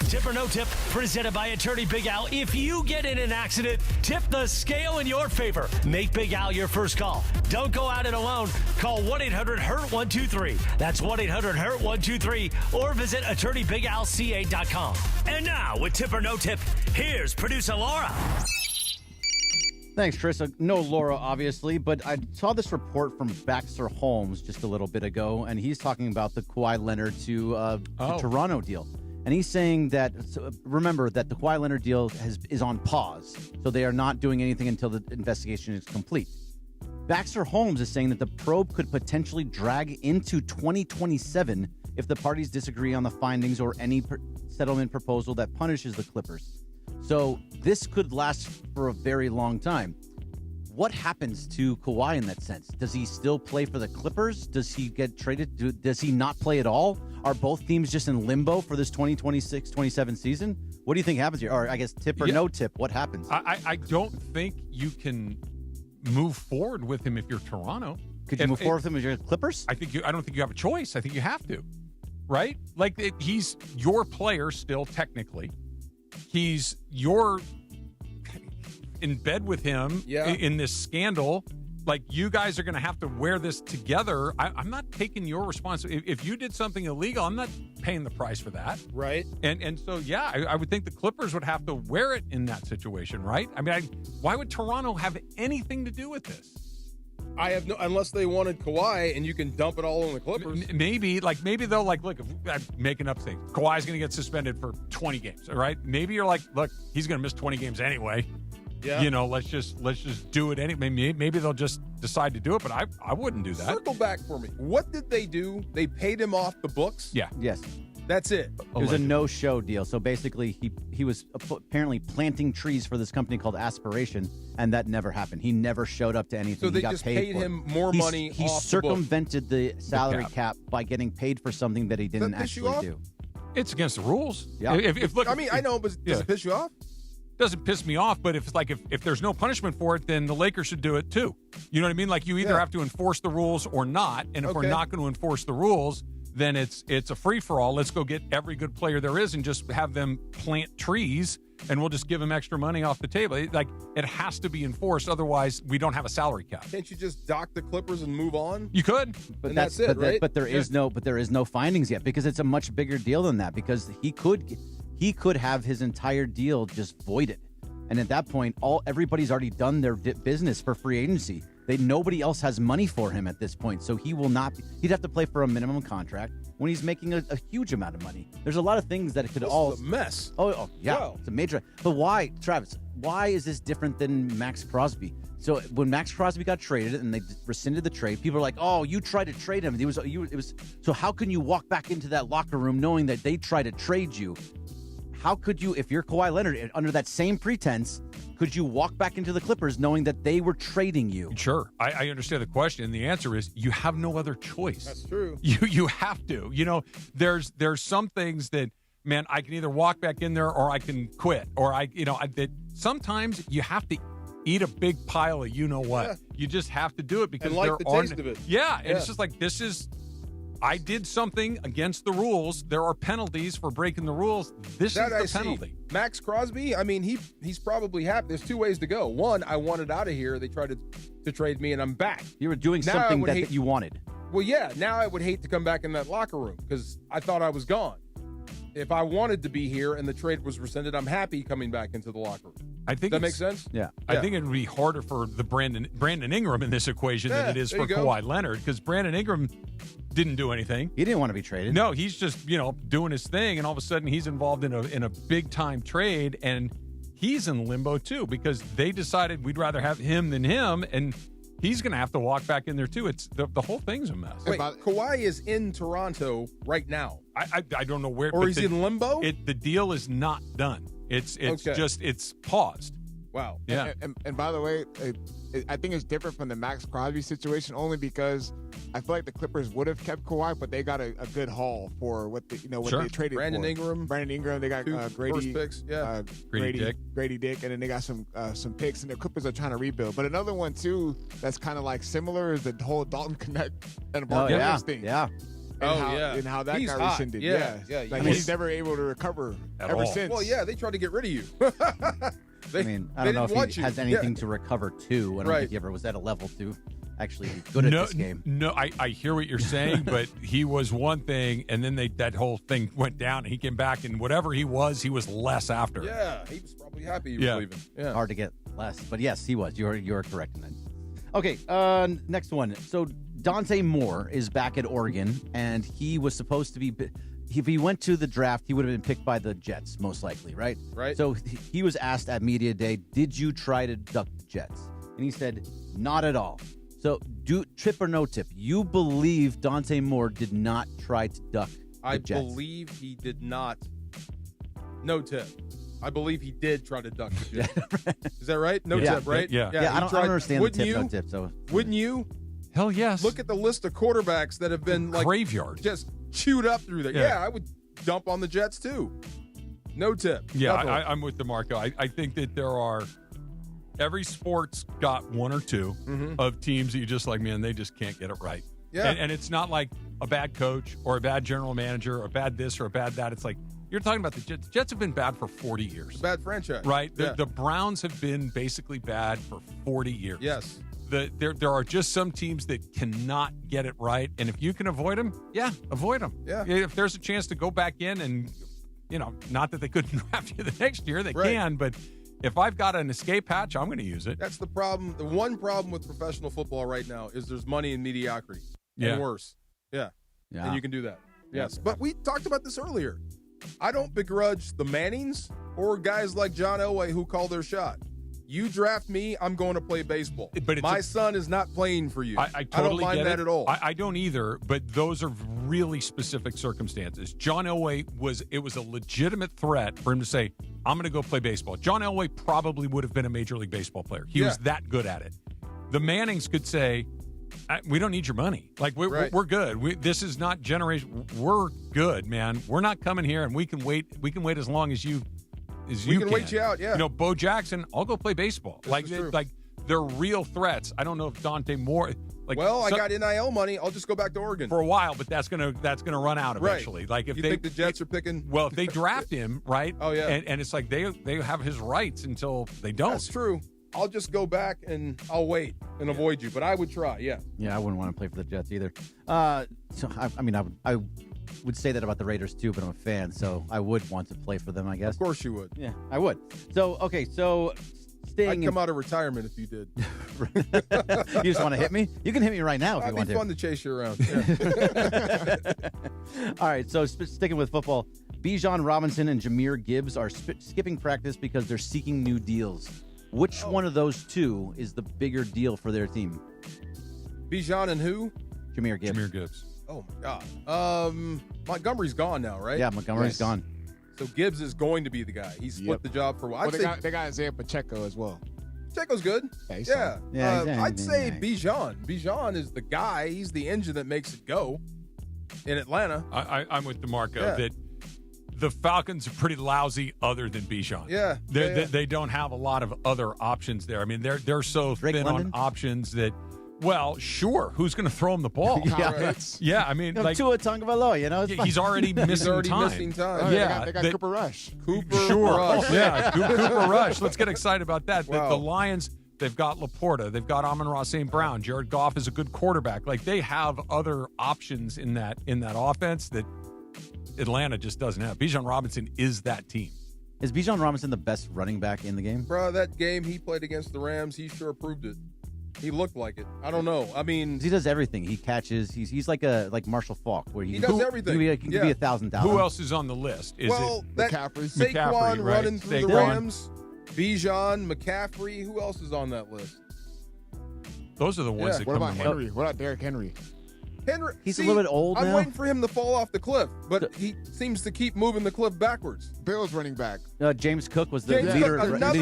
Tip or No Tip, presented by attorney Big Al. If you get in an accident, tip the scale in your favor. Make Big Al your first call. Don't go at it alone. Call 1-800-HURT-123. That's 1-800-HURT-123. Or visit attorneybigalca.com. And now, with Tip or No Tip, here's producer Laura. Thanks, Tris. No Laura, obviously, but I saw this report from Baxter Holmes just a little bit ago, and he's talking about the Kawhi Leonard to Toronto deal. And he's saying that, remember, that the Kawhi Leonard deal is on pause, so they are not doing anything until the investigation is complete. Baxter Holmes is saying that the probe could potentially drag into 2027 if the parties disagree on the findings or any settlement proposal that punishes the Clippers. So this could last for a very long time. What happens to Kawhi in that sense? Does he still play for the Clippers? Does he get traded? Does he not play at all? Are both teams just in limbo for this 2026-27 season? What do you think happens here? Or I guess tip or no tip, what happens? I don't think you can move forward with him if you're Toronto. Could you move forward with him if you're Clippers? I don't think you have a choice. I think you have to, right? Like he's your player still technically. He's in bed with him in this scandal. Like, you guys are going to have to wear this together. I'm not taking your responsibility. If you did something illegal, I'm not paying the price for that. Right. And so, I would think the Clippers would have to wear it in that situation, right? I mean, why would Toronto have anything to do with this? I have no, unless they wanted Kawhi and you can dump it all on the Clippers. Maybe they'll look, I'm making up things. Kawhi's going to get suspended for 20 games, all right? Maybe you're like, look, he's going to miss 20 games anyway. Yeah. You know, let's just do it anyway. Maybe they'll just decide to do it, but I wouldn't do that. Circle back for me. What did they do? They paid him off the books? Yeah. Yes. That's it. It was a no-show deal. So basically, he was apparently planting trees for this company called Aspiration, and that never happened. He never showed up to anything. So they got just paid him more money. He circumvented the salary cap by getting paid for something that he didn't actually do. It's against the rules. Yeah. I know, but does it piss you off? Doesn't piss me off, but if there's no punishment for it, then the Lakers should do it too. You know what I mean? Like, you either have to enforce the rules or not, and if we're not going to enforce the rules, then it's a free-for-all. Let's go get every good player there is and just have them plant trees, and we'll just give them extra money off the table. It has to be enforced, otherwise we don't have a salary cap. Can't you just dock the Clippers and move on? You could, but that's it, right? But there is no findings yet, because it's a much bigger deal than that. Because he could have his entire deal just voided, and at that point, everybody's already done their business for free agency. Nobody else has money for him at this point, so he will not. He'd have to play for a minimum contract when he's making a huge amount of money. There's a lot of things that it could all. This is a mess. Oh yeah, wow. It's a major. But why, Travis? Why is this different than Max Crosby? So when Max Crosby got traded and they rescinded the trade, people are like, "Oh, you tried to trade him." It was. So how can you walk back into that locker room knowing that they tried to trade you? How could you, if you're Kawhi Leonard, under that same pretense, could you walk back into the Clippers knowing that they were trading you? Sure. I understand the question, and the answer is you have no other choice. That's true. You have to. You know, there's some things that, man, I can either walk back in there or I can quit. Or that sometimes you have to eat a big pile of you-know-what. Yeah. You just have to do it because there are taste of it. Yeah, and it's just like, I did something against the rules. There are penalties for breaking the rules. This is the penalty. Max Crosby, I mean, he's probably happy. There's two ways to go. One, I wanted out of here. They tried to trade me, and I'm back. You were doing something that you wanted. Well, yeah. Now I would hate to come back in that locker room because I thought I was gone. if I wanted to be here and the trade was rescinded, I'm happy coming back into the locker room. I think that makes sense. Yeah, I think it would be harder for the Brandon Ingram in this equation than it is for Kawhi Leonard, because Brandon Ingram didn't do anything. He didn't want to be traded. No, he's just doing his thing, and all of a sudden he's involved in a big time trade, and he's in limbo too because they decided we'd rather have him than him, and he's going to have to walk back in there too. It's the whole thing's a mess. Wait, Kawhi is in Toronto right now. I don't know where, or is he in limbo? The deal is not done. It's just it's paused. Wow. Yeah. And by the way, I think it's different from the Max Crosby situation only because I feel like the Clippers would have kept Kawhi, but they got a good haul for what they traded Brandon for. Ingram. Brandon Ingram. They got Grady. First picks. Yeah. Grady Dick, and then they got some picks, and the Clippers are trying to rebuild. But another one too that's kind of like similar is the whole Dalton Connect and Mark Williams thing. Yeah. And how that He's got hot. rescinded. Yeah. Like he's never able to recover ever since. Well, yeah, they tried to get rid of you. I don't know if he has anything to recover to. I don't think he ever was at a level to actually be good at this game. No, I hear what you're saying, but he was one thing, and then that whole thing went down, and he came back, and whatever he was less after. Yeah, he was probably happy he was leaving. Yeah. Hard to get less, but yes, he was. You're correct in that. Okay, next one. So Dante Moore is back at Oregon, and he was supposed to be. If he went to the draft, he would have been picked by the Jets, most likely, right? Right. So he was asked at Media Day, did you try to duck the Jets? And he said, not at all. So tip or no tip, you believe Dante Moore did not try to duck the Jets? I believe he did not. No tip. I believe he did try to duck the Jets. Is that right? No tip, right? Yeah, I don't understand the tip, no tip. So wouldn't you? Hell yes. Look at the list of quarterbacks that have been graveyard. Just chewed up through there. Yeah, I would dump on the Jets too. No tip. Yeah, I'm with DeMarco. I think that every sport's got one or two of teams that you're just like, man, they just can't get it right. Yeah. And it's not like a bad coach or a bad general manager or a bad this or a bad that. It's like you're talking about the Jets. The Jets have been bad for 40 years. Bad franchise. Right? The Browns have been basically bad for 40 years. Yes. There are just some teams that cannot get it right, and if you can avoid them, avoid them. Yeah. If there's a chance to go back in and, not that they couldn't draft you the next year, they can, but if I've got an escape hatch, I'm going to use it. That's the problem. The one problem with professional football right now is there's money in mediocrity. Yeah. And worse. Yeah. And you can do that. Yes. But we talked about this earlier. I don't begrudge the Mannings or guys like John Elway who call their shot. You draft me, I'm going to play baseball. But my son is not playing for you. I totally don't mind get that it. at all. I don't either, but those are really specific circumstances. John Elway was a legitimate threat for him to say, I'm going to go play baseball. John Elway probably would have been a Major League Baseball player. He was that good at it. The Mannings could say, we don't need your money. Like, we're good. This is not generation. We're good, man. We're not coming here, and we can wait. We can wait as long as you can wait you out, yeah. Bo Jackson, I'll go play baseball. Like they're real threats. I don't know if Dante Moore. I got NIL money. I'll just go back to Oregon for a while, but that's gonna run out eventually. Right. Like if you think the Jets are picking. Well, if they draft him, right? Oh yeah. And it's like they have his rights until they don't. That's true. I'll just go back and I'll wait and avoid you, but I would try. Yeah. Yeah, I wouldn't want to play for the Jets either. So I would say that about the Raiders too, but I'm a fan, so I would want to play for them, I guess. Of course you would. Yeah, I would. So, okay, I'd come out of retirement if you did. You just want to hit me? You can hit me right now if you want to. It'd be fun to chase you around. Yeah. All right, so sticking with football, Bijan Robinson and Jahmyr Gibbs are skipping practice because they're seeking new deals. Which one of those two is the bigger deal for their team? Bijan and who? Jahmyr Gibbs. Jahmyr Gibbs. Oh, my God. Montgomery's gone now, right? Yeah, Montgomery's gone. So Gibbs is going to be the guy. He split the job for a while. They got Isaiah Pacheco as well. Pacheco's good. Yeah. I'd say Bijan. Bijan is the guy. He's the engine that makes it go in Atlanta. I'm with DeMarco that the Falcons are pretty lousy other than Bijan. Yeah. They don't have a lot of other options there. I mean, they're so thin on options that, well, sure, who's going to throw him the ball? Yeah, I mean, like Tua Tagovailoa, he's already missing time. Yeah, they got Cooper Rush. Rush. Yeah, Cooper Rush. Let's get excited about that. Wow. The Lions, they've got Laporta. They've got Amon-Ra St. Brown. Jared Goff is a good quarterback. Like, they have other options in that offense that Atlanta just doesn't have. Bijan Robinson is that team. Is Bijan Robinson the best running back in the game? Bro, that game he played against the Rams, he sure proved it. He looked like it. I don't know. I mean, he does everything. He catches. He's like Marshall Faulk, where he does everything. He can give you $1,000. Who else is on the list? Is McCaffrey, right? running through the Rams, Bijan, McCaffrey. Who else is on that list? Those are the ones that what come about to Henry? mind. What about Derrick Henry? He's a little bit old I'm now. waiting for him to fall off the cliff, but he seems to keep moving the cliff backwards. Bills running back. James Cook was the leader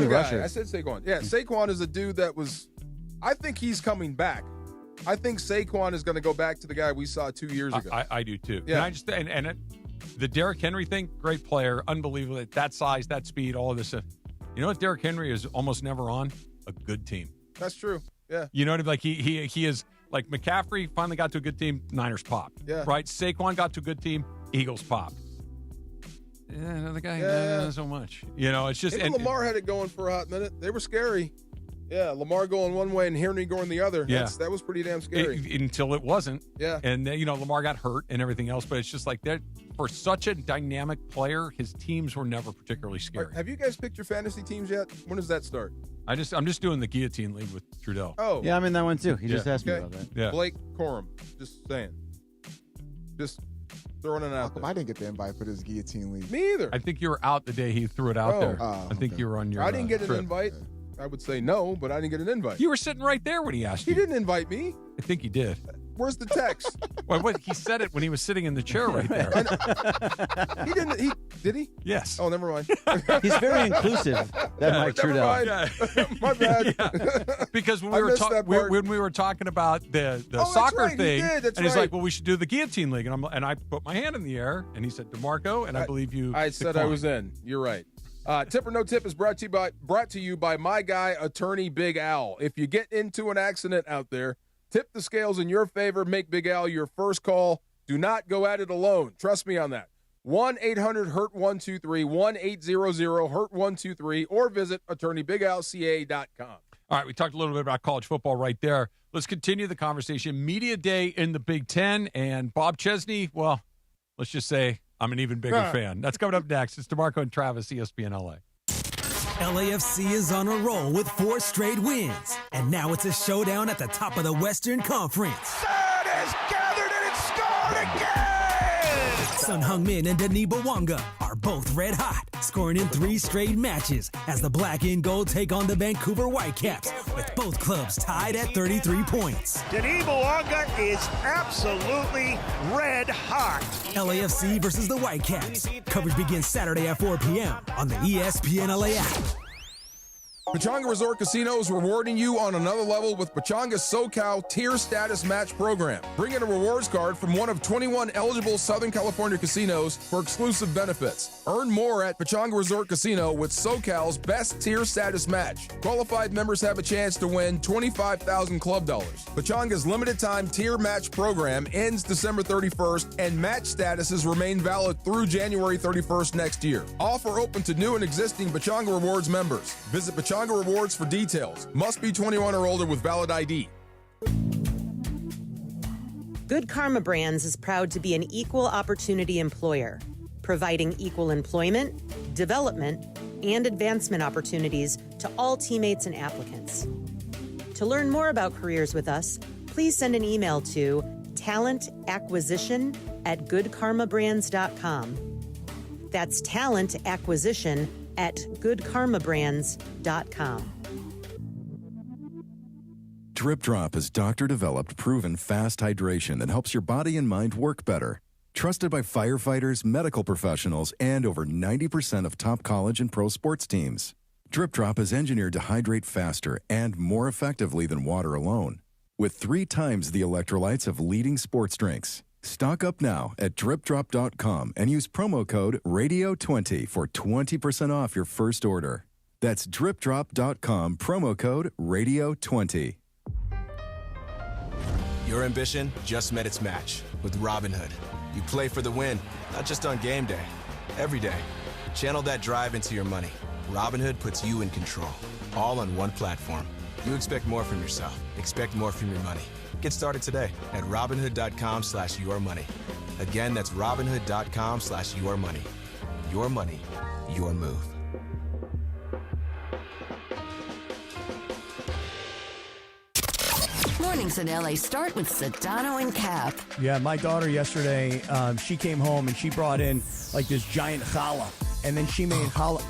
rusher. I said Saquon. Yeah, Saquon is a dude that was. I think he's coming back. I think Saquon is going to go back to the guy we saw 2 years ago. I do too. Yeah. Can I just the Derrick Henry thing, great player, unbelievable. That size, that speed, all of this stuff. You know what Derrick Henry is almost never on? A good team. That's true. Yeah. You know what I mean? Like he is like McCaffrey finally got to a good team, Niners popped. Yeah. Right? Saquon got to a good team, Eagles popped. Yeah, another guy, not so much. You know, it's just and Lamar had it going for a hot minute. They were scary. Yeah, Lamar going one way and Henry going the other. Yeah. That was pretty damn scary. Until it wasn't. Yeah. And, Lamar got hurt and everything else, but it's just like that. For such a dynamic player, his teams were never particularly scary. Have you guys picked your fantasy teams yet? When does that start? I'm just doing the guillotine league with Trudeau. Oh. Yeah, I'm in that one too. He just asked me about that. Yeah. Blake Corum. Just saying. Just throwing it out there. I didn't get the invite for this guillotine league. Me either. I think you were out the day he threw it out there. I think you were on your I didn't get an trip. invite. I would say no, but I didn't get an invite. You were sitting right there when he asked you. He didn't invite me. I think he did. Where's the text? Wait, he said it when he was sitting in the chair right there. He didn't. Did he? Yes. Oh, never mind. He's very inclusive. That Mike Trudeau. My bad. Yeah. Because when I we were missed that part. when we were talking about the that's soccer right, he thing, did, that's and he's right. like, "Well, we should do the guillotine league," and I put my hand in the air, and he said, "DeMarco," and I believe you. I said I was in. You're right. Tip or No Tip is brought to you by my guy, attorney Big Al. If you get into an accident out there, tip the scales in your favor. Make Big Al your first call. Do not go at it alone. Trust me on that. 1-800-HURT-123, 1-800-HURT-123, or visit attorneybigalca.com. All right, we talked a little bit about college football right there. Let's continue the conversation. Media Day in the Big Ten, and Bob Chesney, well, let's just say I'm an even bigger fan. That's coming up next. It's DeMarco and Travis, ESPN LA. LAFC is on a roll with 4 straight wins. And now it's a showdown at the top of the Western Conference. Third is gathered and it's scored again! Sun Heung-min and Denis Bouanga are both red hot, scoring in 3 straight matches as the black and gold take on the Vancouver Whitecaps, with both clubs tied at 33 points. Denis Bouanga is absolutely red hot. LAFC versus the Whitecaps. Coverage begins Saturday at 4 p.m. on the ESPN LA app. Pechanga Resort Casino is rewarding you on another level with Pechanga's SoCal Tier Status Match Program. Bring in a rewards card from one of 21 eligible Southern California casinos for exclusive benefits. Earn more at Pechanga Resort Casino with SoCal's Best Tier Status Match. Qualified members have a chance to win $25,000 club dollars. Pechanga's limited-time tier match program ends December 31st, and match statuses remain valid through January 31st next year. Offer open to new and existing Pechanga Rewards members. Visit Pechanga Rewards for details. Must be 21 or older with valid ID. Good Karma Brands is proud to be an equal opportunity employer, providing equal employment, development, and advancement opportunities to all teammates and applicants. To learn more about careers with us, please send an email to talentacquisition@goodkarmabrands.com. That's talentacquisition@goodkarmabrands.com. Drip Drop is doctor-developed, proven fast hydration that helps your body and mind work better. Trusted by firefighters, medical professionals, and over 90% of top college and pro sports teams. Drip Drop is engineered to hydrate faster and more effectively than water alone, with 3 times the electrolytes of leading sports drinks. Stock up now at dripdrop.com and use promo code RADIO20 for 20% off your first order. That's dripdrop.com, promo code RADIO20. Your ambition just met its match with Robinhood. You play for the win, not just on game day, every day. Channel that drive into your money. Robinhood puts you in control, all on one platform. You expect more from yourself. Expect more from your money. Get started today at Robinhood.com/yourmoney. Again, that's Robinhood.com/yourmoney. Your money, your move. Mornings in LA start with Sedano and Cap. Yeah, my daughter yesterday, she came home and she brought in like this giant challah, and then she made challah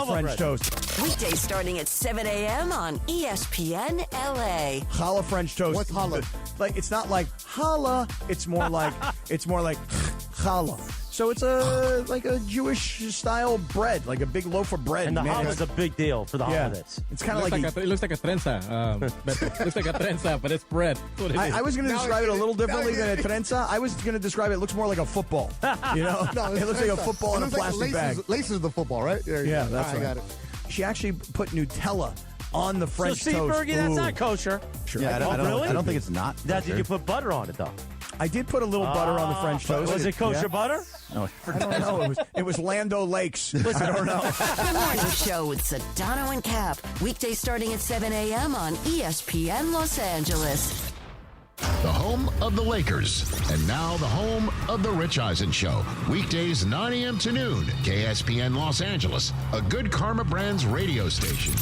French bread. toast. Weekdays starting at 7 a.m. on ESPN LA. Challah French toast. What's challah? Like, it's not like challah. It's more like challah. So it's like a Jewish style bread, like a big loaf of bread. And the challah is a big deal for the holidays. It's kind of like it looks like a trenza. It looks like a trenza, but it's bread. I was going to describe it a little differently than a trenza. I was going to describe it looks more like a football. You know, it looks like a football in a plastic bag. Laces the football, right? Yeah, that's right. I got it. She actually put Nutella on the French so, toast. Fergie, that's not kosher. Sure. Yeah, I don't think it's not. Did you put butter on it, though? I did put a little butter on the French toast. Was it kosher butter? No, I don't know. It was Lando Lakes. I don't know. The Morning Show with Sedano and Cap. Weekdays starting at 7 a.m. on ESPN Los Angeles. The home of the Lakers. And now the home of the Rich Eisen Show. Weekdays 9 a.m. to noon. KSPN Los Angeles. A Good Karma Brands radio station.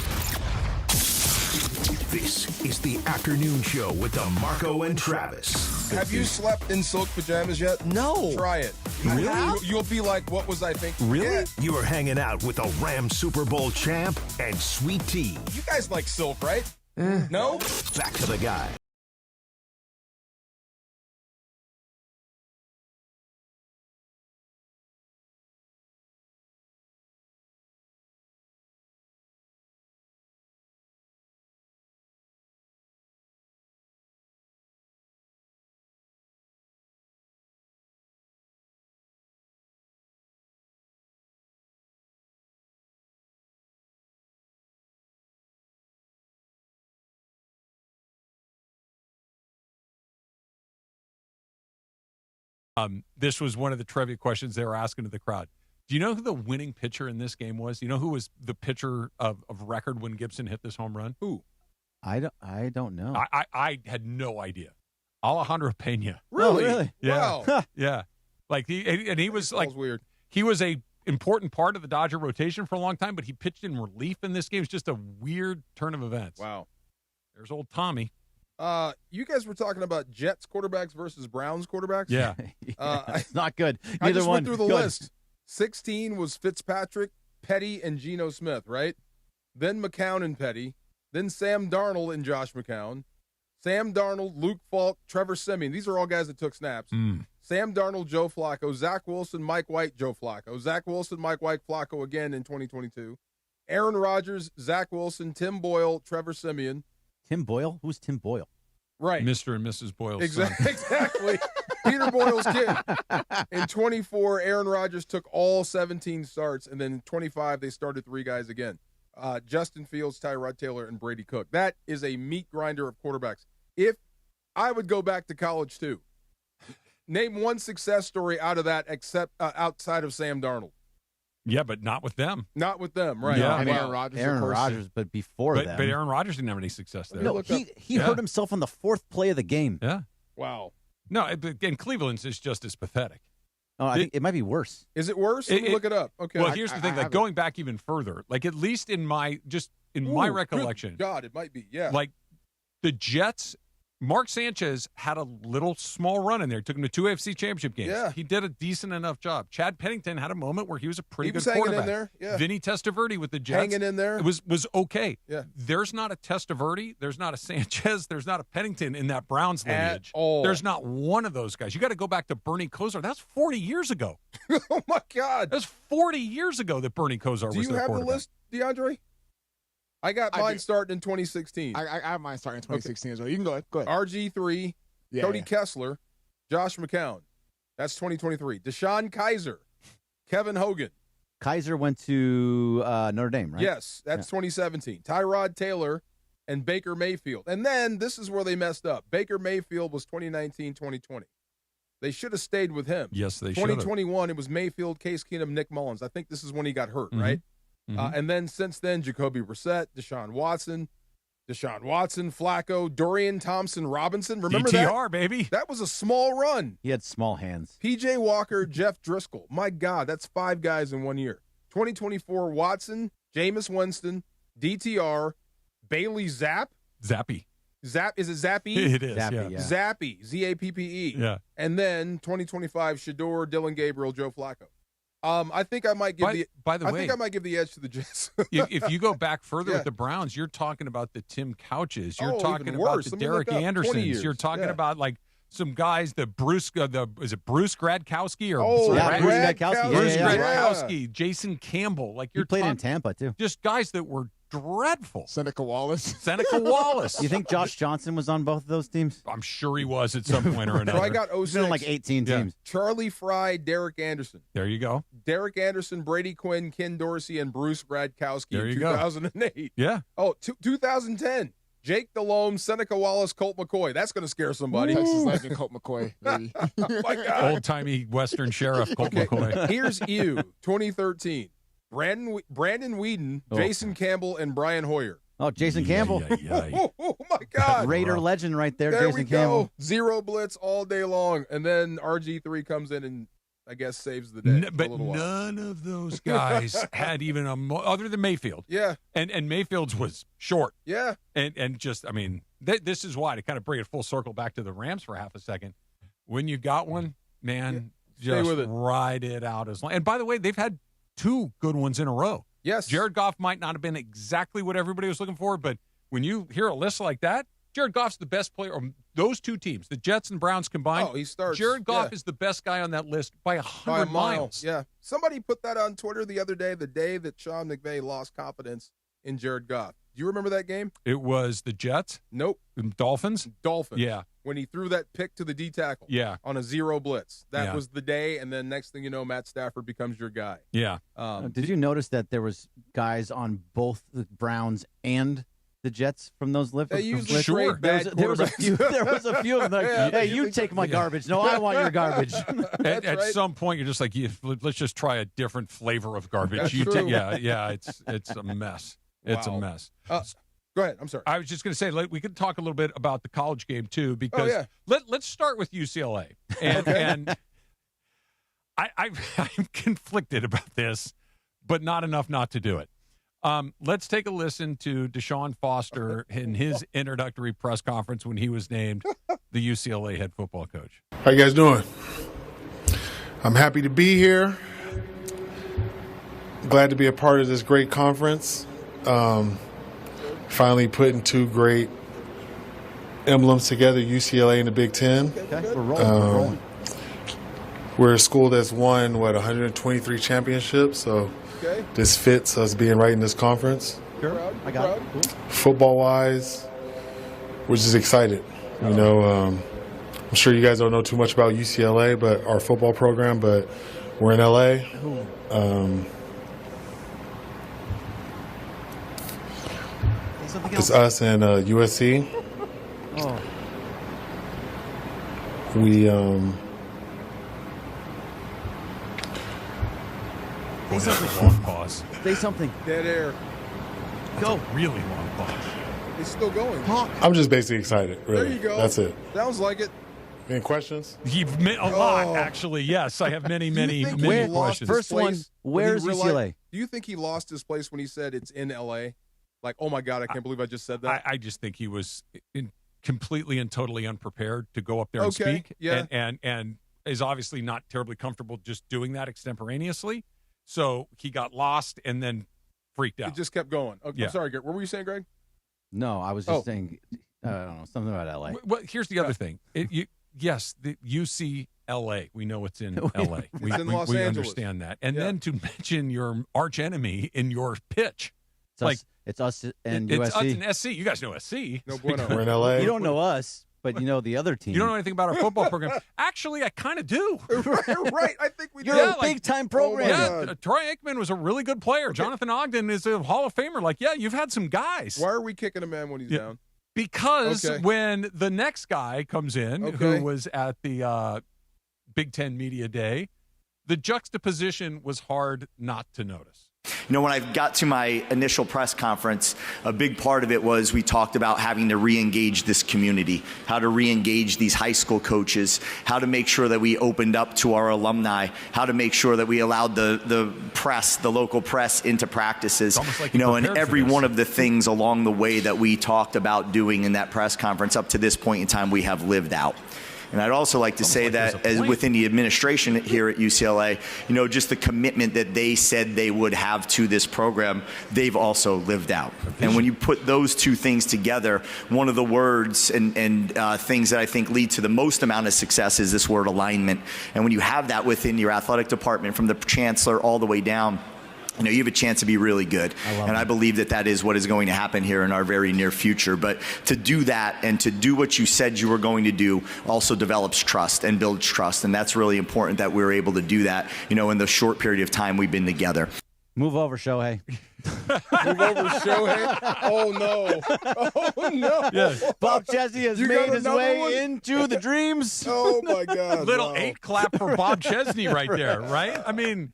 This is the afternoon show with DeMarco and Travis. Have you slept in silk pajamas yet? No. Try it. Really? You'll be like, what was I thinking? Really? Yeah. You are hanging out with a Rams Super Bowl champ and Sweet Tea. You guys like silk, right? No? Back to the guy. This was one of the trivia questions they were asking to the crowd. Do you know who the winning pitcher in this game was? Do you know who was the pitcher of record when Gibson hit this home run? Who? I don't know. I had no idea. Alejandro Pena. Really? Oh, really? Yeah. Wow. Yeah. Like he was like weird. He was a important part of the Dodger rotation for a long time, but he pitched in relief in this game. It's just a weird turn of events. Wow. There's old Tommy. You guys were talking about Jets quarterbacks versus Browns quarterbacks. Yeah. It's not good. I Neither just one. went through the Good. list. 16 was Fitzpatrick, Petty, and Geno Smith, right? Then McCown and Petty. Then Sam Darnold and Josh McCown. Sam Darnold, Luke Falk, Trevor Siemian. These are all guys that took snaps. Sam Darnold, Joe Flacco. Zach Wilson, Mike White, Joe Flacco. Zach Wilson, Mike White, Flacco again in 2022. Aaron Rodgers, Zach Wilson, Tim Boyle, Trevor Siemian. Tim Boyle? Who's Tim Boyle? Right. Mr. and Mrs. Boyle's son. Exactly. Peter Boyle's kid. In 24, Aaron Rodgers took all 17 starts, and then in 25, they started 3 guys again. Justin Fields, Tyrod Taylor, and Brady Cook. That is a meat grinder of quarterbacks. If I would go back to college, too. Name one success story out of that except outside of Sam Darnold. Yeah, but not with them. Not with them, right? Yeah. And Wow. Aaron Rodgers, but before But them. Aaron Rodgers didn't have any success there. No, he hurt himself on the 4th play of the game. Yeah. Wow. No, and Cleveland's is just as pathetic. Oh, I think it might be worse. Is it worse? Let me look it up. Okay. Well, here's the thing. Like going back even further, like at least in my recollection, good God, it might be. Yeah. like the Jets, Mark Sanchez had a little small run in there. Took him to 2 AFC championship games. Yeah. He did a decent enough job. Chad Pennington had a moment where he was a pretty He was good hanging quarterback. in there, yeah. Vinny Testaverde with the Jets. Hanging in there. It was okay. Yeah. There's not a Testaverde. There's not a Sanchez. There's not a Pennington in that Browns lineage. At all. There's not one of those guys. You got to go back to Bernie Kosar. That's 40 years ago. Oh, my God. That's 40 years ago that Bernie Kosar Do was you their have the quarterback. list, DeAndre? I got mine starting in 2016. I have mine starting in 2016 as well. You can go ahead. Go ahead. RG3, Yeah, Cody yeah. Kessler, Josh McCown. That's 2023. Deshaun Kaiser, Kevin Hogan. Kaiser went to Notre Dame, right? Yes, that's 2017. Tyrod Taylor and Baker Mayfield. And then this is where they messed up. Baker Mayfield was 2019, 2020. They should have stayed with him. Yes, they should have. 2021, it was Mayfield, Case Keenum, Nick Mullins. I think this is when he got hurt, Mhm. right? Mhm. And then since then, Jacoby Brissett, Deshaun Watson, Deshaun Watson, Flacco, Dorian Thompson-Robinson. Remember DTR, that? baby. That was a small run. He had small hands. P.J. Walker, Jeff Driscoll. My God, that's 5 guys in 1 year. 2024, Watson, Jameis Winston, DTR, Bailey Zapp. Zappy. Is it Zappy? It is, Zappy, yeah. Zappy, Z-A-P-P-E. Yeah. And then 2025, Shador, Dylan Gabriel, Joe Flacco. I think I might give I think I might give the edge to the Jets. if you go back further Yeah. with the Browns, you're talking about the Tim Couches. You're Oh, talking even about worse. the Let me Derek look up. 20 Andersons. years. You're talking Yeah. about like some guys, the Bruce, is it Bruce Gradkowski or Oh, Yeah, Bruce Gradkowski. Bruce Yeah. Gradkowski, Jason Campbell. Like He you're played in talking- Tampa, too. just guys that were dreadful. Seneca Wallace. Seneca Wallace. You think Josh Johnson was on both of those teams? I'm sure he was at some point or another. So I got He's been on like 18 Yeah. teams. Charlie Fry, Derek Anderson. There you go. Derek Anderson, Brady Quinn, Ken Dorsey, and Bruce Gradkowski There in you go. 2008. Yeah. Oh, 2010. Jake Delhomme, Seneca Wallace, Colt McCoy. That's going to scare somebody. Texas legend Colt McCoy, baby. Oh, my God. Old timey Western Sheriff Colt McCoy. Here's you, 2013. Brandon Whedon, Jason Campbell, and Brian Hoyer. Oh, Jason Campbell. Oh, my God. Raider legend right there, There Jason we go. Campbell. Zero blitz all day long. And then RG3 comes in and, I guess, saves the day. for a But little while. none of those guys had even other than Mayfield. Yeah. And Mayfield's was short. Yeah. And just, I mean, this is why, to kind of bring it full circle back to the Rams for half a second. When you got one, man, Stay just with it. ride it out as long. And by the way, they've had 2 good ones in a row. Yes. Jared Goff might not have been exactly what everybody was looking for, but when you hear a list like that, Jared Goff's the best player. Or those 2 teams, the Jets and Browns combined. Oh, he starts. Jared Goff yeah. is the best guy on that list by By 100 a mile. miles. Yeah. Somebody put that on Twitter the other day, the day that Sean McVay lost confidence in Jared Goff. Do you remember that game? It was the Jets. Nope. Dolphins. Yeah. When he threw that pick to the D tackle. Yeah. On a zero blitz. That Yeah. was the day, and then next thing you know, Matt Stafford becomes your guy. Yeah. Did you notice that there was guys on both the Browns and the Jets from those lift? They usually Sure. trade bad There was a few. quarterbacks. There was a few of them. Like, Yeah, hey, they you take my garbage. No, I want your garbage. At right. some point, you're just like, let's just try a different flavor of garbage. That's You true. yeah. It's a mess. It's a Wow. mess. Go ahead. I'm sorry. I was just going to say, we could talk a little bit about the college game too, because let's start with UCLA. And I'm conflicted about this, but not enough not to do it. Let's take a listen to Deshaun Foster in his introductory press conference when he was named the UCLA head football coach. How you guys doing? I'm happy to be here. Glad to be a part of this great conference. Finally putting 2 great emblems together, UCLA and the Big Ten. Okay, we're rolling. We're a school that's won, 123 championships, so this fits us being right in this conference. Sure, I got it. Cool. Football-wise, we're just excited. You know, I'm sure you guys don't know too much about UCLA, but our football program, but we're in LA. It's us and USC. Oh. We Boy, that's a long pause. Say something. Dead air. Go. Really long pause. It's still going. I'm just basically excited. Really. There you go. That's it. Sounds like it. Any questions? You've met a lot, actually. Yes, I have many questions. First one, where's UCLA? Do you think he lost his place when he said it's in L.A.? Like, oh, my God, I can't believe I just said that. I just think he was completely and totally unprepared to go up there and speak. Yeah. And is obviously not terribly comfortable just doing that extemporaneously. So he got lost and then freaked out. It just kept going. Okay, Yeah. I'm sorry, Greg. What were you saying, Greg? No, I was just saying, I don't know, something about LA. Well, here's the other thing. Yes, the UCLA. We know it's in LA. We in Los we Angeles. understand that. And then to mention your arch enemy in your pitch. It's us and It's USC. us and SC. You guys know SC. No bueno. We're in LA. You don't know us, but you know the other team. You don't know anything about our football program. Actually, I kind of do. Right. I think we do. You're a big-time program. Oh, Troy Aikman was a really good player. Jonathan Ogden is a Hall of Famer. You've had some guys. Why are we kicking a man when he's down? Because when the next guy comes in, who Okay. was at the Big Ten Media Day, the juxtaposition was hard not to notice. You know, when I got to my initial press conference, a big part of it was we talked about having to re-engage this community, how to re-engage these high school coaches, how to make sure that we opened up to our alumni, how to make sure that we allowed the press, the local press, into practices. Like you know, and every one of the things along the way that we talked about doing in that press conference up to this point in time, we have lived out. And I'd also like to say that as within the administration here at UCLA, you know, just the commitment that they said they would have to this program, they've also lived out. And when you put those two things together, one of the words and things that I think lead to the most amount of success is this word alignment. And when you have that within your athletic department, from the chancellor all the way down, you know, you have a chance to be really good. I believe that that is what is going to happen here in our very near future. But to do that and to do what you said you were going to do also develops trust and builds trust. And that's really important that we're able to do that, you know, in the short period of time we've been together. Move over, Shohei. Move over, Shohei. Oh, no. Oh, no. Yes. Bob Chesney has made his way into the dreams. Oh, my God. Little 8 clap for Bob Chesney right there, right? I mean,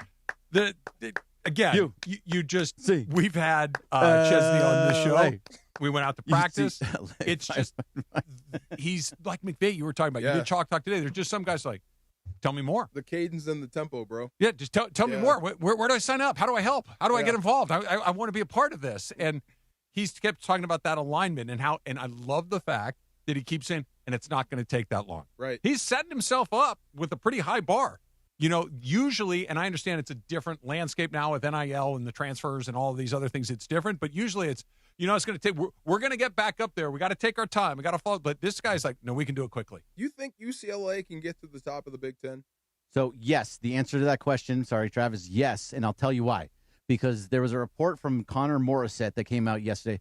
Again, you just see. We've had Chesney on the show. We went out to practice. It's just he's like McVay. You were talking about. You did Chalk Talk today. There's just some guys like, tell me more. The cadence and the tempo, bro. Yeah, just tell me more. Where do I sign up? How do I help? How do I get involved? I want to be a part of this. And he's kept talking about that alignment and how. And I love the fact that he keeps saying, and it's not going to take that long. Right. He's setting himself up with a pretty high bar. You know, usually, and I understand it's a different landscape now with NIL and the transfers and all of these other things. It's different, but usually it's, you know, it's going to take, we're going to get back up there. We got to take our time. We got to follow. But this guy's like, no, we can do it quickly. You think UCLA can get to the top of the Big Ten? So, yes, the answer to that question, sorry, Travis, yes, and I'll tell you why. Because there was a report from Connor Morissette that came out yesterday.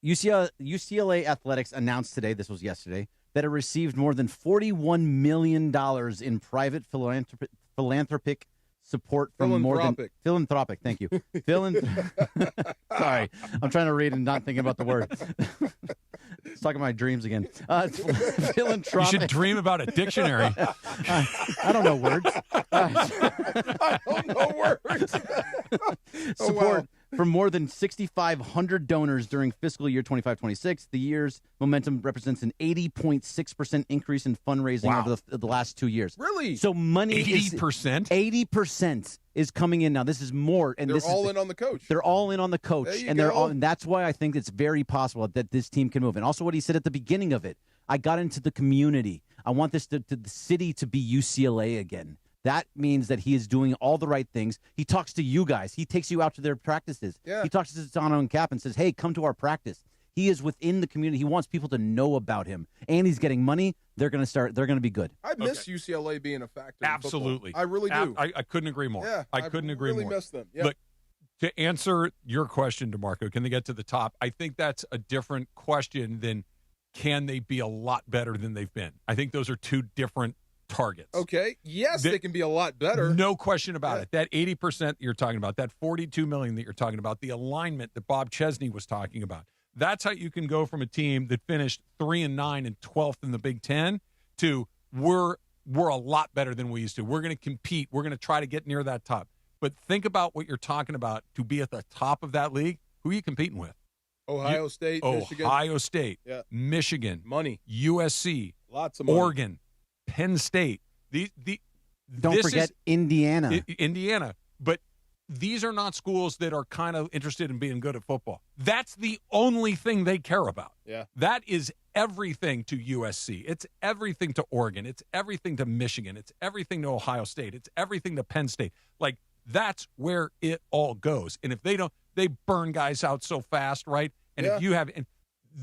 UCLA Athletics announced today, this was yesterday, that it received more than $41 million in private philanthropic support from more than philanthropic. Thank you. Sorry, I'm trying to read and not thinking about the word. It's talking about my dreams again. Philanthropic. You should dream about a dictionary. I don't know words. I don't know words. Support from more than 6,500 donors during fiscal year 25-26. The year's momentum represents an 80.6% increase in fundraising over the last 2 years. Really? So money 80%? 80% is coming in now. This is more, and they're this all is in on the coach. They're all in on the coach, and and that's why I think it's very possible that this team can move. And also, what he said at the beginning of it, I got into the community. I want this to the city to be UCLA again. That means that he is doing all the right things. He talks to you guys. He takes you out to their practices. Yeah. He talks to Zano and Cap and says, hey, come to our practice. He is within the community. He wants people to know about him. And he's getting money. They're going to be good. I miss UCLA being a factor. Absolutely. In football. I really do. I couldn't agree more. Yeah, I couldn't agree really more. Miss them. Yeah. Look, to answer your question, DeMarco, can they get to the top? I think that's a different question than can they be a lot better than they've been. I think those are two different targets. Okay. Yes, they can be a lot better. No question about it. That 80% you're talking about, that $42 million that you're talking about, the alignment that Bob Chesney was talking about. That's how you can go from a team that finished 3-9 and 12th in the Big Ten to we're a lot better than we used to. We're going to compete. We're going to try to get near that top. But think about what you're talking about to be at the top of that league. Who are you competing with? Ohio State, Michigan. Ohio State, Michigan, money, USC, lots of money. Oregon, Penn State. Don't forget Indiana. Indiana. But these are not schools that are kind of interested in being good at football. That's the only thing they care about. Yeah. That is everything to USC. It's everything to Oregon. It's everything to Michigan. It's everything to Ohio State. It's everything to Penn State. Like, that's where it all goes. And if they don't, they burn guys out so fast, right? And if you have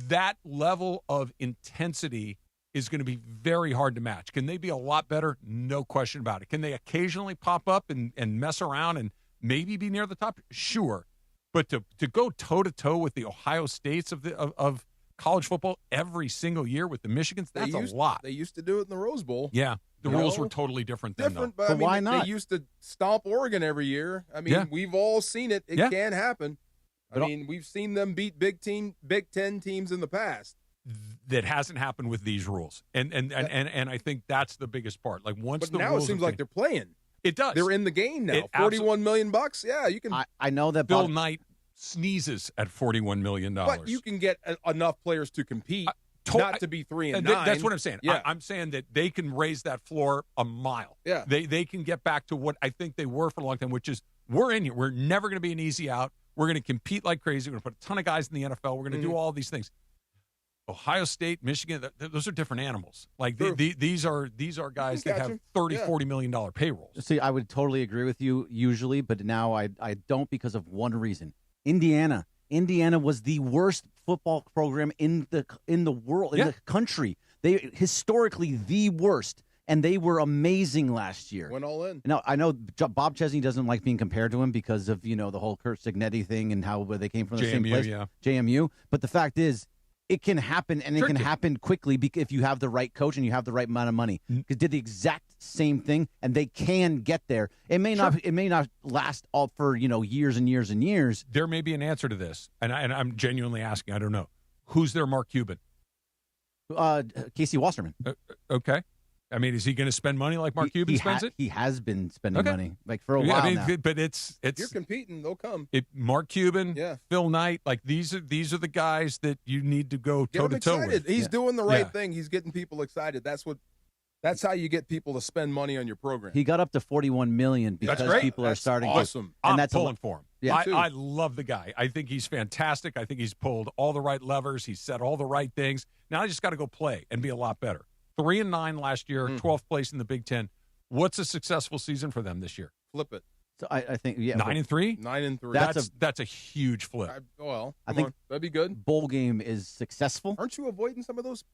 that level of intensity is going to be very hard to match. Can they be a lot better? No question about it. Can they occasionally pop up and mess around and maybe be near the top? Sure. But to go toe-to-toe with the Ohio States of college football every single year with the Michigans, that's a lot. They used to do it in the Rose Bowl. Yeah. The rules were totally different then, though. But I mean, why not? They used to stomp Oregon every year. I mean, we've all seen it. It can happen. I mean, we've seen them beat Big Ten teams in the past. That hasn't happened with these rules, and I think that's the biggest part. Like once but the now rules it seems like they're playing. It does. They're in the game now. $41 million. Yeah, you can. I know that Bill Knight sneezes at $41 million. But you can get enough players to compete, not to be 3-9. That's what I'm saying. Yeah. I'm saying that they can raise that floor a mile. Yeah. They can get back to what I think they were for a long time, which is we're in here. We're never going to be an easy out. We're going to compete like crazy. We're going to put a ton of guys in the NFL. We're going to do all these things. Ohio State, Michigan, those are different animals. Like these are guys that have $40 million payrolls. See, I would totally agree with you usually, but now I don't because of one reason. Indiana was the worst football program in the world, in the country. They historically the worst, and they were amazing last year. Went all in. Now I know Bob Chesney doesn't like being compared to him because of the whole Kurt Signetti thing and how they came from the same place, JMU. But the fact is, it can happen, and it can happen quickly if you have the right coach and you have the right amount of money. Because did the exact same thing, and they can get there. It may not last all for years and years and years. There may be an answer to this, and I'm genuinely asking. I don't know who's their Mark Cuban. Casey Wasserman. Okay. I mean, is he going to spend money like Mark Cuban spends it? He has been spending money for a while now. But it's you're competing, they'll come. Mark Cuban, Phil Knight, like these are the guys that you need to go toe to toe with. He's doing the right thing. He's getting people excited. That's how you get people to spend money on your program. He got up to $41 million because people are starting. Awesome. I'm pulling for him. Yeah, I love the guy. I think he's fantastic. I think he's pulled all the right levers. He's said all the right things. Now I just got to go play and be a lot better. 3-9 last year, 12th place in the Big Ten. What's a successful season for them this year? Flip it. So I think 9-3. 9-3. That's a huge flip. I think that'd be good. Bowl game is successful. Aren't you avoiding some of those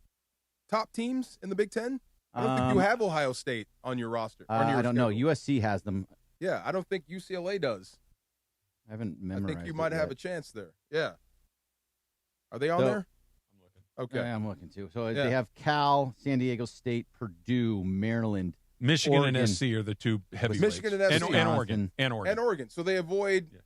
top teams in the Big Ten? I don't think you have Ohio State on your roster. I don't know. USC has them. Yeah, I don't think UCLA does. I haven't memorized. I think you might have a chance there. Yeah. Are they on there? Okay. Yeah, I'm looking too. So they have Cal, San Diego State, Purdue, Maryland, Michigan, Oregon. and SC are the two heavyweights. Michigan and SC. And Oregon. So they avoid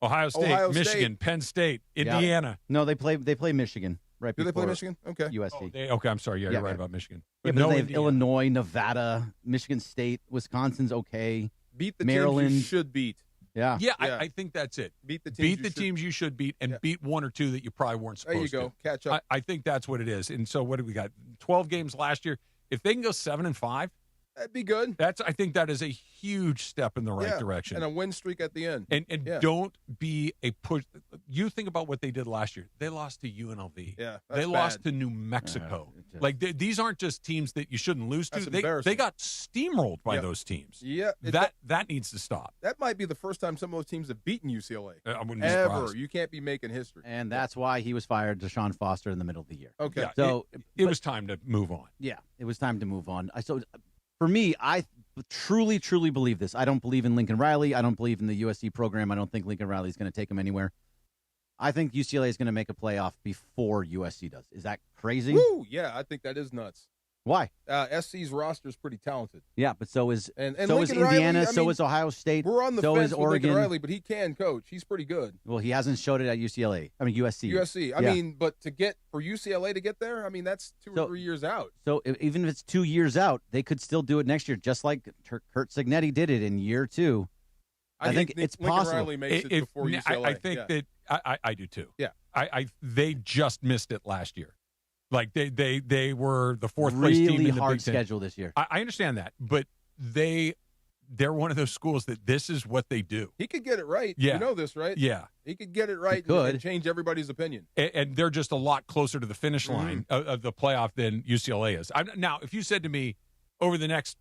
Ohio State, Michigan, Penn State, Indiana. No, they play Michigan right Do before. they play Michigan? Okay. USC. Okay, I'm sorry. Yeah, you're right about Michigan. But no, they have Illinois, Nevada, Michigan State, Wisconsin's okay. Beat the Maryland. teams you should beat. Yeah. I think that's it. Beat the teams you should beat, and beat one or two that you probably weren't supposed to. There you go. Catch up. I think that's what it is. And so what do we got? 12 games last year. If they can go 7-5, that'd be good. I think that is a huge step in the right direction. And a win streak at the end. And don't be a push. You think about what they did last year. They lost to UNLV. Yeah, they lost to New Mexico. These aren't just teams that you shouldn't lose to. They got steamrolled by those teams. Yeah, that needs to stop. That might be the first time some of those teams have beaten UCLA. I wouldn't be ever. surprised. You can't be making history. And that's why he was fired, Deshaun Foster, in the middle of the year. Okay. Yeah, so it was time to move on. Yeah, it was time to move on. So for me, I truly believe this. I don't believe in Lincoln Riley. I don't believe in the USC program. I don't think Lincoln Riley is going to take him anywhere. I think UCLA is going to make a playoff before USC does. Is that crazy? Woo! Yeah, I think that is nuts. Why? SC's roster is pretty talented. Yeah, but so is Lincoln Indiana, Riley, so is Ohio State. We're on the so fence is with Oregon. Lincoln Riley, but he can coach. He's pretty good. Well, he hasn't showed it at UCLA. I mean USC. USC. I mean, but for UCLA to get there, I mean that's 2 or 3 years out. So even if it's 2 years out, they could still do it next year, just like Kurt Signetti did it in year 2. I think it's Lincoln possible. Riley makes it before UCLA. I think that I do too. Yeah. They just missed it last year. Like they were the fourth place team in the really Big hard Ten. schedule this year. I understand that, but they're one of those schools that this is what they do. He could get it right. Yeah. You know this, right? Yeah. He could get it right and change everybody's opinion. And they're just a lot closer to the finish line of the playoff than UCLA is. Now, if you said to me over the next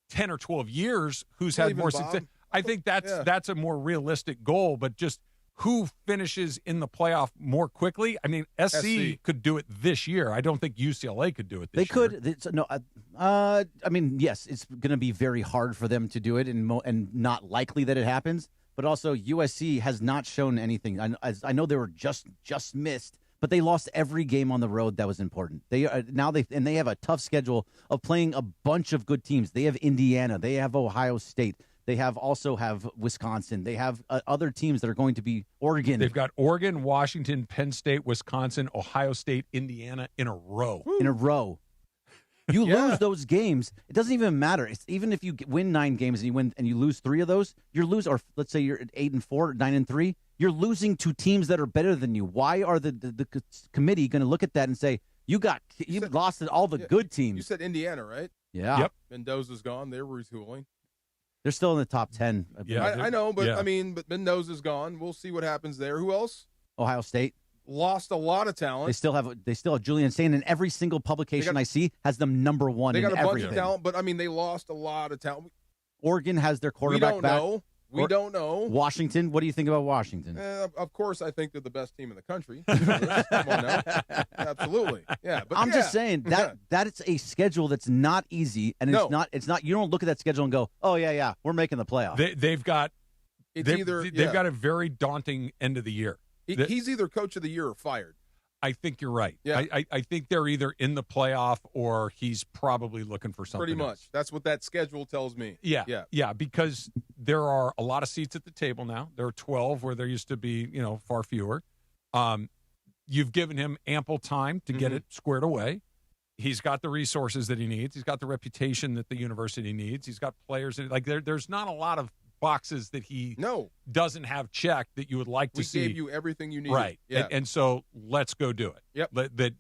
10 or 12 years who's had more success, I think that's a more realistic goal, but just who finishes in the playoff more quickly? I mean, SC could do it this year. I don't think UCLA could do it this year. They could. I mean, yes, it's going to be very hard for them to do it and not likely that it happens. But also, USC has not shown anything. I know they were just missed, but they lost every game on the road that was important. They have a tough schedule of playing a bunch of good teams. They have Indiana. They have Ohio State. They also have Wisconsin. They have other teams that are going to be Oregon. They've got Oregon, Washington, Penn State, Wisconsin, Ohio State, Indiana in a row. In a row. You lose those games, it doesn't even matter. Even if you win 9 games and you lose 3 of those, or let's say you're at 8-4, 9-3, you're losing to teams that are better than you. Why are the committee going to look at that and say you lost to all the good teams? You said Indiana, right? Yeah. Yep. Mendoza's gone. They're retooling. They're still in the top 10. Yeah, I know, but but Mendoza's gone. We'll see what happens there. Who else? Ohio State lost a lot of talent. They still have Julian Sain, and every single publication I see has them number 1 in everything. They got a bunch of talent, but they lost a lot of talent. Oregon has their quarterback back. We don't know. Washington, what do you think about Washington? Of course, I think they're the best team in the country. Come on now. Absolutely. Yeah, but I'm just saying that it's a schedule that's not easy, and it's not. You don't look at that schedule and go, "Oh yeah, we're making the playoff." They've got a very daunting end of the year. He's either coach of the year or fired. I think you're right. Yeah. I think they're either in the playoff or he's probably looking for something. Pretty much. else. That's what that schedule tells me. Yeah, because there are a lot of seats at the table now. There are 12 where there used to be, far fewer. You've given him ample time to get it squared away. He's got the resources that he needs. He's got the reputation that the university needs. He's got players. There's not a lot of boxes that he doesn't have checked that you would like to see. We gave you everything you needed. Right. Yeah. And so let's go do it. Yep.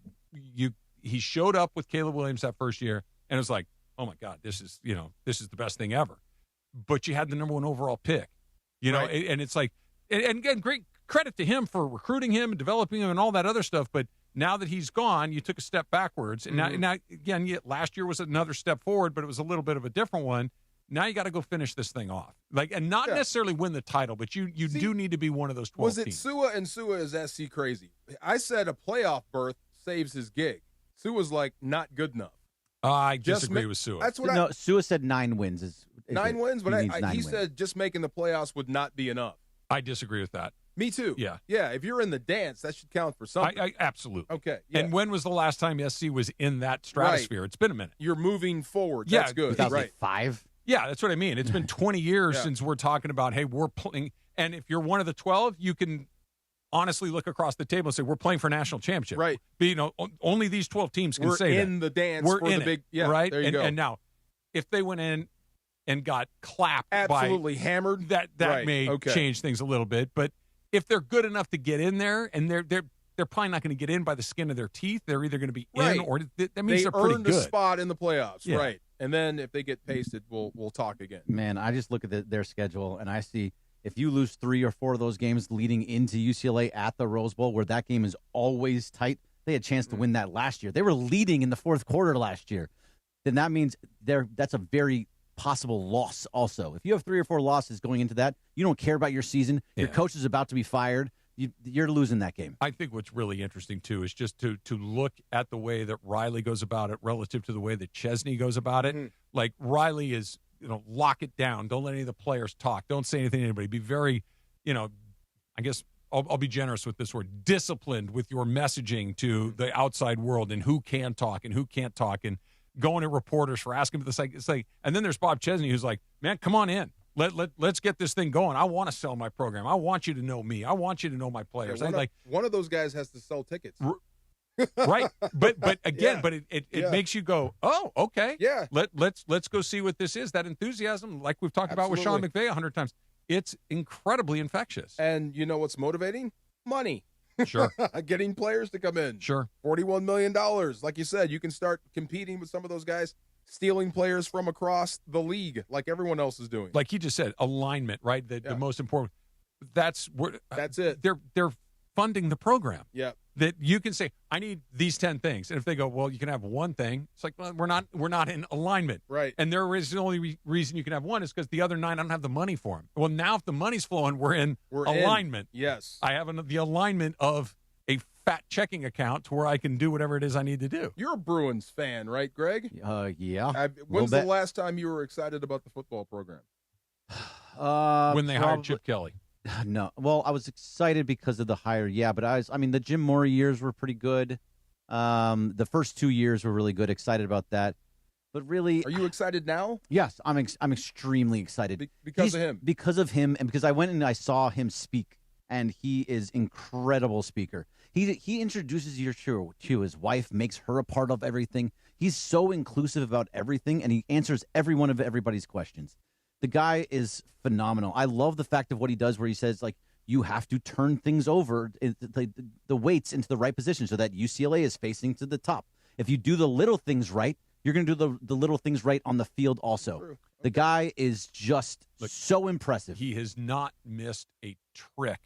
He showed up with Caleb Williams that first year and it was like, oh my God, this is the best thing ever. But you had the number 1 overall pick, right. And it's like, and again, great credit to him for recruiting him and developing him and all that other stuff. But now that he's gone, you took a step backwards. And now again, last year was another step forward, but it was a little bit of a different one. Now you got to go finish this thing off, and not necessarily win the title, but you do need to be one of those 12 Was it teams. Sua, and Sua is SC crazy? I said a playoff berth saves his gig. Sua's like not good enough. I disagree with Sua. That's what Sua said 9 wins. 9 wins, but he said just making the playoffs would not be enough. I disagree with that. Me too. Yeah. If you're in the dance, that should count for something. I absolutely. Okay. Yeah. And when was the last time SC was in that stratosphere? Right. It's been a minute. You're moving forward. Yeah, That's good. 2005. Yeah, that's what I mean. It's been 20 years since we're talking about, hey, we're playing. And if you're one of the 12, you can honestly look across the table and say, we're playing for national championship. Right. But, only these 12 teams can say that. We're in the dance. We're for in the big, right? There you go. And now, if they went in and got clapped absolutely hammered, that may change things a little bit. But if they're good enough to get in there, and they're probably not going to get in by the skin of their teeth, they're either going to be in or that means they're pretty good. They earned a spot in the playoffs, Yeah. right? And then if they get pasted, we'll talk again. Man, I just look at their schedule and I see if you lose 3 or 4 of those games leading into UCLA at the Rose Bowl, where that game is always tight, they had a chance to win that last year. They were leading in the fourth quarter last year. Then that means that's a very possible loss also. If you have 3 or 4 losses going into that, you don't care about your season. Your coach is about to be fired. You're losing that game. I think what's really interesting, too, is just to look at the way that Riley goes about it relative to the way that Chesney goes about it. Like, Riley is, lock it down. Don't let any of the players talk. Don't say anything to anybody. Be very, I guess I'll be generous with this word, disciplined with your messaging to the outside world and who can talk and who can't talk, and going to reporters for asking for this. It's like, and then there's Bob Chesney who's like, man, come on in. Let's get this thing going. I want to sell my program. I want you to know me. I want you to know my players. Yeah, one of those guys has to sell tickets. Right. But again, it makes you go, oh, okay. Yeah. Let's go see what this is. That enthusiasm, like we've talked about with Sean McVay 100 times, it's incredibly infectious. And you know what's motivating? Money. Sure. Getting players to come in. Sure. $41 million. Like you said, you can start competing with some of those guys, stealing players from across the league like everyone else is doing. Like he just said, alignment, right? The most important. That's it. They're funding the program. Yeah. That you can say, I need these 10 things. And if they go, well, you can have one thing. It's like, well, we're not in alignment. Right. And there is the only reason you can have one is because the other 9, I don't have the money for them. Well, now if the money's flowing, we're in alignment. Yes. I have the alignment of a fat checking account to where I can do whatever it is I need to do. You're a Bruins fan, right, Greg? Yeah. When's the last time you were excited about the football program? When they hired Chip Kelly. No. Well, I was excited because of the hire, yeah, but the Jim Murray years were pretty good. The first 2 years were really good. Excited about that. But really, are you excited now? Yes, I'm extremely excited. Because of him? Because of him, and because I went and I saw him speak, and he is incredible speaker. He introduces you to his wife, makes her a part of everything. He's so inclusive about everything, and he answers every one of everybody's questions. The guy is phenomenal. I love the fact of what he does, where he says, like, you have to turn things over, the weights into the right position so that UCLA is facing to the top. If you do the little things right, you're going to do the little things right on the field also. True. The guy is just so impressive. He has not missed a trick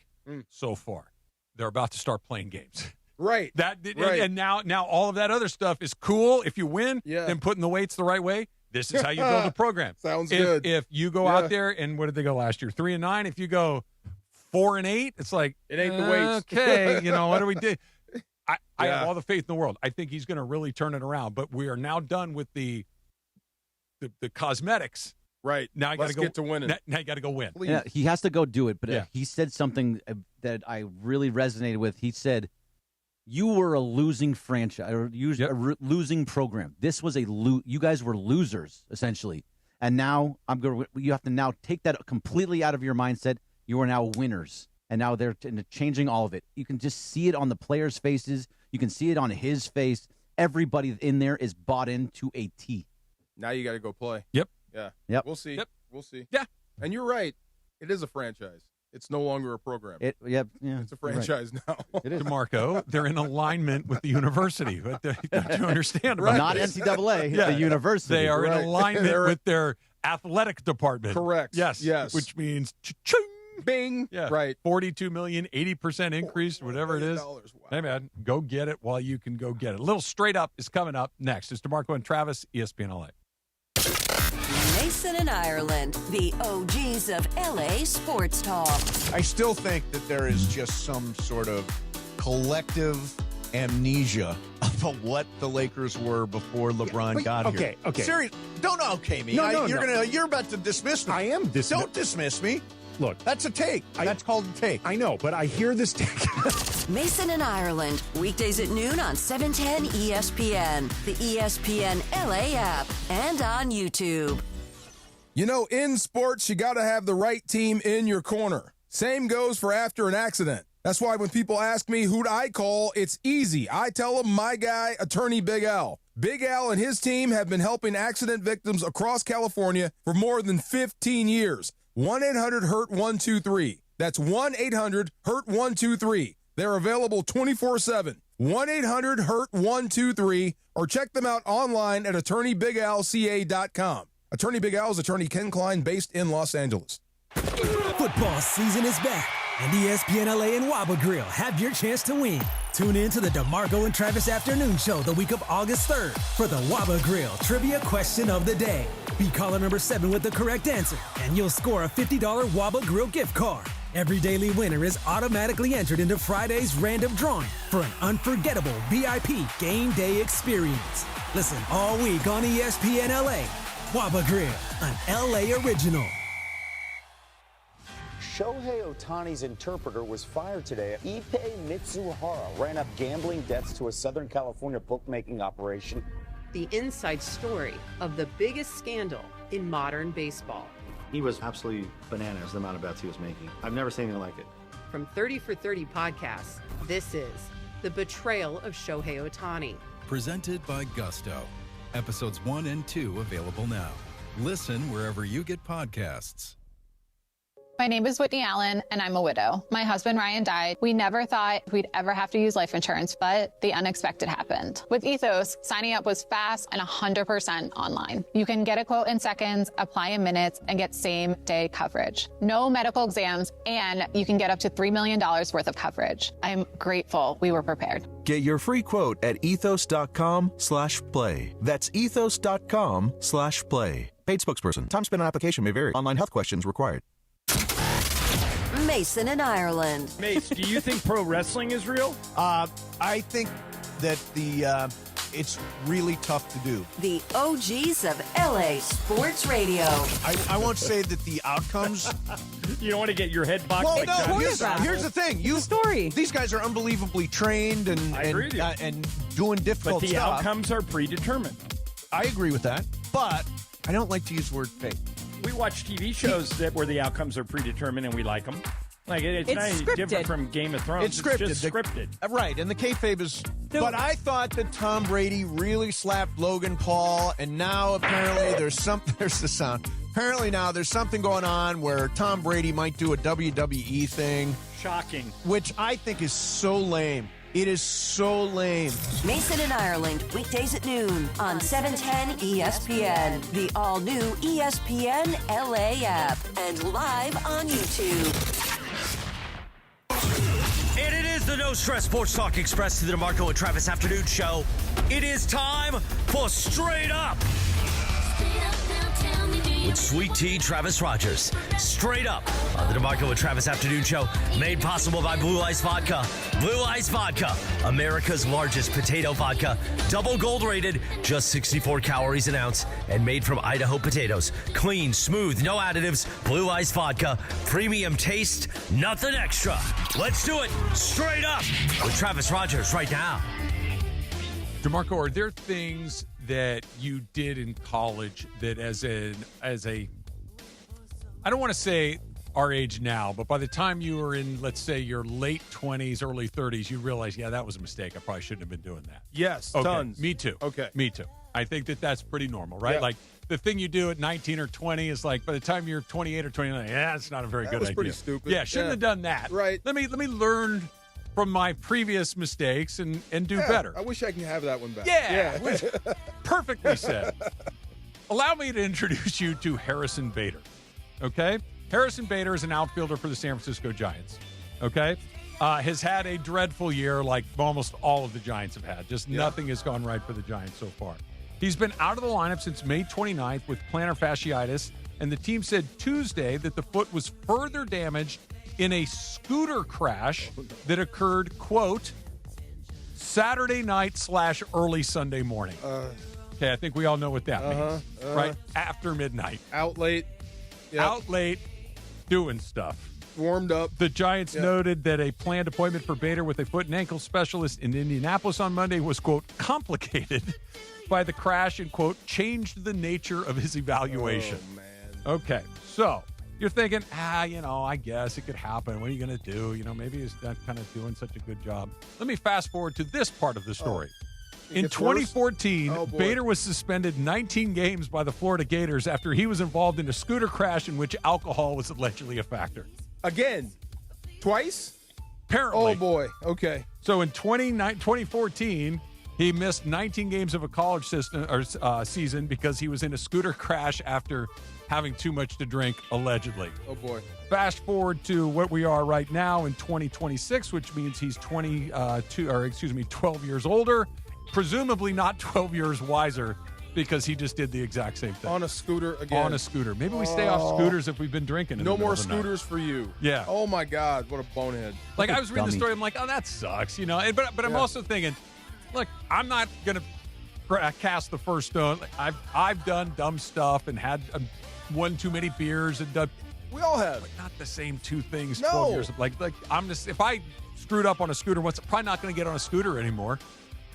so far. They're about to start playing games. Right. And now all of that other stuff is cool. If you win, then putting the weights the right way, this is how you build a program. Sounds good. If you go out there and what did they go last year? 3-9. If you go 4-8, it's like it ain't the weights. Okay, what do we do? I have all the faith in the world. I think he's going to really turn it around. But we are now done with the cosmetics. Right. Now I got to go get to winning. Now you got to go win. Yeah, he has to go do it. But he said something that I really resonated with. He said, "You were a losing franchise, or a losing program. This was you guys were losers essentially, and now you have to now take that completely out of your mindset. You are now winners, and now they're changing all of it. You can just see it on the players' faces. You can see it on his face. Everybody in there is bought into a T. Now you got to go play. Yep. Yeah. Yep. We'll see. Yep. We'll see. Yeah. And you're right. It is a franchise. It's no longer a program. Yeah. It's a franchise now. It is. DeMarco, they're in alignment with the university. But don't you understand about Not this? NCAA, the university. They are in alignment with their athletic department. Correct. Yes. Which means cha-ching. Bing. Yeah. Right. 42 million, 80% increase, whatever it is. Wow. Hey, man, go get it while you can go get it. A little straight up is coming up next. It's DeMarco and Travis, ESPN LA. Mason and Ireland, the OGs of LA sports talk. I still think that there is just some sort of collective amnesia of what the Lakers were before LeBron got here. Okay. Seriously, don't okay me. No, You're about to dismiss me. I am dismissing. Don't dismiss me. Look, that's a take. That's called a take. I know, but I hear this take. Mason and Ireland, weekdays at noon on 710 ESPN, the ESPN LA app, and on YouTube. In sports, you got to have the right team in your corner. Same goes for after an accident. That's why when people ask me who do I call, it's easy. I tell them my guy, attorney Big Al. Big Al and his team have been helping accident victims across California for more than 15 years. 1-800-HURT-123. That's 1-800-HURT-123. They're available 24/7. 1-800-HURT-123, or check them out online at attorneybigalca.com. Attorney Big Al is attorney Ken Klein, based in Los Angeles. Football season is back, and ESPN LA and Waba Grill have your chance to win. Tune in to the DeMarco and Travis Afternoon Show the week of August 3rd for the Waba Grill Trivia Question of the Day. Be caller number 7 with the correct answer, and you'll score a $50 Waba Grill gift card. Every daily winner is automatically entered into Friday's random drawing for an unforgettable VIP game day experience. Listen all week on ESPN LA. Waba Grill, an LA original. Shohei Ohtani's interpreter was fired today. Ippei Mitsuhara ran up gambling debts to a Southern California bookmaking operation. The inside story of the biggest scandal in modern baseball. He was absolutely bananas, the amount of bets he was making. I've never seen anything like it. From 30 for 30 podcasts, this is The Betrayal of Shohei Ohtani. Presented by Gusto. Episodes 1 and 2 available now. Listen wherever you get podcasts. My name is Whitney Allen, and I'm a widow. My husband, Ryan, died. We never thought we'd ever have to use life insurance, but the unexpected happened. With Ethos, signing up was fast and 100% online. You can get a quote in seconds, apply in minutes, and get same-day coverage. No medical exams, and you can get up to $3 million worth of coverage. I'm grateful we were prepared. Get your free quote at ethos.com/play. That's ethos.com/play. Paid spokesperson. Time spent on application may vary. Online health questions required. Mason and Ireland. Mace, do you think pro wrestling is real? I think that it's really tough to do. The OGs of LA Sports Radio. I won't say that the outcomes. You don't want to get your head boxed. Well, like no. that. Here's the thing. These guys are unbelievably trained and doing difficult but the stuff. outcomes are predetermined. I agree with that, but I don't like to use the word fake. We watch TV shows where the outcomes are predetermined and we like them. Like it's not any different from Game of Thrones. It's scripted. Just scripted. Right, and the kayfabe is. But I thought that Tom Brady really slapped Logan Paul, and now apparently there's the sound. Apparently now there's something going on where Tom Brady might do a WWE thing. Shocking. Which I think is so lame. It is so lame. Mason and Ireland, weekdays at noon on 710 ESPN, the all-new ESPN LA app, and live on YouTube. And it is the No Stress Sports Talk Express to the DeMarco and Travis Afternoon Show. It is time for Straight Up with Sweet Tea Travis Rodgers. Straight Up on the DeMarco and Travis Afternoon Show, made possible by Blue Ice Vodka. Blue Ice Vodka, America's largest potato vodka, double gold rated, just 64 calories an ounce, and made from Idaho potatoes. Clean, smooth, no additives. Blue Ice Vodka, premium taste, nothing extra. Let's do it. Straight Up with Travis Rodgers right now. DeMarco, are there things that you did in college that as a I don't want to say our age now, but by the time you were in, let's say, your late 20s, early 30s, you realize, yeah, that was a mistake. I probably shouldn't have been doing that. Yes, okay. tons. Me too. Okay. Me too. I think that's pretty normal, right? Yeah. Like the thing you do at 19 or 20 is like by the time you're 28 or 29, yeah, it's not a very good idea. That was pretty stupid. Yeah, shouldn't have done that. Right. Let me learn from my previous mistakes and do better. I wish I could have that one back. Yeah. Perfectly said. Allow me to introduce you to Harrison Bader. Okay? Harrison Bader is an outfielder for the San Francisco Giants. Okay? Has had a dreadful year like almost all of the Giants have had. Just nothing has gone right for the Giants so far. He's been out of the lineup since May 29th with plantar fasciitis, and the team said Tuesday that the foot was further damaged in a scooter crash that occurred, quote, Saturday night / early Sunday morning. Okay, I think we all know what that means, right? After midnight. Out late. Yep. Out late, doing stuff. Warmed up. The Giants noted that a planned appointment for Bader with a foot and ankle specialist in Indianapolis on Monday was, quote, complicated by the crash and, quote, changed the nature of his evaluation. Oh, man. Okay, so you're thinking, I guess it could happen. What are you going to do? Maybe he's not kind of doing such a good job. Let me fast forward to this part of the story. In 2014, Bader was suspended 19 games by the Florida Gators after he was involved in a scooter crash in which alcohol was allegedly a factor. Again? Twice? Apparently. Oh, boy. Okay. So in 2014, he missed 19 games of a college season because he was in a scooter crash after having too much to drink, allegedly. Oh, boy. Fast forward to what we are right now in 2026, which means he's 12 years older, presumably not 12 years wiser because he just did the exact same thing. On a scooter again. On a scooter. Maybe we stay off scooters if we've been drinking. No more scooters for you. Yeah. Oh, my God. What a bonehead. Like, I was reading the story. I'm like, oh, that sucks, But I'm also thinking, look, I'm not going to cast the first stone. I've done dumb stuff and had one too many beers and done. We all have. But not the same two things. No. 12 years. Like I'm just, if I screwed up on a scooter once, I'm probably not going to get on a scooter anymore.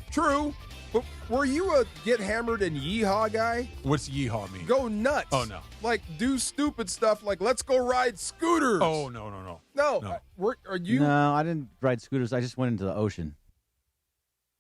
True. But were you a get hammered and yeehaw guy? What's yeehaw mean? Go nuts. Oh, no. Like, do stupid stuff like, let's go ride scooters. Oh, no. No. Are you? No, I didn't ride scooters. I just went into the ocean.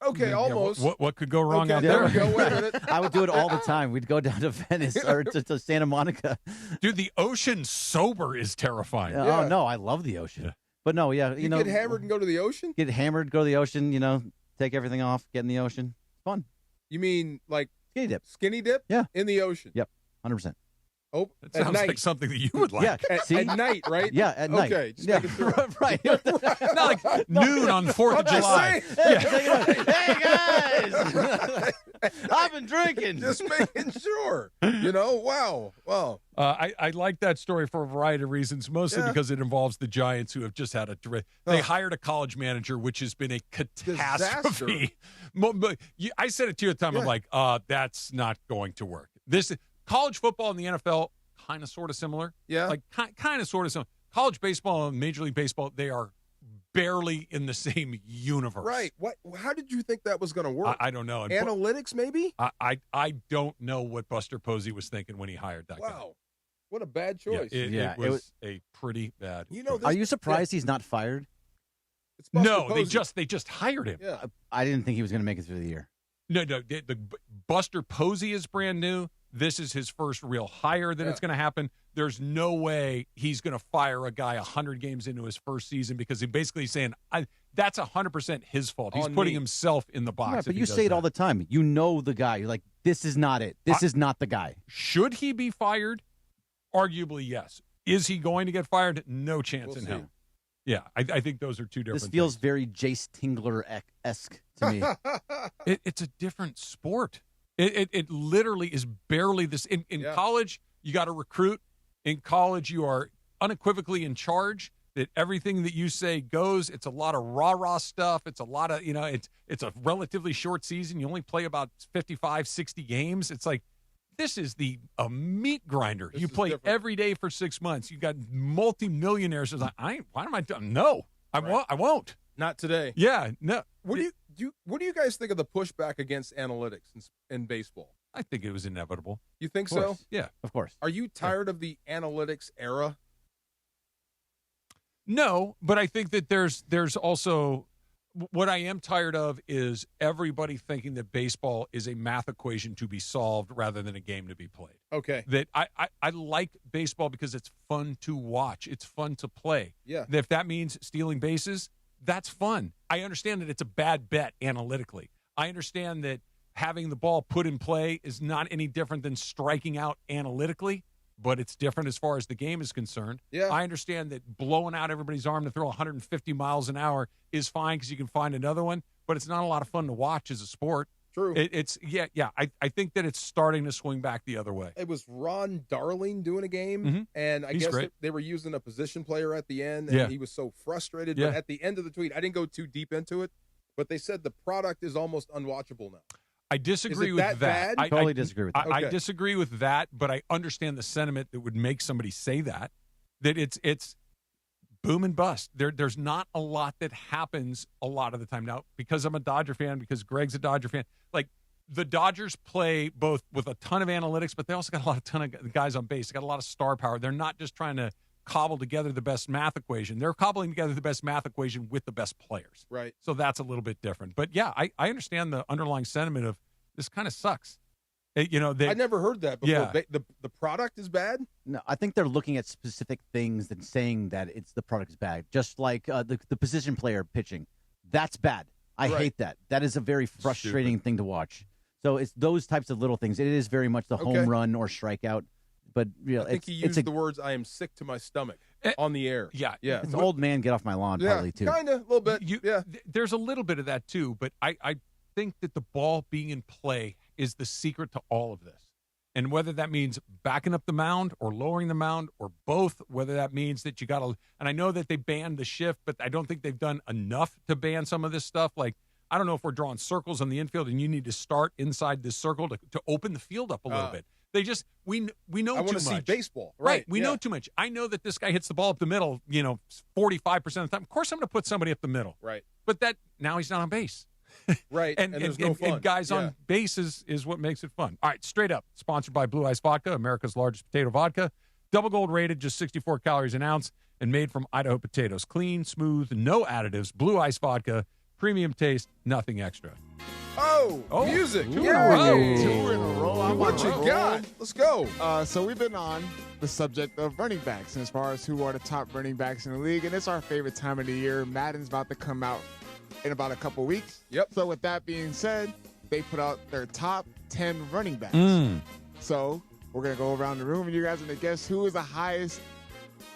Okay, almost. What could go wrong out there? there? We go. Wait a minute. I would do it all the time. We'd go down to Venice or to Santa Monica. Dude, the ocean sober is terrifying. Oh, no, I love the ocean. Yeah. But no, you get hammered and go to the ocean? Get hammered, go to the ocean, take everything off, get in the ocean. Fun. You mean like skinny dip? Skinny dip? Yeah. In the ocean? Yep, 100%. Oh, that sounds like something that you would like. Yeah, at night, right? Yeah, at night. Okay, just making sure. Right. Not like noon on 4th of July. Hey, guys! I've been drinking. Just making sure. Wow. I like that story for a variety of reasons, mostly because it involves the Giants who have just had they hired a college manager, which has been a catastrophe. I said it to you at the time. I'm like, that's not going to work. This college football and the NFL, kind of sort of similar. Yeah. Like kind of sort of similar. College baseball and Major League Baseball, they are barely in the same universe. Right. How did you think that was going to work? I don't know. Analytics, maybe? I don't know what Buster Posey was thinking when he hired that guy. Wow. What a bad choice. It was a pretty bad. Are you surprised he's not fired? No, they just hired him. Yeah. I didn't think he was going to make it through the year. No. The Buster Posey is brand new. This is his first real hire that it's going to happen. There's no way he's going to fire a guy 100 games into his first season because he's basically saying that's 100% his fault. He's putting himself in the box. Right, but you say it all the time. You know the guy. You're like, this is not it. This is not the guy. Should he be fired? Arguably, yes. Is he going to get fired? No chance in hell. Yeah, I think those are two different This feels things. very Jace Tingler-esque to me. It's a different sport. It literally is barely this. In college, you got to recruit. In college, you are unequivocally in charge. That everything that you say goes. It's a lot of rah-rah stuff. It's a lot of, it's a relatively short season. You only play about 55, 60 games. It's like, this is a meat grinder. You play every day for 6 months. You got multi-millionaires. It's like, why am I done? No, I won't. Not today. Yeah, no. What do you guys think of the pushback against analytics in baseball? I think it was inevitable. You think so? Yeah, of course. Are you tired of the analytics era? No, but I think that there's also what I am tired of is everybody thinking that baseball is a math equation to be solved rather than a game to be played. Okay. That I like baseball because it's fun to watch. It's fun to play. Yeah. If that means stealing bases, that's fun. I understand that it's a bad bet analytically. I understand that having the ball put in play is not any different than striking out analytically, but it's different as far as the game is concerned. Yeah. I understand that blowing out everybody's arm to throw 150 miles an hour is fine because you can find another one, but it's not a lot of fun to watch as a sport. True. I think that it's starting to swing back the other way. It was Ron Darling doing a game, and I guess they were using a position player at the end, and he was so frustrated. But at the end of the tweet, I didn't go too deep into it, but they said the product is almost unwatchable now. I disagree with that. Bad? I totally disagree with that. I disagree with that, but I understand the sentiment that would make somebody say that it's boom and bust. There's not a lot that happens a lot of the time. Now, because I'm a Dodger fan, because Greg's a Dodger fan, like the Dodgers play both with a ton of analytics, but they also got a ton of guys on base. They got a lot of star power. They're not just trying to cobble together the best math equation. They're cobbling together the best math equation with the best players. Right. So that's a little bit different. But yeah, I understand the underlying sentiment of this kind of sucks. I never heard that before. Yeah. The product is bad? No, I think they're looking at specific things and saying that the product is bad. Just like the position player pitching. That's bad. I hate that. That is a very frustrating thing to watch. So it's those types of little things. It is very much the home run or strikeout. But I think he used the words, I am sick to my stomach on the air. Yeah. It's old man, get off my lawn, partly, too. Kind of, a little bit. There's a little bit of that, too. But I think that the ball being in play is the secret to all of this. And whether that means backing up the mound or lowering the mound or both, whether that means that you got to – and I know that they banned the shift, but I don't think they've done enough to ban some of this stuff. Like, I don't know if we're drawing circles on the infield and you need to start inside this circle to open the field up a little bit. They just we know too much. I want to see baseball. Right. We know too much. I know that this guy hits the ball up the middle, 45% of the time. Of course I'm going to put somebody up the middle. Right. But now he's not on base. Right. and there's no fun. And guys on base is what makes it fun. All right, straight up. Sponsored by Blue Ice Vodka, America's largest potato vodka. Double gold rated, just 64 calories an ounce, and made from Idaho potatoes. Clean, smooth, no additives. Blue Ice Vodka, premium taste, nothing extra. Oh, music. Two in a row. What you got? Let's go. So we've been on the subject of running backs, and as far as who are the top running backs in the league, and it's our favorite time of the year. Madden's about to come out in about a couple weeks. Yep. So with that being said, they put out their top 10 running backs. So we're going to go around the room, and you guys are going to guess who is the highest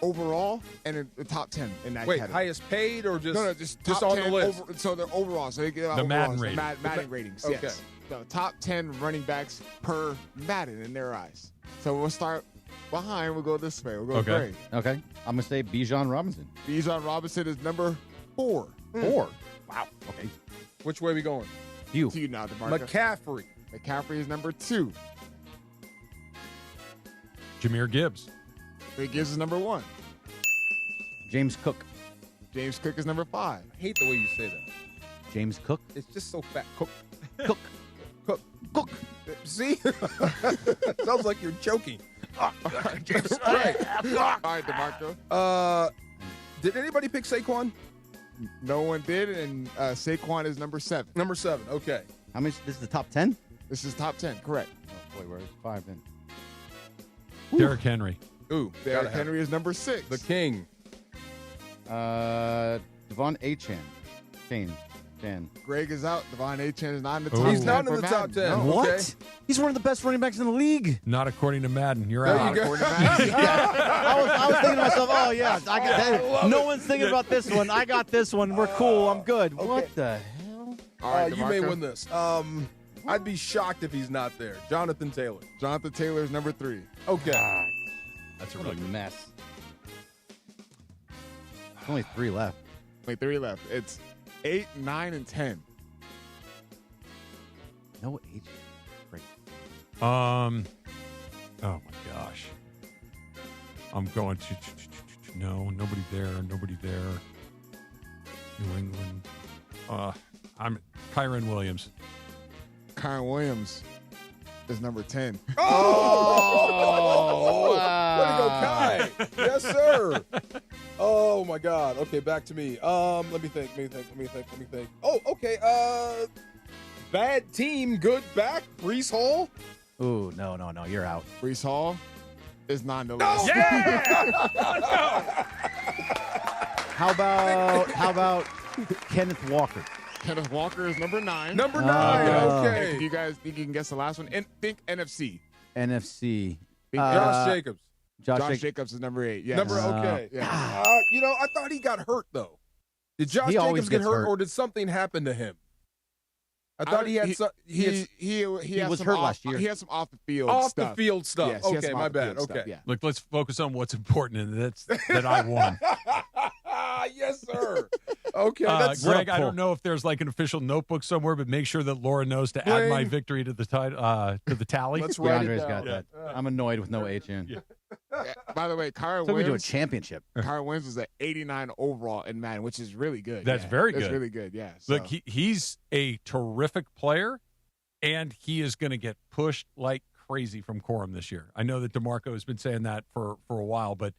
overall and in the top 10 in that category. Highest paid or just No, just top on 10 the list? So they're overall. So they get the Madden overalls, rating. Madden ratings, Okay. yes. So top 10 running backs per Madden in their eyes. So we'll start behind. We'll go this way. We'll go Gray. Okay. I'm going to say Bijan Robinson. Bijan Robinson is number 4. 4? Wow. Okay. Which way are we going? You. To you now, DeMarco. McCaffrey. McCaffrey is number 2. Jahmyr Gibbs. Gibbs is number 1. James Cook. James Cook is number 5. I hate the way you say that. James Cook. It's just so fat. Cook. Cook. See? Sounds like you're joking. All right, DeMarco. Did anybody pick Saquon? No one did, and Saquon is number 7. Number 7, okay. How many? This is the top 10? This is top 10, correct. Oh, boy, where's 5 then? Derrick Henry. Ooh, Derrick Henry is number 6. The king. Devon Achane. Chan. Greg is out. Devon Achane is not in the top 10. He's not in the for top Madden. 10. No. What? Okay. He's one of the best running backs in the league. Not according to Madden. You're There out. you go. I was thinking to myself, oh, yeah. I got that. No one's thinking about this one. I got this one. We're cool. I'm good. Okay. What the hell? All right, you may DeMarco. win this. I'd be shocked if he's not there. Jonathan Taylor. Jonathan Taylor is number 3. Okay. That's a What really a good mess. There's only 3 left. Only 3 left. It's 8, 9, and 10. No age. Great. Oh my gosh. I'm going to no, nobody there. New England. I'm Kyron Williams. Kyron Williams is number 10. Oh, wow. Way to go, Kai. Yes, sir. Oh, my God. Okay, back to me. Let me think. Oh, okay. Bad team, good back. Brees Hall. Ooh, no. You're out. Brees Hall is not on the list. Yeah! How about Kenneth Walker? Kenneth Walker is number 9. Number 9. Okay. You guys think you can guess the last one? And think NFC. NFC. Josh Jacobs. Josh Jacobs is number 8. Yes. Okay. Yeah. I thought he got hurt though. Did Josh Jacobs get hurt, or did something happen to him? I thought he had he was some hurt off, last year. He had some off the field the field stuff. Yes, he had okay, some my off the bad. field Okay. stuff, yeah. Look, let's focus on what's important, and that's that I won. Yes, sir. Okay, Greg, I don't know if there's like an official notebook somewhere, but make sure that Laura knows to add my victory to the tally. Let's write it DeAndre's down. got that. I'm annoyed with no H in. Yeah, by the way, Kyron So we do a Williams. championship. Kyron Williams was at 89 overall in Madden, which is really good. That's very good. That's really good. Yeah. So. Look, he's a terrific player, and he is going to get pushed like crazy from Corum this year. I know that DeMarco has been saying that for a while, but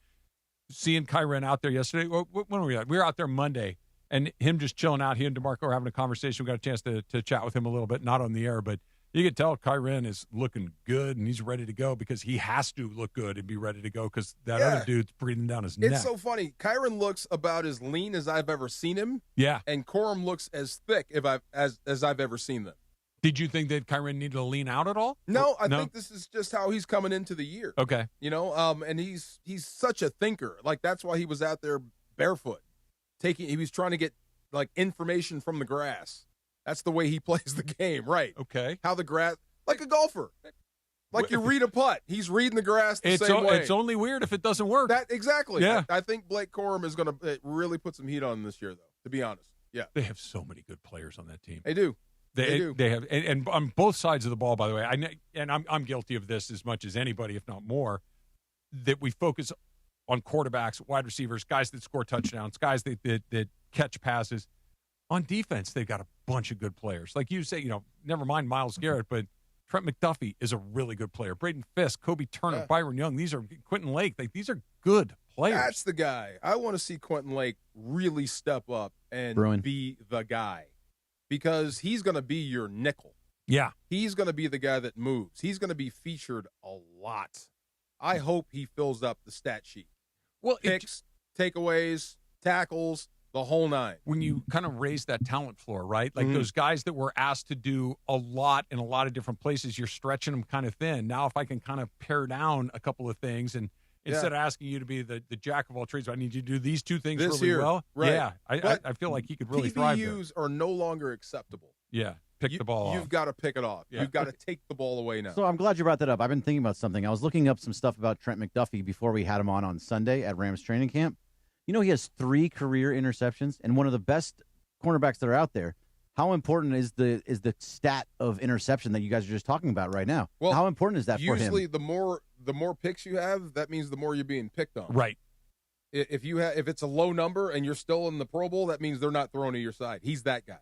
seeing Kyron out there yesterday, when were we at? We were out there Monday, and him just chilling out. He and DeMarco were having a conversation. We got a chance to chat with him a little bit, not on the air, but you could tell Kyron is looking good, and he's ready to go because he has to look good and be ready to go because that other dude's breathing down his neck. It's so funny. Kyron looks about as lean as I've ever seen him. Yeah. And Corum looks as thick as I've ever seen them. Did you think that Kyron needed to lean out at all? No, I think this is just how he's coming into the year. Okay. And he's such a thinker. Like, that's why he was out there barefoot. He was trying to get, like, information from the grass. That's the way he plays the game, right? Okay. How the grass, like a golfer. Like you read a putt. He's reading the grass the same way. It's only weird if it doesn't work. Exactly. Yeah. I think Blake Corum is going to really put some heat on him this year, though, to be honest. Yeah. They have so many good players on that team. They do. They have, and on both sides of the ball, by the way. I'm guilty of this as much as anybody, if not more. That we focus on quarterbacks, wide receivers, guys that score touchdowns, guys that catch passes. On defense, they've got a bunch of good players. Like you say, never mind Myles Garrett, but Trent McDuffie is a really good player. Braden Fisk, Kobe Turner, Byron Young. These are Quentin Lake. These are good players. That's the guy. I want to see Quentin Lake really step up and be the guy. Because he's going to be your nickel. Yeah. He's going to be the guy that moves. He's going to be featured a lot. I hope he fills up the stat sheet. Well, picks, takeaways, tackles, the whole nine. When you kind of raise that talent floor, right? Like those guys that were asked to do a lot in a lot of different places, you're stretching them kind of thin. Now, if I can kind of pare down a couple of things and instead of asking you to be the jack of all trades, I need you to do these two things really well. Right. Yeah, I feel like he could really thrive there. PBUs are no longer acceptable. Yeah, pick the ball off. You've got to pick it off. Yeah. You've got to take the ball away now. So I'm glad you brought that up. I've been thinking about something. I was looking up some stuff about Trent McDuffie before we had him on Sunday at Rams training camp. He has 3 career interceptions and one of the best cornerbacks that are out there. How important is the stat of interception that you guys are just talking about right now? Well, how important is that for him? Usually, the more picks you have, that means the more you're being picked on. Right. If if it's a low number and you're still in the Pro Bowl, that means they're not throwing to your side. He's that guy.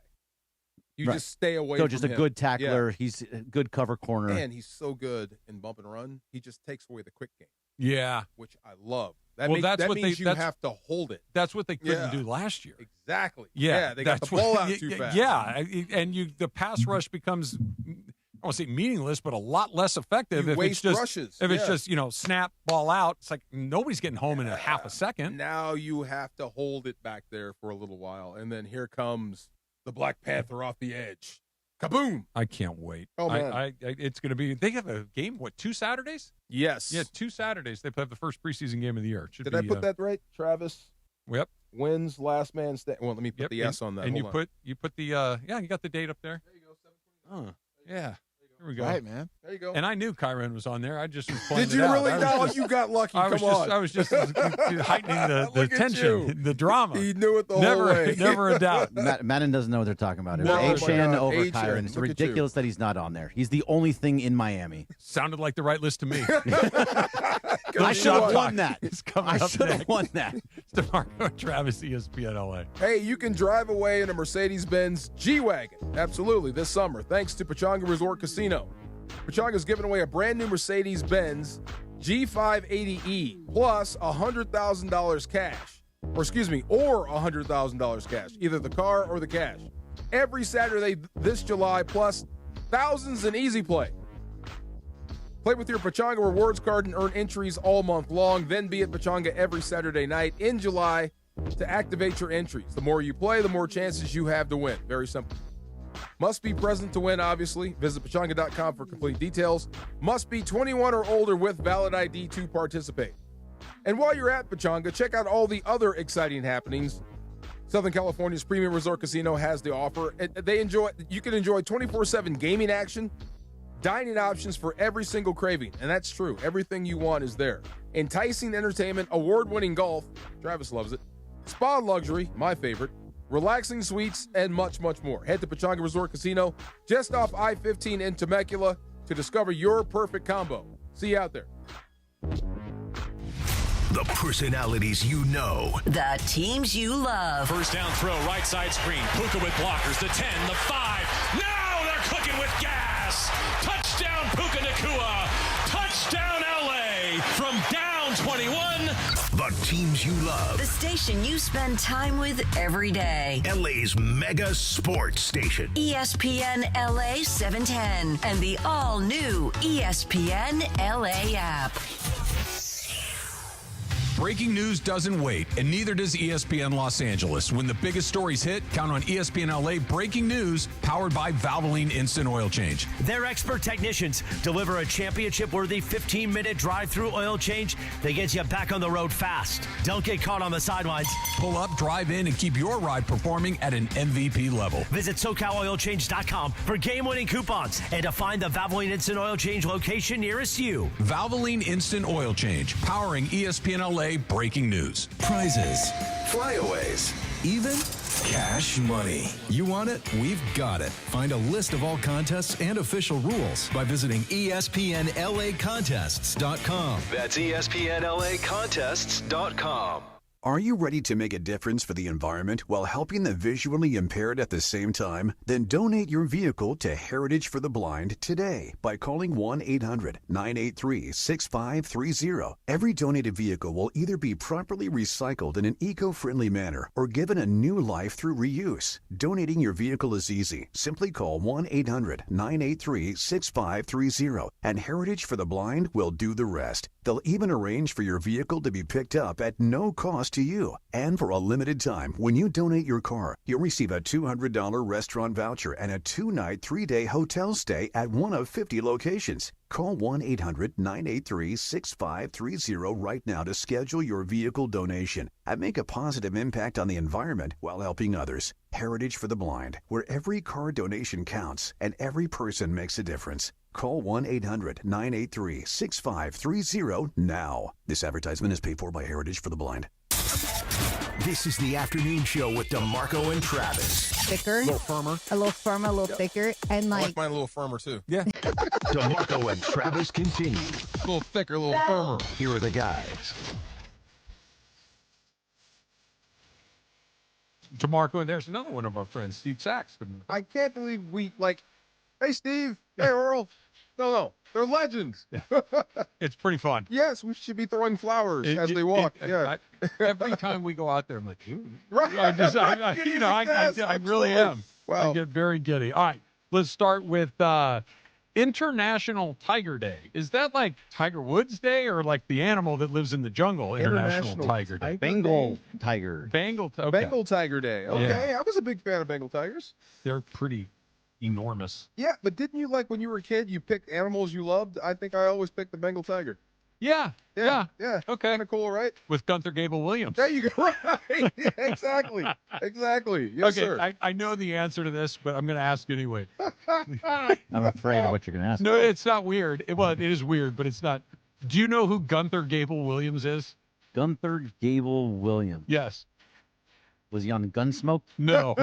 You just stay away So from just a him. good tackler. Yeah. He's a good cover corner. And he's so good in bump and run. He just takes away the quick game. Yeah. Which I love. That Well, means, that's that what means they- you that's- have to hold it. That's what they couldn't Yeah. do last year. Exactly. Yeah, They got the that's ball what- out too fast. Yeah, and the pass rush becomes, I don't want to say meaningless, but a lot less effective You if waste it's just rushes. if it's Yeah. just snap ball out. It's like nobody's getting home in a half a second. Now you have to hold it back there for a little while, and then here comes the Black Panther off the edge. Kaboom! I can't wait. Oh, man. I it's going to be. They have a game. What, 2 Saturdays? Yes. Yeah, 2 Saturdays. They have the first preseason game of the year. It should Did be, I put that right, Travis? Yep. Wins last man standing. Well, let me put the S on that. And Hold on. you put the you got the date up there. There you go. 7:29. Yeah. Here we go. Right, man. There you go. And I knew Kyron was on there. I just was playing Did you it out. really? I was No, just- you got lucky. I was Come just, on. I was just heightening the Look at tension, you. the drama. He knew it the never, whole way. Never a doubt. Madden doesn't know what they're talking about. It No, was oh my Achan God. over Achan. Kyron. It's Look at you. ridiculous that he's not on there. He's the only thing in Miami. Sounded like the right list to me. I should have won that. It's coming I up should have next. won that. It's DeMarco and Travis, ESPN LA. Hey, you can drive away in a Mercedes-Benz G-Wagon. Absolutely, this summer, thanks to Pechanga Resort Casino. Pechanga is giving away a brand new Mercedes-Benz G580E plus $100,000 cash. Or $100,000 cash. Either the car or the cash. Every Saturday this July, plus thousands in Easy Play. Play with your Pechanga Rewards card and earn entries all month long. Then be at Pechanga every Saturday night in July to activate your entries. The more you play, the more chances you have to win. Very simple. Must be present to win, obviously. Visit Pechanga.com for complete details. Must be 21 or older with valid ID to participate. And while you're at Pechanga, check out all the other exciting happenings Southern California's premium resort casino has to offer. You can enjoy 24/7 gaming action, dining options for every single craving, and that's true. Everything you want is there. Enticing entertainment, award-winning golf, Travis loves it, spa luxury, my favorite, relaxing suites, and much, much more. Head to Pechanga Resort Casino, just off I-15 in Temecula, to discover your perfect combo. See you out there. The personalities you know. The teams you love. First down throw, right side screen. Puka with blockers. The 10, the 5. Now they're cooking with gas. Touchdown Puka Nacua. Touchdown LA from down 21. The teams you love. The station you spend time with every day. LA's mega sports station. ESPN LA 710 and the all-new ESPN LA app. Breaking news doesn't wait, and neither does ESPN Los Angeles. When the biggest stories hit, count on ESPN LA Breaking News, powered by Valvoline Instant Oil Change. Their expert technicians deliver a championship-worthy 15-minute drive-through oil change that gets you back on the road fast. Don't get caught on the sidelines. Pull up, drive in, and keep your ride performing at an MVP level. Visit SoCalOilChange.com for game-winning coupons and to find the Valvoline Instant Oil Change location nearest you. Valvoline Instant Oil Change, powering ESPN LA Breaking News. Prizes, flyaways, even cash money. You want it? We've got it. Find a list of all contests and official rules by visiting ESPNLAcontests.com. That's ESPNLAcontests.com. Are you ready to make a difference for the environment while helping the visually impaired at the same time? Then donate your vehicle to Heritage for the Blind today by calling 1-800-983-6530. Every donated vehicle will either be properly recycled in an eco-friendly manner or given a new life through reuse. Donating your vehicle is easy. Simply call 1-800-983-6530 and Heritage for the Blind will do the rest. They'll even arrange for your vehicle to be picked up at no cost to you. And for a limited time, when you donate your car, you'll receive a $200 restaurant voucher and a 2-night, 3-day hotel stay at one of 50 locations. Call 1-800-983-6530 right now to schedule your vehicle donation and make a positive impact on the environment while helping others. Heritage for the Blind, where every car donation counts and every person makes a difference. Call 1-800-983-6530 now. This advertisement is paid for by Heritage for the Blind. This is the afternoon show with DeMarco and Travis. Thicker. A little firmer. A little firmer, a little thicker. And I like like mine a little firmer, too. Yeah. DeMarco and Travis continue. A little thicker, a little firmer. Here are the guys. DeMarco, and there's another one of our friends, Steve Saxton. I can't believe hey, Steve. Hey, Earl. No. They're legends. Yeah. It's pretty fun. Yes, we should be throwing flowers as they walk. Every time we go out there, I'm like, ooh. Right. I really am. Wow. I get very giddy. All right, let's start with International Tiger Day. Is that like Tiger Woods Day or like the animal that lives in the jungle? International Tiger Day. Bengal Tiger. Bengal Tiger Day. Okay, Yeah. I was a big fan of Bengal tigers. They're pretty enormous. Yeah, but didn't you when you were a kid, you picked animals you loved? I think I always picked the Bengal tiger. Yeah. Okay. Kind of cool, right? With Gunther Gable-Williams. There you go. Right. Exactly. Yes, okay, sir. I know the answer to this, but I'm going to ask anyway. I'm afraid of what you're going to ask. No, it's not weird. It is weird, but it's not. Do you know who Gunther Gable-Williams is? Gunther Gable-Williams. Yes. Was he on Gunsmoke? No.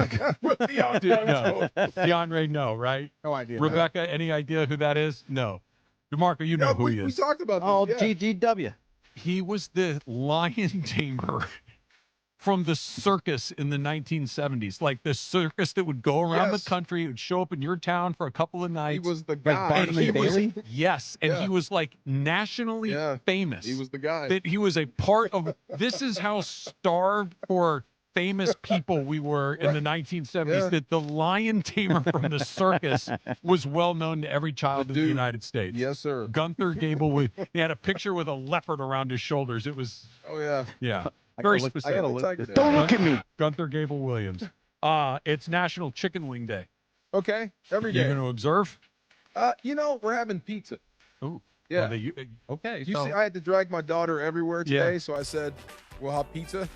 DeAndre, no, right? No idea. Rebecca, any idea who that is? No. DeMarco, you know who he is. We talked about this. GGW. He was the lion tamer from the circus in the 1970s. Like the circus that would go around the country. It would show up in your town for a couple of nights. He was the guy. Yes, and he was like nationally famous. He was the guy. That he was a part of. This is how starved for famous people we were in the 1970s, that the lion tamer from the circus was well known to every child in the United States. Yes, sir. Gunther Gable, he had a picture with a leopard around his shoulders. It was, very specific. Don't look at me. Gunther Gable-Williams. It's National Chicken Wing Day. Okay, every day. You're going to observe? We're having pizza. Ooh. Yeah. Okay. You see, I had to drag my daughter everywhere today, so I said, we'll have pizza.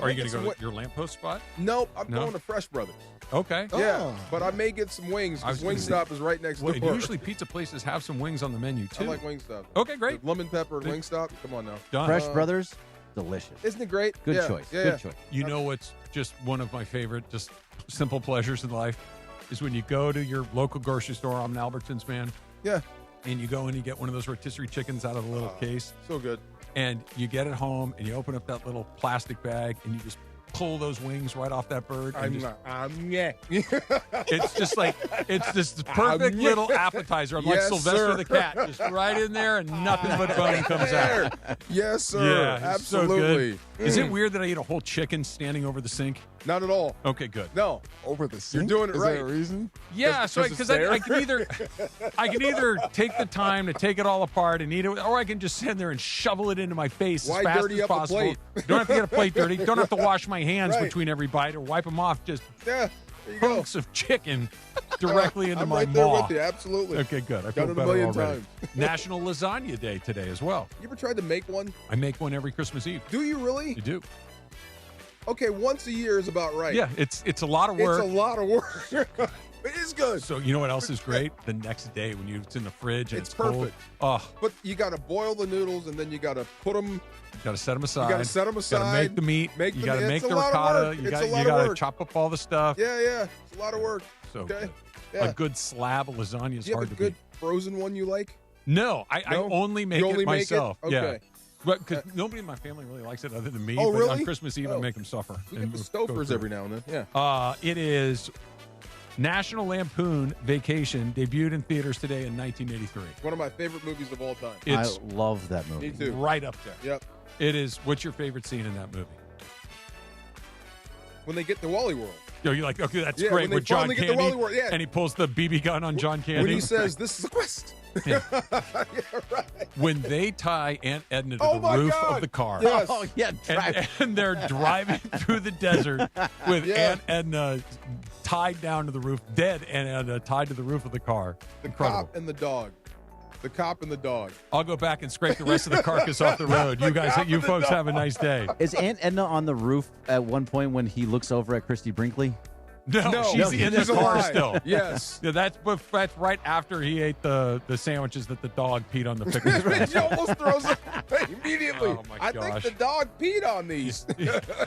Are you going to go to your lamppost spot? No, I'm going to Fresh Brothers. Okay. Yeah, but I may get some wings because Wingstop is right next door. Usually pizza places have some wings on the menu, too. I like Wingstop. Okay, great. The lemon pepper and Wingstop. Come on now. Done. Fresh Brothers, delicious. Isn't it great? Good choice. Good choice. You know what's just one of my favorite, just simple pleasures in life is when you go to your local grocery store. I'm an Albertsons man. Yeah. And you go and you get one of those rotisserie chickens out of the little case. So good. And you get it home and you open up that little plastic bag and you just pull those wings right off that bird. It's just like, it's this perfect little appetizer. I'm like Sylvester the cat, just right in there and nothing but bone comes out. Yes, sir. Yeah, absolutely. So good. Is it weird that I eat a whole chicken standing over the sink? Not at all. Okay, good. No. Over the sink? You're doing it right. Is there a reason? Yeah, because I can either take the time to take it all apart and eat it, or I can just sit there and shovel it into my face as fast as possible. Don't have to get a plate dirty. Don't have to wash my hands between every bite or wipe them off. Just hunks of chicken directly into my right maw. there with you, absolutely. Okay, good. I Done feel it better a million already. times. National Lasagna Day today as well. You ever tried to make one? I make one every Christmas Eve. Do you really? You do. Okay, once a year is about right. Yeah, it's a lot of work. It's a lot of work. It is good. So you know what else is great? The next day when it's in the fridge and it's perfect. Cold. But you got to boil the noodles and then you got to put them. You got to set them aside. You got to set them aside. You got to make the meat. You got to make it's the a lot ricotta. of work. You It's a lot got of to work. chop up all the stuff. Yeah. It's a lot of work. So okay. A good slab of lasagna is Do you hard have a to good beat. frozen one you like? No, I only make it myself. Okay. Yeah. But because nobody in my family really likes it other than me. Oh, but really? on Christmas Eve, I make them suffer. We get the Stofers every now and then. Yeah. It is National Vacation debuted in theaters today in 1983. One of my favorite movies of all time. I love that movie. Me too. Right up there. Yep. It is. What's your favorite scene in that movie? When they get to Wally World. You're like, okay, that's Yeah, great when they with John finally get Candy, to Wally World, yeah. and he pulls the BB gun on John Candy. When he says, "This is a quest." Yeah. Yeah, right. When they tie Aunt Edna to Oh the my roof God. of the car. Yes. Oh, yeah. And they're driving through the desert with Yeah. Aunt Edna tied down to the roof, dead Aunt Edna tied to the roof of the car. The Incredible. cop and the dog. The cop and the dog. I'll go back and scrape the rest of the carcass off the road. You folks have a nice day. Is Aunt Edna on the roof at one point when he looks over at Christy Brinkley? No, she's in the she's car alive. still. Yes. Yeah, that's right after he ate the sandwiches that the dog peed on the picnic. He almost throws it away immediately. Oh, my I think gosh. the dog peed on these.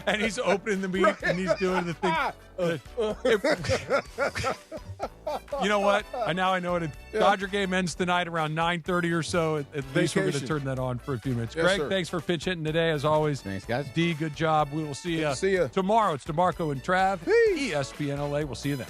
And he's opening the meat and he's doing the thing. You know what? Now I know it. Dodger game ends tonight around 9:30 or so. At least we're going to turn that on for a few minutes. Yes, Greg, sir. thanks for pitch hitting today, as always. Thanks, guys. D, good job. We will see you See ya. tomorrow. It's DeMarco and Trav. ESPN LA. We'll see you then.